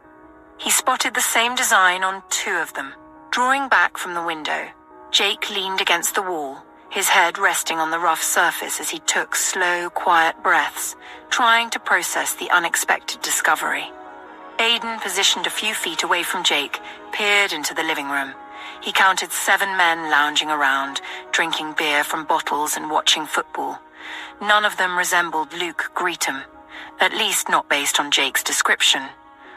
He spotted the same design on 2 of them. Drawing back from the window, Jake leaned against the wall, his head resting on the rough surface as he took slow, quiet breaths, trying to process the unexpected discovery. Aidan, positioned a few feet away from Jake, peered into the living room. He counted 7 men lounging around, drinking beer from bottles and watching football. None of them resembled Luke Greetham, at least not based on Jake's description.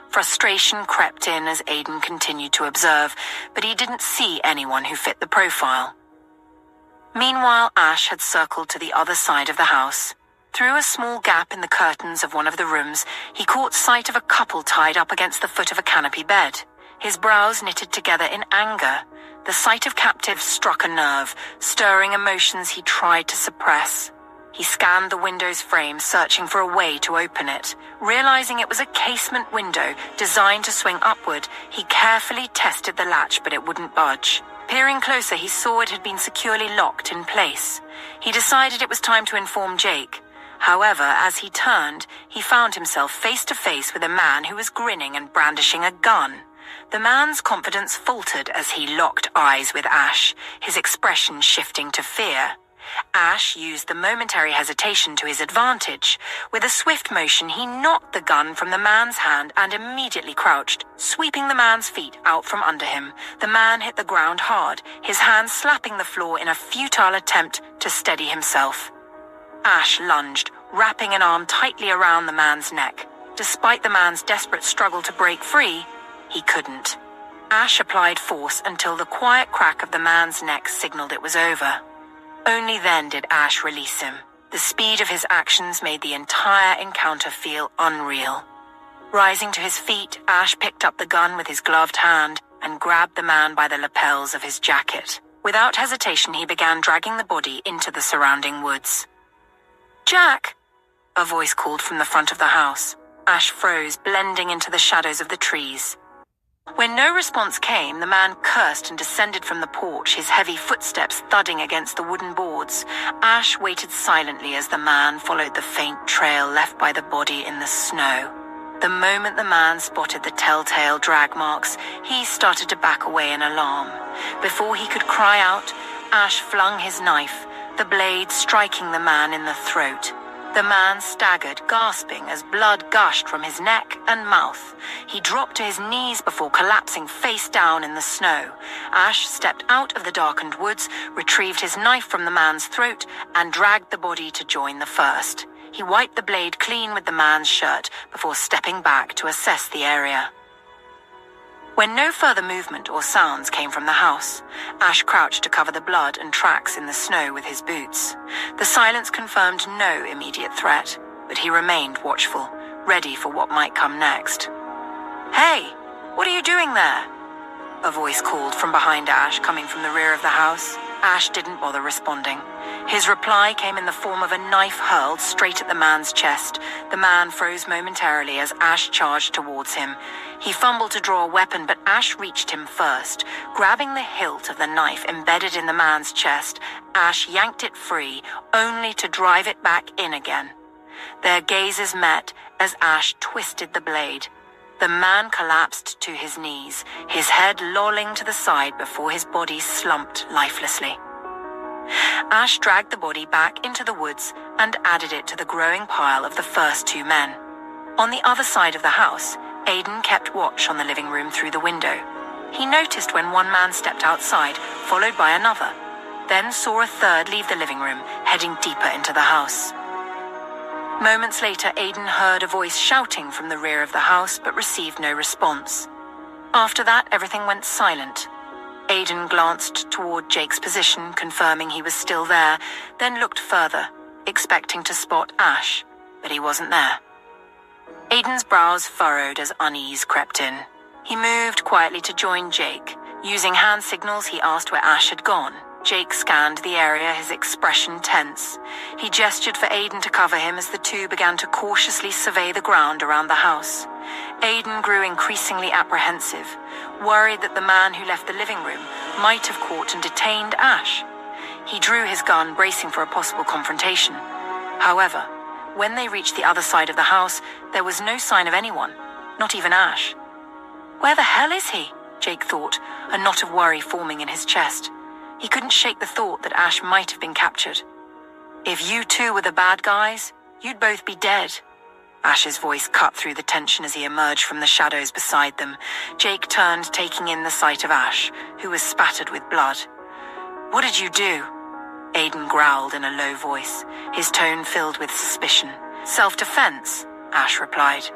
Frustration crept in as Aidan continued to observe, but he didn't see anyone who fit the profile. Meanwhile, Ash had circled to the other side of the house. Through a small gap in the curtains of one of the rooms, he caught sight of a couple tied up against the foot of a canopy bed. His brows knitted together in anger. The sight of captives struck a nerve, stirring emotions he tried to suppress. He scanned the window's frame, searching for a way to open it. Realizing it was a casement window designed to swing upward, he carefully tested the latch, but it wouldn't budge. Peering closer, he saw it had been securely locked in place. He decided it was time to inform Jake. However, as he turned, he found himself face to face with a man who was grinning and brandishing a gun. The man's confidence faltered as he locked eyes with Ash, his expression shifting to fear. Ash used the momentary hesitation to his advantage. With a swift motion, he knocked the gun from the man's hand and immediately crouched, sweeping the man's feet out from under him. The man hit the ground hard, his hand slapping the floor in a futile attempt to steady himself. Ash lunged, wrapping an arm tightly around the man's neck. Despite the man's desperate struggle to break free, he couldn't. Ash applied force until the quiet crack of the man's neck signaled it was over. Only then did Ash release him. The speed of his actions made the entire encounter feel unreal. Rising to his feet, Ash picked up the gun with his gloved hand and grabbed the man by the lapels of his jacket. Without hesitation, he began dragging the body into the surrounding woods. "Jack!" a voice called from the front of the house. Ash froze, blending into the shadows of the trees. When no response came, the man cursed and descended from the porch, his heavy footsteps thudding against the wooden boards. Ash waited silently as the man followed the faint trail left by the body in the snow. The moment the man spotted the telltale drag marks, he started to back away in alarm. Before he could cry out, Ash flung his knife, the blade striking the man in the throat. The man staggered, gasping as blood gushed from his neck and mouth. He dropped to his knees before collapsing face down in the snow. Ash stepped out of the darkened woods, retrieved his knife from the man's throat, and dragged the body to join the first. He wiped the blade clean with the man's shirt before stepping back to assess the area. When no further movement or sounds came from the house, Ash crouched to cover the blood and tracks in the snow with his boots. The silence confirmed no immediate threat, but he remained watchful, ready for what might come next. "Hey, what are you doing there?" a voice called from behind Ash, coming from the rear of the house. Ash didn't bother responding. His reply came in the form of a knife hurled straight at the man's chest. The man froze momentarily as Ash charged towards him. He fumbled to draw a weapon, but Ash reached him first. Grabbing the hilt of the knife embedded in the man's chest, Ash yanked it free, only to drive it back in again. Their gazes met as Ash twisted the blade. The man collapsed to his knees, his head lolling to the side before his body slumped lifelessly. Ash dragged the body back into the woods and added it to the growing pile of the first two men. On the other side of the house, Aidan kept watch on the living room through the window. He noticed when one man stepped outside, followed by another, then saw a third leave the living room, heading deeper into the house. Moments later, Aidan heard a voice shouting from the rear of the house, but received no response. After that, everything went silent. Aidan glanced toward Jake's position, confirming he was still there, then looked further, expecting to spot Ash, but he wasn't there. Aidan's brows furrowed as unease crept in. He moved quietly to join Jake. Using hand signals, he asked where Ash had gone. Jake scanned the area, his expression tense. He gestured for Aidan to cover him as the two began to cautiously survey the ground around the house. Aidan grew increasingly apprehensive, worried that the man who left the living room might have caught and detained Ash. He drew his gun, bracing for a possible confrontation. However, when they reached the other side of the house, there was no sign of anyone, not even Ash. "Where the hell is he?" Jake thought, a knot of worry forming in his chest. He couldn't shake the thought that Ash might have been captured. "If you two were the bad guys, you'd both be dead." Ash's voice cut through the tension as he emerged from the shadows beside them. Jake turned, taking in the sight of Ash, who was spattered with blood. "What did you do?" Aidan growled in a low voice, his tone filled with suspicion. "Self-defense," Ash replied,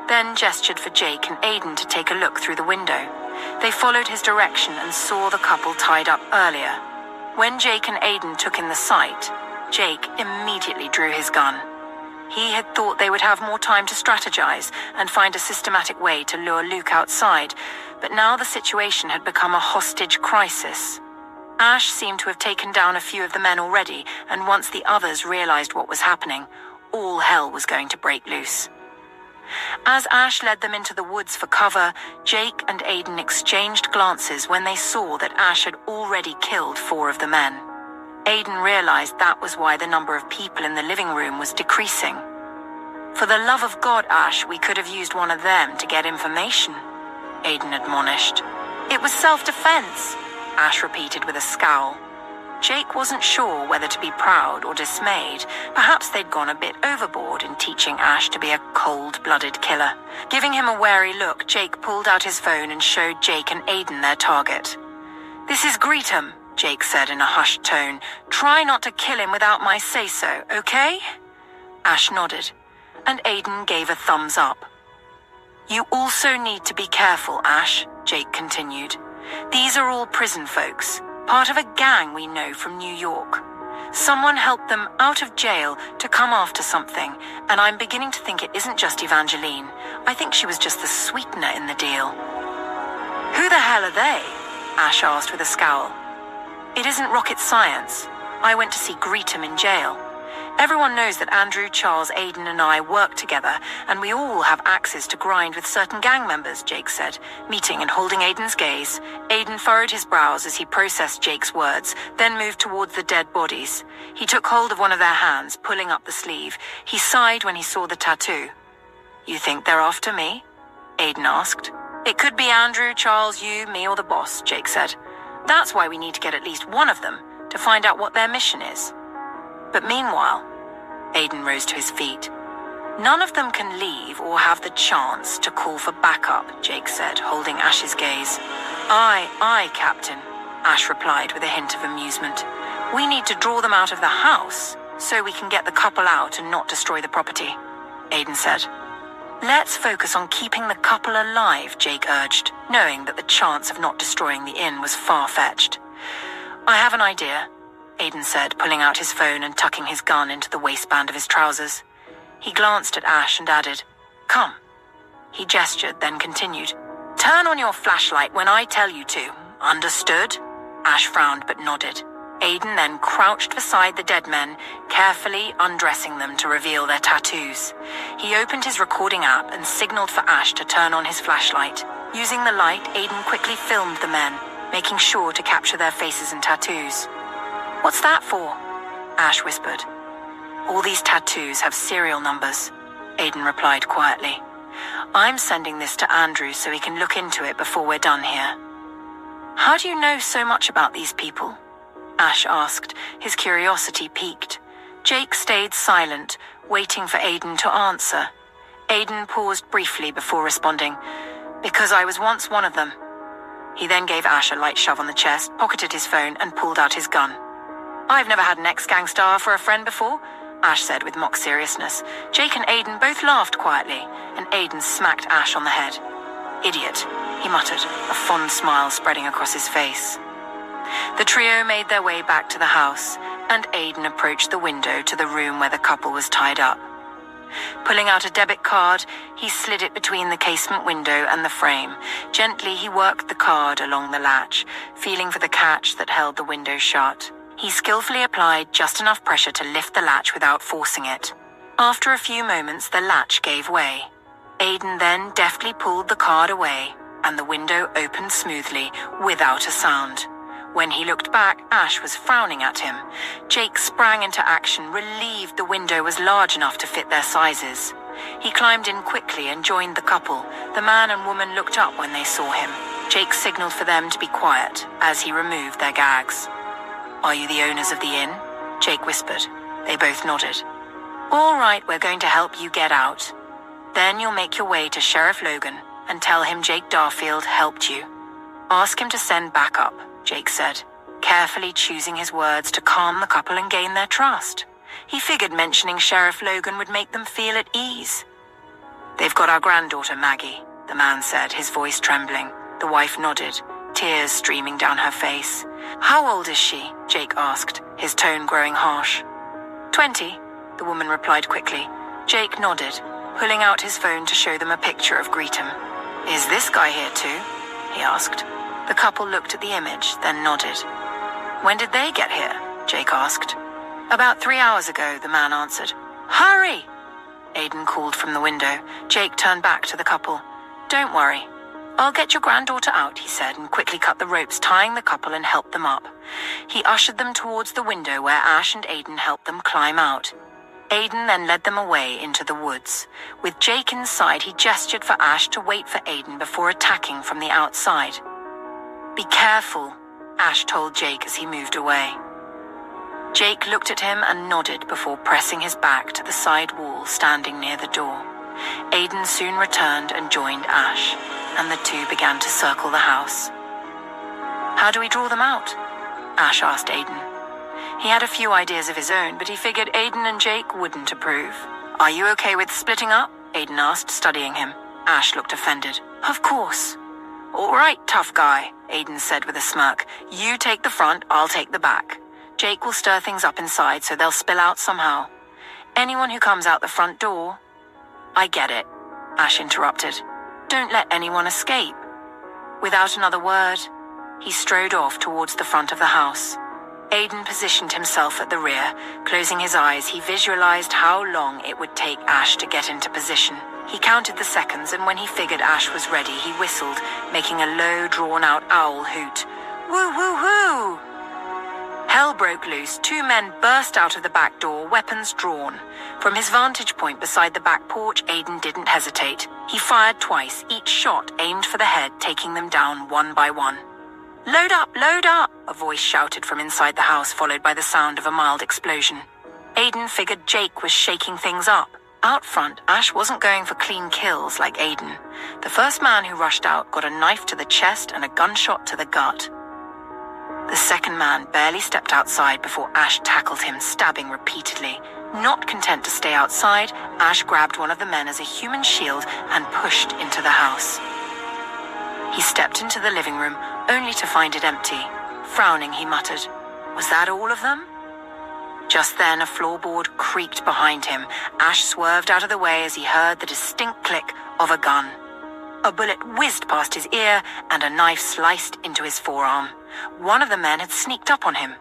then gestured for Jake and Aidan to take a look through the window. They followed his direction and saw the couple tied up earlier. When Jake and Aidan took in the sight, Jake immediately drew his gun. He had thought they would have more time to strategize and find a systematic way to lure Luke outside, but now the situation had become a hostage crisis. Ash seemed to have taken down a few of the men already, and once the others realized what was happening, all hell was going to break loose. As Ash led them into the woods for cover, Jake and Aidan exchanged glances when they saw that Ash had already killed 4 of the men. Aidan realized that was why the number of people in the living room was decreasing. "For the love of God, Ash, we could have used one of them to get information," Aidan admonished. "It was self-defense," Ash repeated with a scowl. Jake wasn't sure whether to be proud or dismayed. Perhaps they'd gone a bit overboard in teaching Ash to be a cold-blooded killer. Giving him a wary look, Jake pulled out his phone and showed Jake and Aidan their target. "This is Greetham," Jake said in a hushed tone. "Try not to kill him without my say-so, okay?" Ash nodded, and Aidan gave a thumbs up. "You also need to be careful, Ash," Jake continued. "These are all prison folks, part of a gang we know from New York. Someone helped them out of jail to come after something, and I'm beginning to think it isn't just Evangeline. I think she was just the sweetener in the deal." "Who the hell are they?" Ash asked with a scowl. "It isn't rocket science. I went to see Greetham in jail. Everyone knows that Andrew, Charles, Aidan and I work together, and we all have axes to grind with certain gang members," Jake said, meeting and holding Aidan's gaze. Aidan furrowed his brows as he processed Jake's words, then moved towards the dead bodies. He took hold of one of their hands, pulling up the sleeve. He sighed when he saw the tattoo. "You think they're after me?" Aidan asked. "It could be Andrew, Charles, you, me, or the boss," Jake said. "That's why we need to get at least one of them, to find out what their mission is." But meanwhile, Aidan rose to his feet. "None of them can leave or have the chance to call for backup," Jake said, holding Ash's gaze. Aye, Captain," Ash replied with a hint of amusement. "We need to draw them out of the house so we can get the couple out and not destroy the property," Aidan said. "Let's focus on keeping the couple alive," Jake urged, knowing that the chance of not destroying the inn was far-fetched. "I have an idea," Aidan said, pulling out his phone and tucking his gun into the waistband of his trousers. He glanced at Ash and added, "Come." He gestured, then continued, "Turn on your flashlight when I tell you to. Understood?" Ash frowned but nodded. Aidan then crouched beside the dead men, carefully undressing them to reveal their tattoos. He opened his recording app and signaled for Ash to turn on his flashlight. Using the light, Aidan quickly filmed the men, making sure to capture their faces and tattoos. "What's that for?" Ash whispered. "All these tattoos have serial numbers," Aidan replied quietly. "I'm sending this to Andrew so he can look into it before we're done here." "How do you know so much about these people?" Ash asked, his curiosity piqued. Jake stayed silent, waiting for Aidan to answer. Aidan paused briefly before responding, "Because I was once one of them." He then gave Ash a light shove on the chest, pocketed his phone, and pulled out his gun. "I've never had an ex-gang star for a friend before," Ash said with mock seriousness. Jake and Aidan both laughed quietly, and Aidan smacked Ash on the head. "Idiot," he muttered, a fond smile spreading across his face. The trio made their way back to the house, and Aidan approached the window to the room where the couple was tied up. Pulling out a debit card, he slid it between the casement window and the frame. Gently, he worked the card along the latch, feeling for the catch that held the window shut. He skillfully applied just enough pressure to lift the latch without forcing it. After a few moments, the latch gave way. Aidan then deftly pulled the card away, and the window opened smoothly, without a sound. When he looked back, Ash was frowning at him. Jake sprang into action, relieved the window was large enough to fit their sizes. He climbed in quickly and joined the couple. The man and woman looked up when they saw him. Jake signaled for them to be quiet as he removed their gags. "Are you the owners of the inn?" Jake whispered. They both nodded. "All right, we're going to help you get out. Then you'll make your way to Sheriff Logan and tell him Jake Darfield helped you. Ask him to send backup," Jake said, carefully choosing his words to calm the couple and gain their trust. He figured mentioning Sheriff Logan would make them feel at ease. "They've got our granddaughter, Maggie," the man said, his voice trembling. The wife nodded. tears streaming down her face. "How old is she?" Jake asked, his tone growing harsh. 20, the woman replied quickly. Jake nodded, pulling out his phone to show them a picture of Greetham. "Is this guy here too?" he asked. The couple looked at the image, then nodded. "When did they get here?" Jake asked. "About 3 hours ago," the man answered. "Hurry!" Aidan called from the window. Jake turned back to the couple. "Don't worry. I'll get your granddaughter out," he said, and quickly cut the ropes tying the couple and helped them up. He ushered them towards the window where Ash and Aidan helped them climb out. Aidan then led them away into the woods. With Jake inside, he gestured for Ash to wait for Aidan before attacking from the outside. "Be careful," Ash told Jake as he moved away. Jake looked at him and nodded before pressing his back to the side wall standing near the door. Aidan soon returned and joined Ash, and the two began to circle the house. "How do we draw them out?" Ash asked Aidan. He had a few ideas of his own, but he figured Aidan and Jake wouldn't approve. "Are you okay with splitting up?" Aidan asked, studying him. Ash looked offended. "Of course." "All right, tough guy," Aidan said with a smirk. "You take the front, I'll take the back. Jake will stir things up inside so they'll spill out somehow. Anyone who comes out the front door—" "I get it," Ash interrupted. "Don't let anyone escape." Without another word, he strode off towards the front of the house. Aidan positioned himself at the rear. Closing his eyes, he visualized how long it would take Ash to get into position. He counted the seconds, and when he figured Ash was ready, he whistled, making a low, drawn-out owl hoot. "Woo, woo, woo!" Hell broke loose. 2 men burst out of the back door, weapons drawn. From his vantage point beside the back porch, Aidan didn't hesitate. He fired twice, each shot aimed for the head, taking them down one by one. "Load up! Load up!" a voice shouted from inside the house, followed by the sound of a mild explosion. Aidan figured Jake was shaking things up. Out front, Ash wasn't going for clean kills like Aidan. The first man who rushed out got a knife to the chest and a gunshot to the gut. The second man barely stepped outside before Ash tackled him, stabbing repeatedly. Not content to stay outside, Ash grabbed one of the men as a human shield and pushed into the house. He stepped into the living room, only to find it empty. Frowning, he muttered, "Was that all of them?" Just then, a floorboard creaked behind him. Ash swerved out of the way as he heard the distinct click of a gun. A bullet whizzed past his ear, and a knife sliced into his forearm. One of the men had sneaked up on him.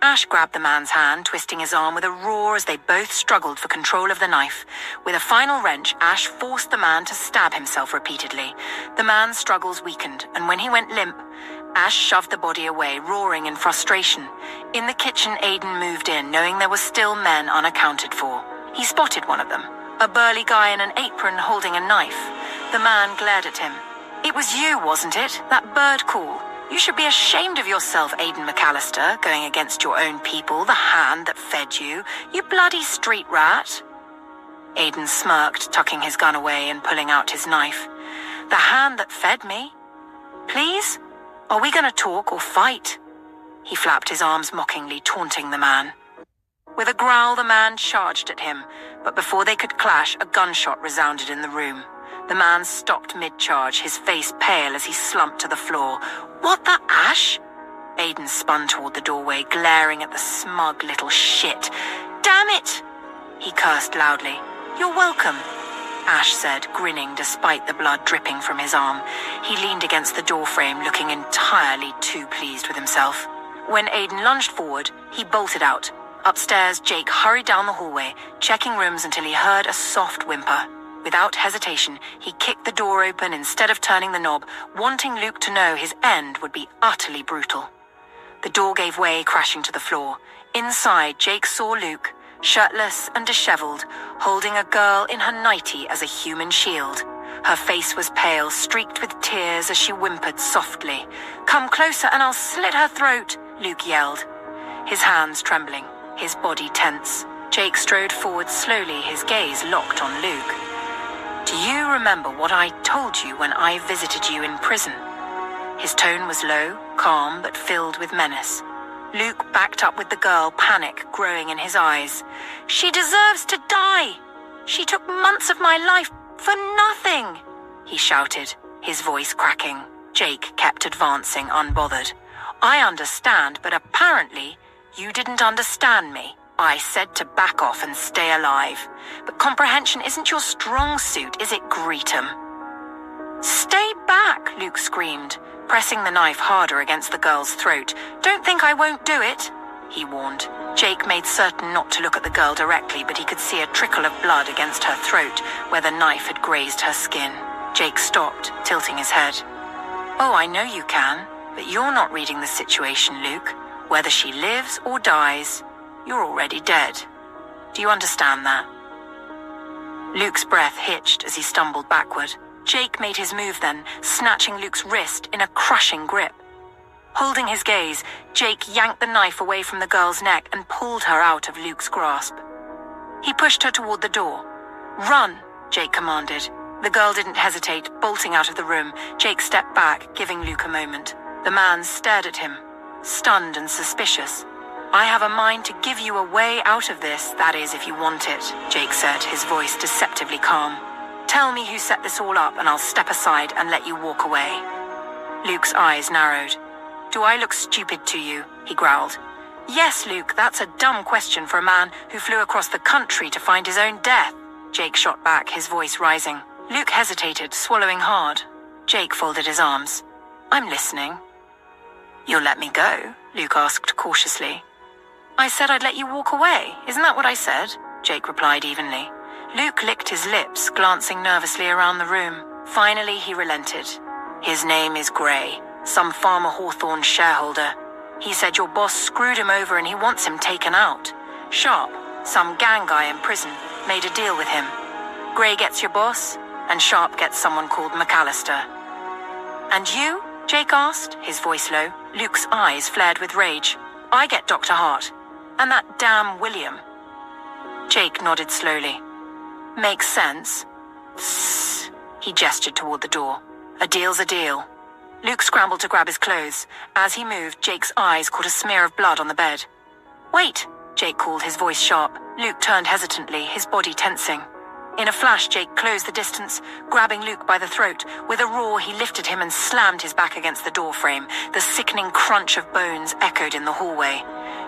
Ash grabbed the man's hand, twisting his arm with a roar as they both struggled for control of the knife. With a final wrench, Ash forced the man to stab himself repeatedly. The man's struggles weakened, and when he went limp, Ash shoved the body away, roaring in frustration. In the kitchen, Aidan moved in, knowing there were still men unaccounted for. He spotted one of them, a burly guy in an apron holding a knife. The man glared at him. "It was you, wasn't it? That bird call. You should be ashamed of yourself, Aidan McAllister, going against your own people, the hand that fed you. You bloody street rat." Aidan smirked, tucking his gun away and pulling out his knife. "The hand that fed me? Please? Are we going to talk or fight?" He flapped his arms mockingly, taunting the man. With a growl, the man charged at him, but before they could clash, a gunshot resounded in the room. The man stopped mid-charge, his face pale as he slumped to the floor. "What the Ash?" Aidan spun toward the doorway, glaring at the smug little shit. "Damn it!" He cursed loudly. "You're welcome," Ash said, grinning despite the blood dripping from his arm. He leaned against the doorframe, looking entirely too pleased with himself. When Aidan lunged forward, he bolted out. Upstairs, Jake hurried down the hallway, checking rooms until he heard a soft whimper. Without hesitation, he kicked the door open instead of turning the knob, wanting Luke to know his end would be utterly brutal. The door gave way, crashing to the floor. Inside, Jake saw Luke, shirtless and disheveled, holding a girl in her nightie as a human shield. Her face was pale, streaked with tears as she whimpered softly. "Come closer and I'll slit her throat," Luke yelled, his hands trembling, his body tense. Jake strode forward slowly, his gaze locked on Luke. "Do you remember what I told you when I visited you in prison?" His tone was low, calm, but filled with menace. Luke backed up with the girl, panic growing in his eyes. "She deserves to die! She took months of my life for nothing!" he shouted, his voice cracking. Jake kept advancing, unbothered. I understand, but apparently you didn't understand me. I said to back off and stay alive. But comprehension isn't your strong suit, is it, Greetum? Stay back, Luke screamed, pressing the knife harder against the girl's throat. Don't think I won't do it, he warned. Jake made certain not to look at the girl directly, but he could see a trickle of blood against her throat where the knife had grazed her skin. Jake stopped, tilting his head. Oh, I know you can, but you're not reading the situation, Luke. Whether she lives or dies, you're already dead. Do you understand that? Luke's breath hitched as he stumbled backward. Jake made his move then, snatching Luke's wrist in a crushing grip. Holding his gaze, Jake yanked the knife away from the girl's neck and pulled her out of Luke's grasp. He pushed her toward the door. Run, Jake commanded. The girl didn't hesitate, bolting out of the room. Jake stepped back, giving Luke a moment. The man stared at him, stunned and suspicious. I have a mind to give you a way out of this, that is, if you want it, Jake said, his voice deceptively calm. Tell me who set this all up and I'll step aside and let you walk away. Luke's eyes narrowed. Do I look stupid to you? He growled. Yes, Luke, that's a dumb question for a man who flew across the country to find his own death. Jake shot back, his voice rising. Luke hesitated, swallowing hard. Jake folded his arms. I'm listening. You'll let me go? Luke asked cautiously. I said I'd let you walk away. Isn't that what I said? Jake replied evenly. Luke licked his lips, glancing nervously around the room. Finally, he relented. His name is Gray, some Farmer Hawthorne shareholder. He said your boss screwed him over and he wants him taken out. Sharp, some gang guy in prison, made a deal with him. Gray gets your boss, and Sharp gets someone called McAllister. And you? Jake asked, his voice low. Luke's eyes flared with rage. I get Dr. Hart. And that damn William. Jake nodded slowly. Makes sense. Tss. He gestured toward the door. A deal's a deal. Luke scrambled to grab his clothes. As he moved, Jake's eyes caught a smear of blood on the bed. Wait, Jake called, his voice sharp. Luke turned hesitantly, his body tensing. In a flash, Jake closed the distance, grabbing Luke by the throat. With a roar, he lifted him and slammed his back against the doorframe. The sickening crunch of bones echoed in the hallway.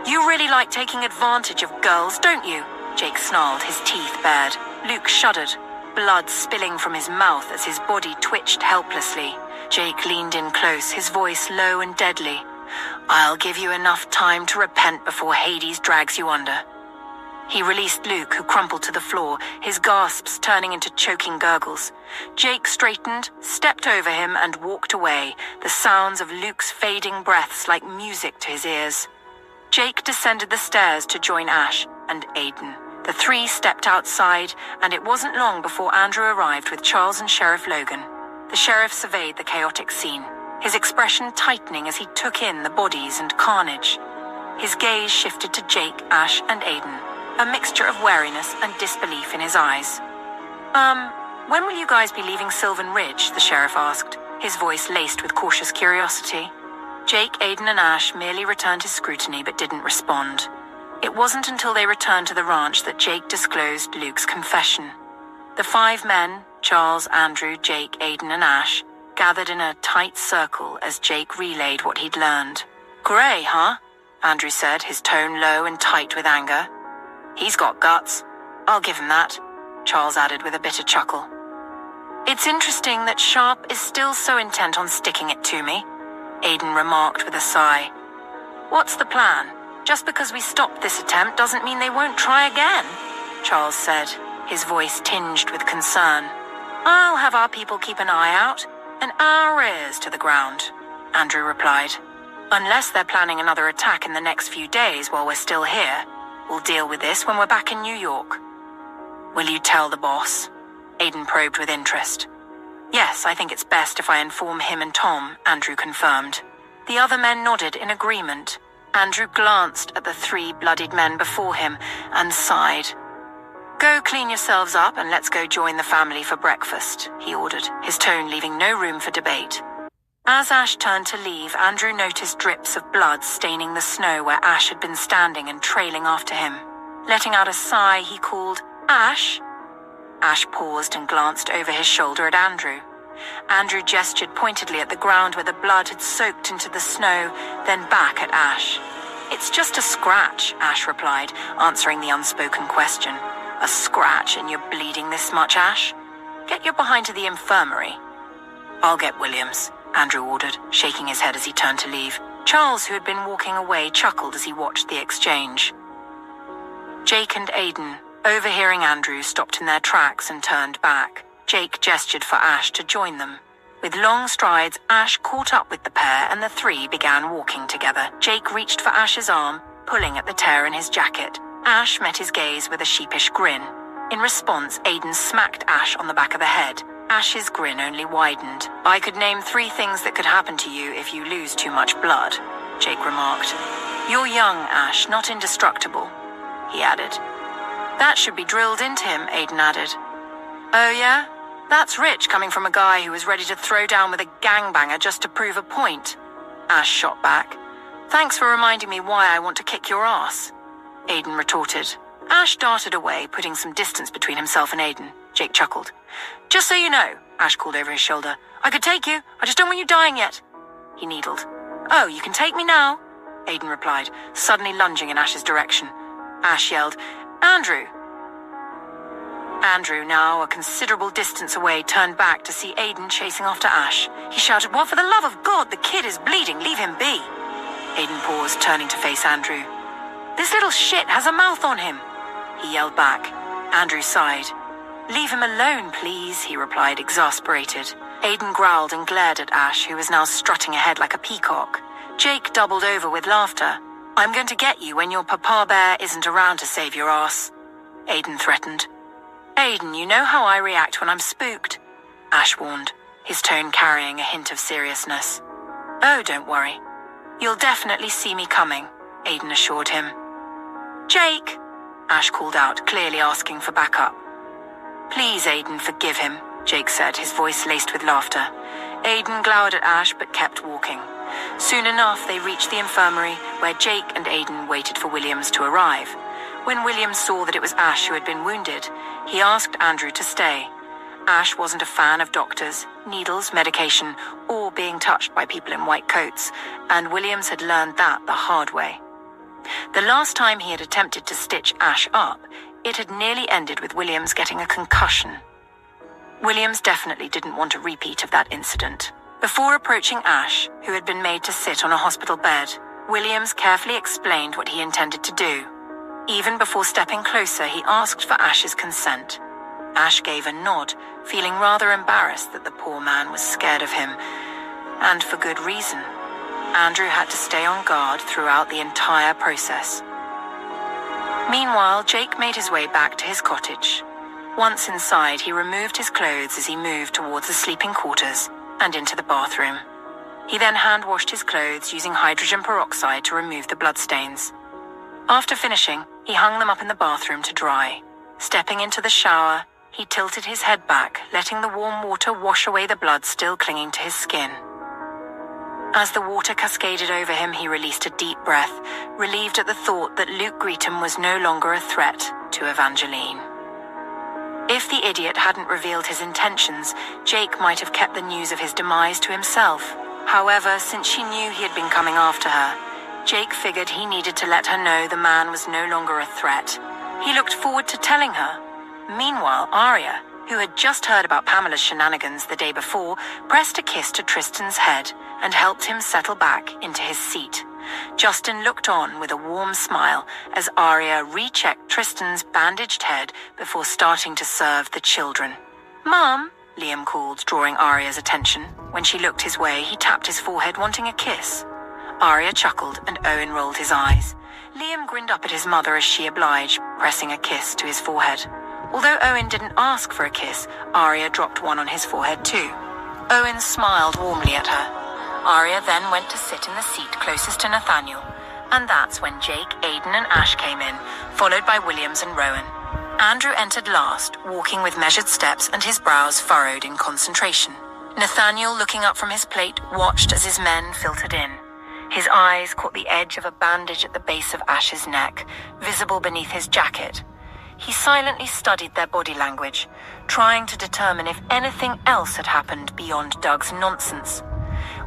You really like taking advantage of girls, don't you? Jake snarled, his teeth bared. Luke shuddered, blood spilling from his mouth as his body twitched helplessly. Jake leaned in close, his voice low and deadly. I'll give you enough time to repent before Hades drags you under. He released Luke, who crumpled to the floor, his gasps turning into choking gurgles. Jake straightened, stepped over him, and walked away, the sounds of Luke's fading breaths like music to his ears. Jake descended the stairs to join Ash and Aiden. The three stepped outside, and it wasn't long before Andrew arrived with Charles and Sheriff Logan. The sheriff surveyed the chaotic scene, his expression tightening as he took in the bodies and carnage. His gaze shifted to Jake, Ash, and Aiden, a mixture of wariness and disbelief in his eyes. When will you guys be leaving Sylvan Ridge? The sheriff asked, his voice laced with cautious curiosity. Jake, Aiden, and Ash merely returned his scrutiny but didn't respond. It wasn't until they returned to the ranch that Jake disclosed Luke's confession. The 5 men, Charles, Andrew, Jake, Aiden, and Ash, gathered in a tight circle as Jake relayed what he'd learned. Gray, huh? Andrew said, his tone low and tight with anger. He's got guts. I'll give him that, Charles added with a bitter chuckle. It's interesting that Sharp is still so intent on sticking it to me, Aiden remarked with a sigh. What's the plan? Just because we stopped this attempt doesn't mean they won't try again, Charles said, his voice tinged with concern. I'll have our people keep an eye out and our ears to the ground, Andrew replied. Unless they're planning another attack in the next few days while we're still here, we'll deal with this when we're back in New York. Will you tell the boss? Aiden probed with interest. Yes, I think it's best if I inform him and Tom, Andrew confirmed. The other men nodded in agreement. Andrew glanced at the 3 bloodied men before him and sighed. Go clean yourselves up and let's go join the family for breakfast, he ordered, his tone leaving no room for debate. As Ash turned to leave, Andrew noticed drips of blood staining the snow where Ash had been standing and trailing after him. Letting out a sigh, he called, Ash? Ash paused and glanced over his shoulder at Andrew. Andrew gestured pointedly at the ground where the blood had soaked into the snow, then back at Ash. "It's just a scratch," Ash replied, answering the unspoken question. "A scratch and you're bleeding this much, Ash? Get your behind to the infirmary." "I'll get Williams," Andrew ordered, shaking his head as he turned to leave. Charles, who had been walking away, chuckled as he watched the exchange. Jake and Aidan, overhearing Andrew, stopped in their tracks and turned back. Jake gestured for Ash to join them. With long strides, Ash caught up with the pair and the three began walking together. Jake reached for Ash's arm, pulling at the tear in his jacket. Ash met his gaze with a sheepish grin. In response, Aidan smacked Ash on the back of the head. Ash's grin only widened. "I could name 3 things that could happen to you if you lose too much blood," Jake remarked. "You're young, Ash, not indestructible," he added. "That should be drilled into him," Aidan added. "Oh yeah? That's rich coming from a guy who was ready to throw down with a gangbanger just to prove a point," Ash shot back. "Thanks for reminding me why I want to kick your ass," Aidan retorted. Ash darted away, putting some distance between himself and Aidan. Jake chuckled. "Just so you know," Ash called over his shoulder, "I could take you. I just don't want you dying yet." He needled. "Oh, you can take me now," Aidan replied, suddenly lunging in Ash's direction. Ash yelled, "Andrew!" Andrew, now a considerable distance away, turned back to see Aidan chasing after Ash. He shouted, "What, for the love of God, the kid is bleeding, leave him be." Aidan paused, turning to face Andrew. "This little shit has a mouth on him," he yelled back. Andrew sighed. "Leave him alone, please," he replied, exasperated. Aidan growled and glared at Ash, who was now strutting ahead like a peacock. Jake doubled over with laughter. "I'm going to get you when your papa bear isn't around to save your ass," Aidan threatened. "Aidan, you know how I react when I'm spooked," Ash warned, his tone carrying a hint of seriousness. "Oh, don't worry. You'll definitely see me coming," Aidan assured him. "Jake!" Ash called out, clearly asking for backup. "Please, Aidan, forgive him," Jake said, his voice laced with laughter. Aidan glowered at Ash but kept walking. Soon enough, they reached the infirmary, where Jake and Aidan waited for Williams to arrive. When Williams saw that it was Ash who had been wounded, he asked Andrew to stay. Ash wasn't a fan of doctors, needles, medication, or being touched by people in white coats, and Williams had learned that the hard way. The last time he had attempted to stitch Ash up, it had nearly ended with Williams getting a concussion. Williams definitely didn't want a repeat of that incident. Before approaching Ash, who had been made to sit on a hospital bed, Williams carefully explained what he intended to do. Even before stepping closer, he asked for Ash's consent. Ash gave a nod, feeling rather embarrassed that the poor man was scared of him, and for good reason. Andrew had to stay on guard throughout the entire process. Meanwhile, Jake made his way back to his cottage. Once inside, he removed his clothes as he moved towards the sleeping quarters and into the bathroom. He then hand-washed his clothes using hydrogen peroxide to remove the bloodstains. After finishing, he hung them up in the bathroom to dry. Stepping into the shower, he tilted his head back, letting the warm water wash away the blood still clinging to his skin. As the water cascaded over him, he released a deep breath, relieved at the thought that Luke Greetham was no longer a threat to Evangeline. If the idiot hadn't revealed his intentions, Jake might have kept the news of his demise to himself. However, since she knew he had been coming after her, Jake figured he needed to let her know the man was no longer a threat. He looked forward to telling her. Meanwhile, Arya, who had just heard about Pamela's shenanigans the day before, pressed a kiss to Tristan's head and helped him settle back into his seat. Justin looked on with a warm smile as Arya rechecked Tristan's bandaged head before starting to serve the children. "Mom," Liam called, drawing Arya's attention. When she looked his way, he tapped his forehead, wanting a kiss. Arya chuckled and Owen rolled his eyes. Liam grinned up at his mother as she obliged, pressing a kiss to his forehead. Although Owen didn't ask for a kiss, Arya dropped one on his forehead too. Owen smiled warmly at her. Arya then went to sit in the seat closest to Nathaniel, and that's when Jake, Aidan and Ash came in, followed by Williams and Rowan. Andrew entered last, walking with measured steps and his brows furrowed in concentration. Nathaniel, looking up from his plate, watched as his men filtered in. His eyes caught the edge of a bandage at the base of Ash's neck, visible beneath his jacket. He silently studied their body language, trying to determine if anything else had happened beyond Doug's nonsense.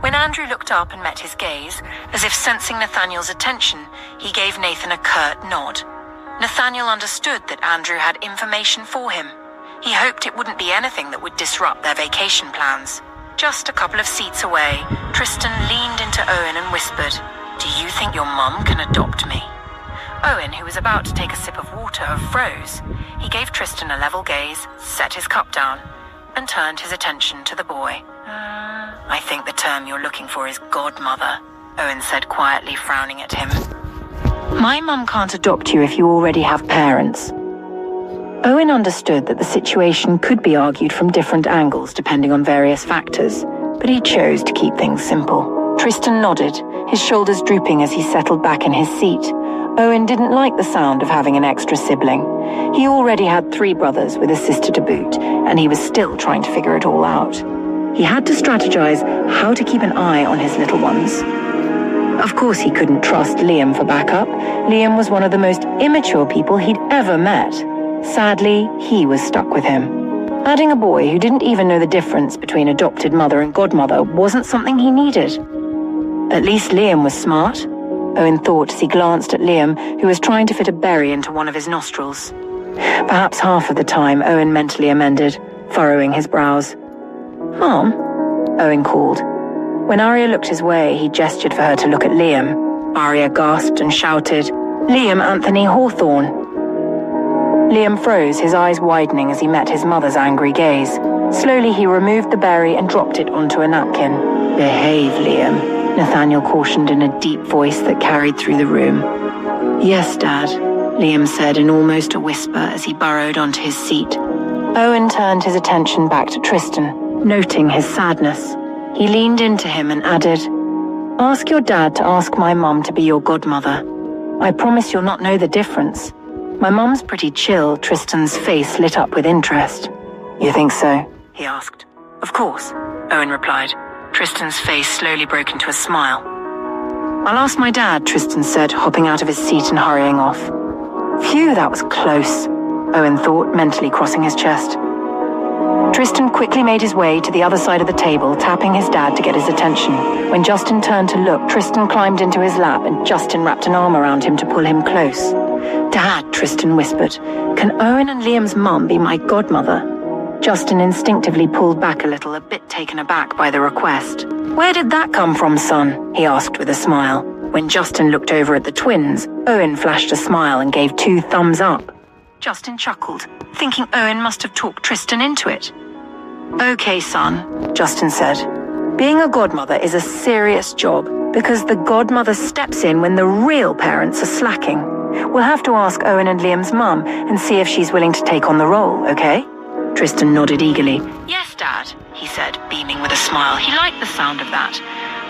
When Andrew looked up and met his gaze, as if sensing Nathaniel's attention, he gave Nathan a curt nod. Nathaniel understood that Andrew had information for him. He hoped it wouldn't be anything that would disrupt their vacation plans. Just a couple of seats away, Tristan leaned into Owen and whispered, "Do you think your mum can adopt me?" Owen, who was about to take a sip of water, froze. He gave Tristan a level gaze, set his cup down, and turned his attention to the boy. "I think the term you're looking for is godmother," Owen said quietly, frowning at him. "My mum can't adopt you if you already have parents." Owen understood that the situation could be argued from different angles depending on various factors, but he chose to keep things simple. Tristan nodded, his shoulders drooping as he settled back in his seat. Owen didn't like the sound of having an extra sibling. He already had 3 brothers with a sister to boot, and he was still trying to figure it all out. He had to strategize how to keep an eye on his little ones. Of course, he couldn't trust Liam for backup. Liam was one of the most immature people he'd ever met. Sadly, he was stuck with him. Adding a boy who didn't even know the difference between adopted mother and godmother wasn't something he needed. At least Liam was smart, Owen thought as he glanced at Liam, who was trying to fit a berry into one of his nostrils. Perhaps half of the time, Owen mentally amended, furrowing his brows. "Mom?" Owen called. When Arya looked his way, he gestured for her to look at Liam. Arya gasped and shouted, "Liam Anthony Hawthorne." Liam froze, his eyes widening as he met his mother's angry gaze. Slowly he removed the berry and dropped it onto a napkin. "Behave, Liam," Nathaniel cautioned in a deep voice that carried through the room. "Yes, Dad," Liam said in almost a whisper as he burrowed onto his seat. Owen turned his attention back to Tristan, noting his sadness. He leaned into him and added, "Ask your dad to ask my mum to be your godmother. I promise you'll not know the difference." "My mum's pretty chill." Tristan's face lit up with interest. "You think so?" he asked. "Of course," Owen replied. Tristan's face slowly broke into a smile. "I'll ask my dad," Tristan said, hopping out of his seat and hurrying off. Phew, that was close, Owen thought, mentally crossing his chest. Tristan quickly made his way to the other side of the table, tapping his dad to get his attention. When Justin turned to look, Tristan climbed into his lap and Justin wrapped an arm around him to pull him close. "Dad," Tristan whispered, "can Owen and Liam's mum be my godmother?" Justin instinctively pulled back a little, a bit taken aback by the request. "Where did that come from, son?" he asked with a smile. When Justin looked over at the twins, Owen flashed a smile and gave 2 thumbs up. Justin chuckled, thinking Owen must have talked Tristan into it. "Okay, son," Justin said. "Being a godmother is a serious job because the godmother steps in when the real parents are slacking. We'll have to ask Owen and Liam's mum and see if she's willing to take on the role, okay?" Tristan nodded eagerly. "Yes, Dad," he said, beaming with a smile. He liked the sound of that.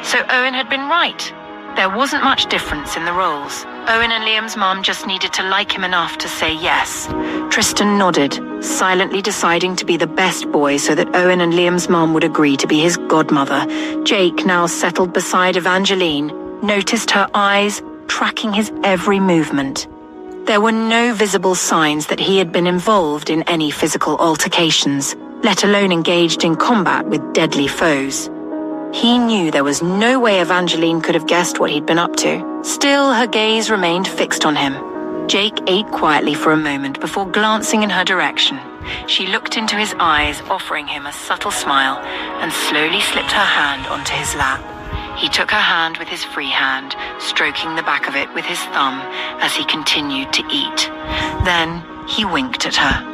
So Owen had been right. There wasn't much difference in the roles. Owen and Liam's mum just needed to like him enough to say yes. Tristan nodded, silently deciding to be the best boy so that Owen and Liam's mum would agree to be his godmother. Jake, now settled beside Evangeline, noticed her eyes, tracking his every movement. There were no visible signs that he had been involved in any physical altercations, let alone engaged in combat with deadly foes. He knew there was no way Evangeline could have guessed what he'd been up to. Still, her gaze remained fixed on him. Jake ate quietly for a moment before glancing in her direction. She looked into his eyes, offering him a subtle smile, and slowly slipped her hand onto his lap. He took her hand with his free hand, stroking the back of it with his thumb as he continued to eat. Then he winked at her.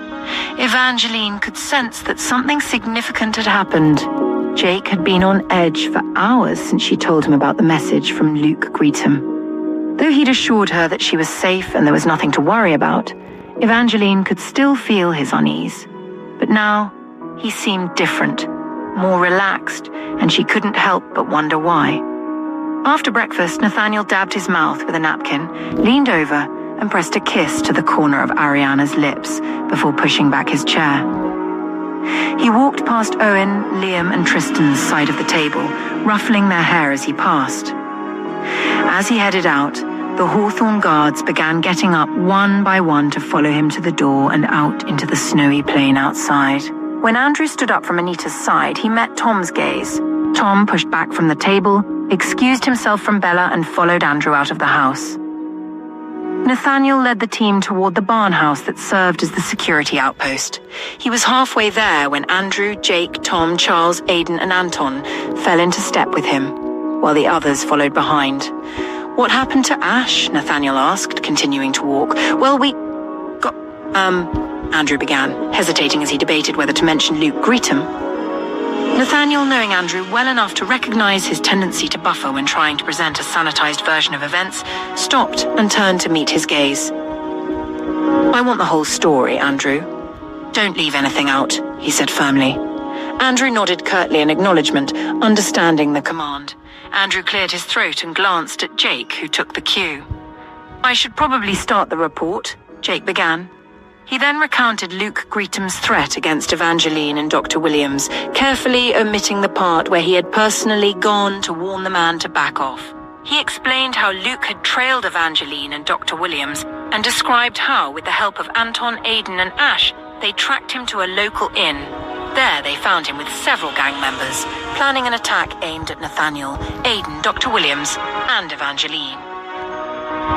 Evangeline could sense that something significant had happened. Jake had been on edge for hours since she told him about the message from Luke Greetham. Though he'd assured her that she was safe and there was nothing to worry about, Evangeline could still feel his unease. But now, he seemed different, more relaxed, and she couldn't help but wonder why. After breakfast, Nathaniel dabbed his mouth with a napkin, leaned over, and pressed a kiss to the corner of Ariana's lips before pushing back his chair. He walked past Owen, Liam, and Tristan's side of the table, ruffling their hair as he passed. As he headed out, The Hawthorne guards began getting up one by one to follow him to the door and out into the snowy plain outside. When Andrew stood up from Anita's side, he met Tom's gaze. Tom pushed back from the table, excused himself from Bella, and followed Andrew out of the house. Nathaniel led the team toward the barn house that served as the security outpost. He was halfway there when Andrew, Jake, Tom, Charles, Aidan, and Anton fell into step with him, while the others followed behind. "What happened to Ash?" Nathaniel asked, continuing to walk. "Well, we got, Andrew began, hesitating as he debated whether to mention Luke Greetham. Nathaniel, knowing Andrew well enough to recognize his tendency to buffer when trying to present a sanitized version of events, stopped and turned to meet his gaze. "I want the whole story, Andrew. Don't leave anything out," he said firmly. Andrew nodded curtly in acknowledgement, understanding the command. Andrew cleared his throat and glanced at Jake, who took the cue. "I should probably start the report," Jake began. He then recounted Luke Greetham's threat against Evangeline and Dr. Williams, carefully omitting the part where he had personally gone to warn the man to back off. He explained how Luke had trailed Evangeline and Dr. Williams, and described how, with the help of Anton, Aidan, and Ash, they tracked him to a local inn. There they found him with several gang members, planning an attack aimed at Nathaniel, Aidan, Dr. Williams, and Evangeline.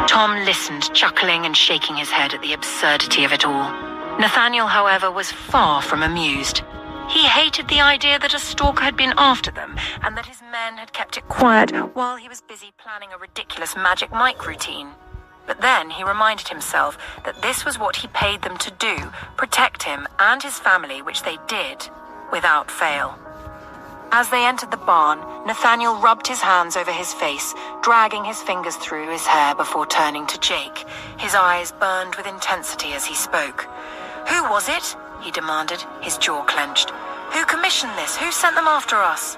Tom listened, chuckling and shaking his head at the absurdity of it all. Nathaniel, however, was far from amused. He hated the idea that a stalker had been after them, and that his men had kept it quiet while he was busy planning a ridiculous magic mic routine. But then he reminded himself that this was what he paid them to do, protect him and his family, which they did, without fail. As they entered the barn, Nathaniel rubbed his hands over his face, dragging his fingers through his hair before turning to Jake. His eyes burned with intensity as he spoke. "Who was it?" he demanded, his jaw clenched. "Who commissioned this? Who sent them after us?"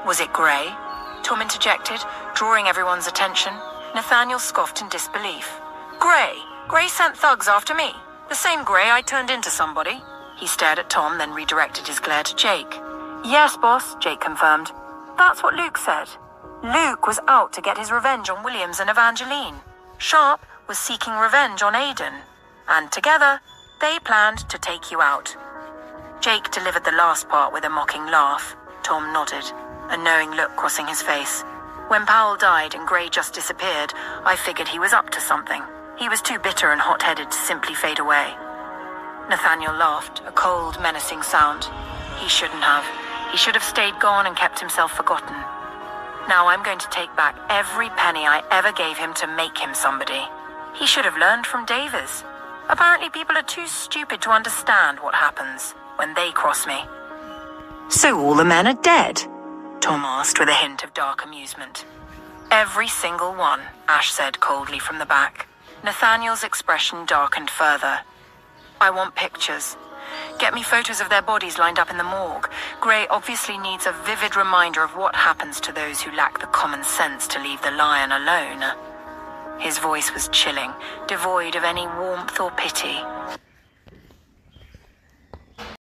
"Was it Gray?" Tom interjected, drawing everyone's attention. Nathaniel scoffed in disbelief. "Gray? Gray sent thugs after me. The same Gray I turned into somebody." He stared at Tom, then redirected his glare to Jake. "Yes, boss," Jake confirmed. "That's what Luke said. Luke was out to get his revenge on Williams and Evangeline. Sharp was seeking revenge on Aidan. And together, they planned to take you out." Jake delivered the last part with a mocking laugh. Tom nodded, a knowing look crossing his face. "When Powell died and Gray just disappeared, I figured he was up to something. He was too bitter and hot-headed to simply fade away." Nathaniel laughed, a cold, menacing sound. He shouldn't have. He should have stayed gone and kept himself forgotten. Now I'm going to take back every penny I ever gave him to make him somebody. He should have learned from Davis. Apparently people are too stupid to understand what happens when they cross me. "So all the men are dead?" Tom asked with a hint of dark amusement. "Every single one," Ash said coldly from the back. Nathaniel's expression darkened further. "I want pictures. Get me photos of their bodies lined up in the morgue. Gray obviously needs a vivid reminder of what happens to those who lack the common sense to leave the lion alone." His voice was chilling, devoid of any warmth or pity.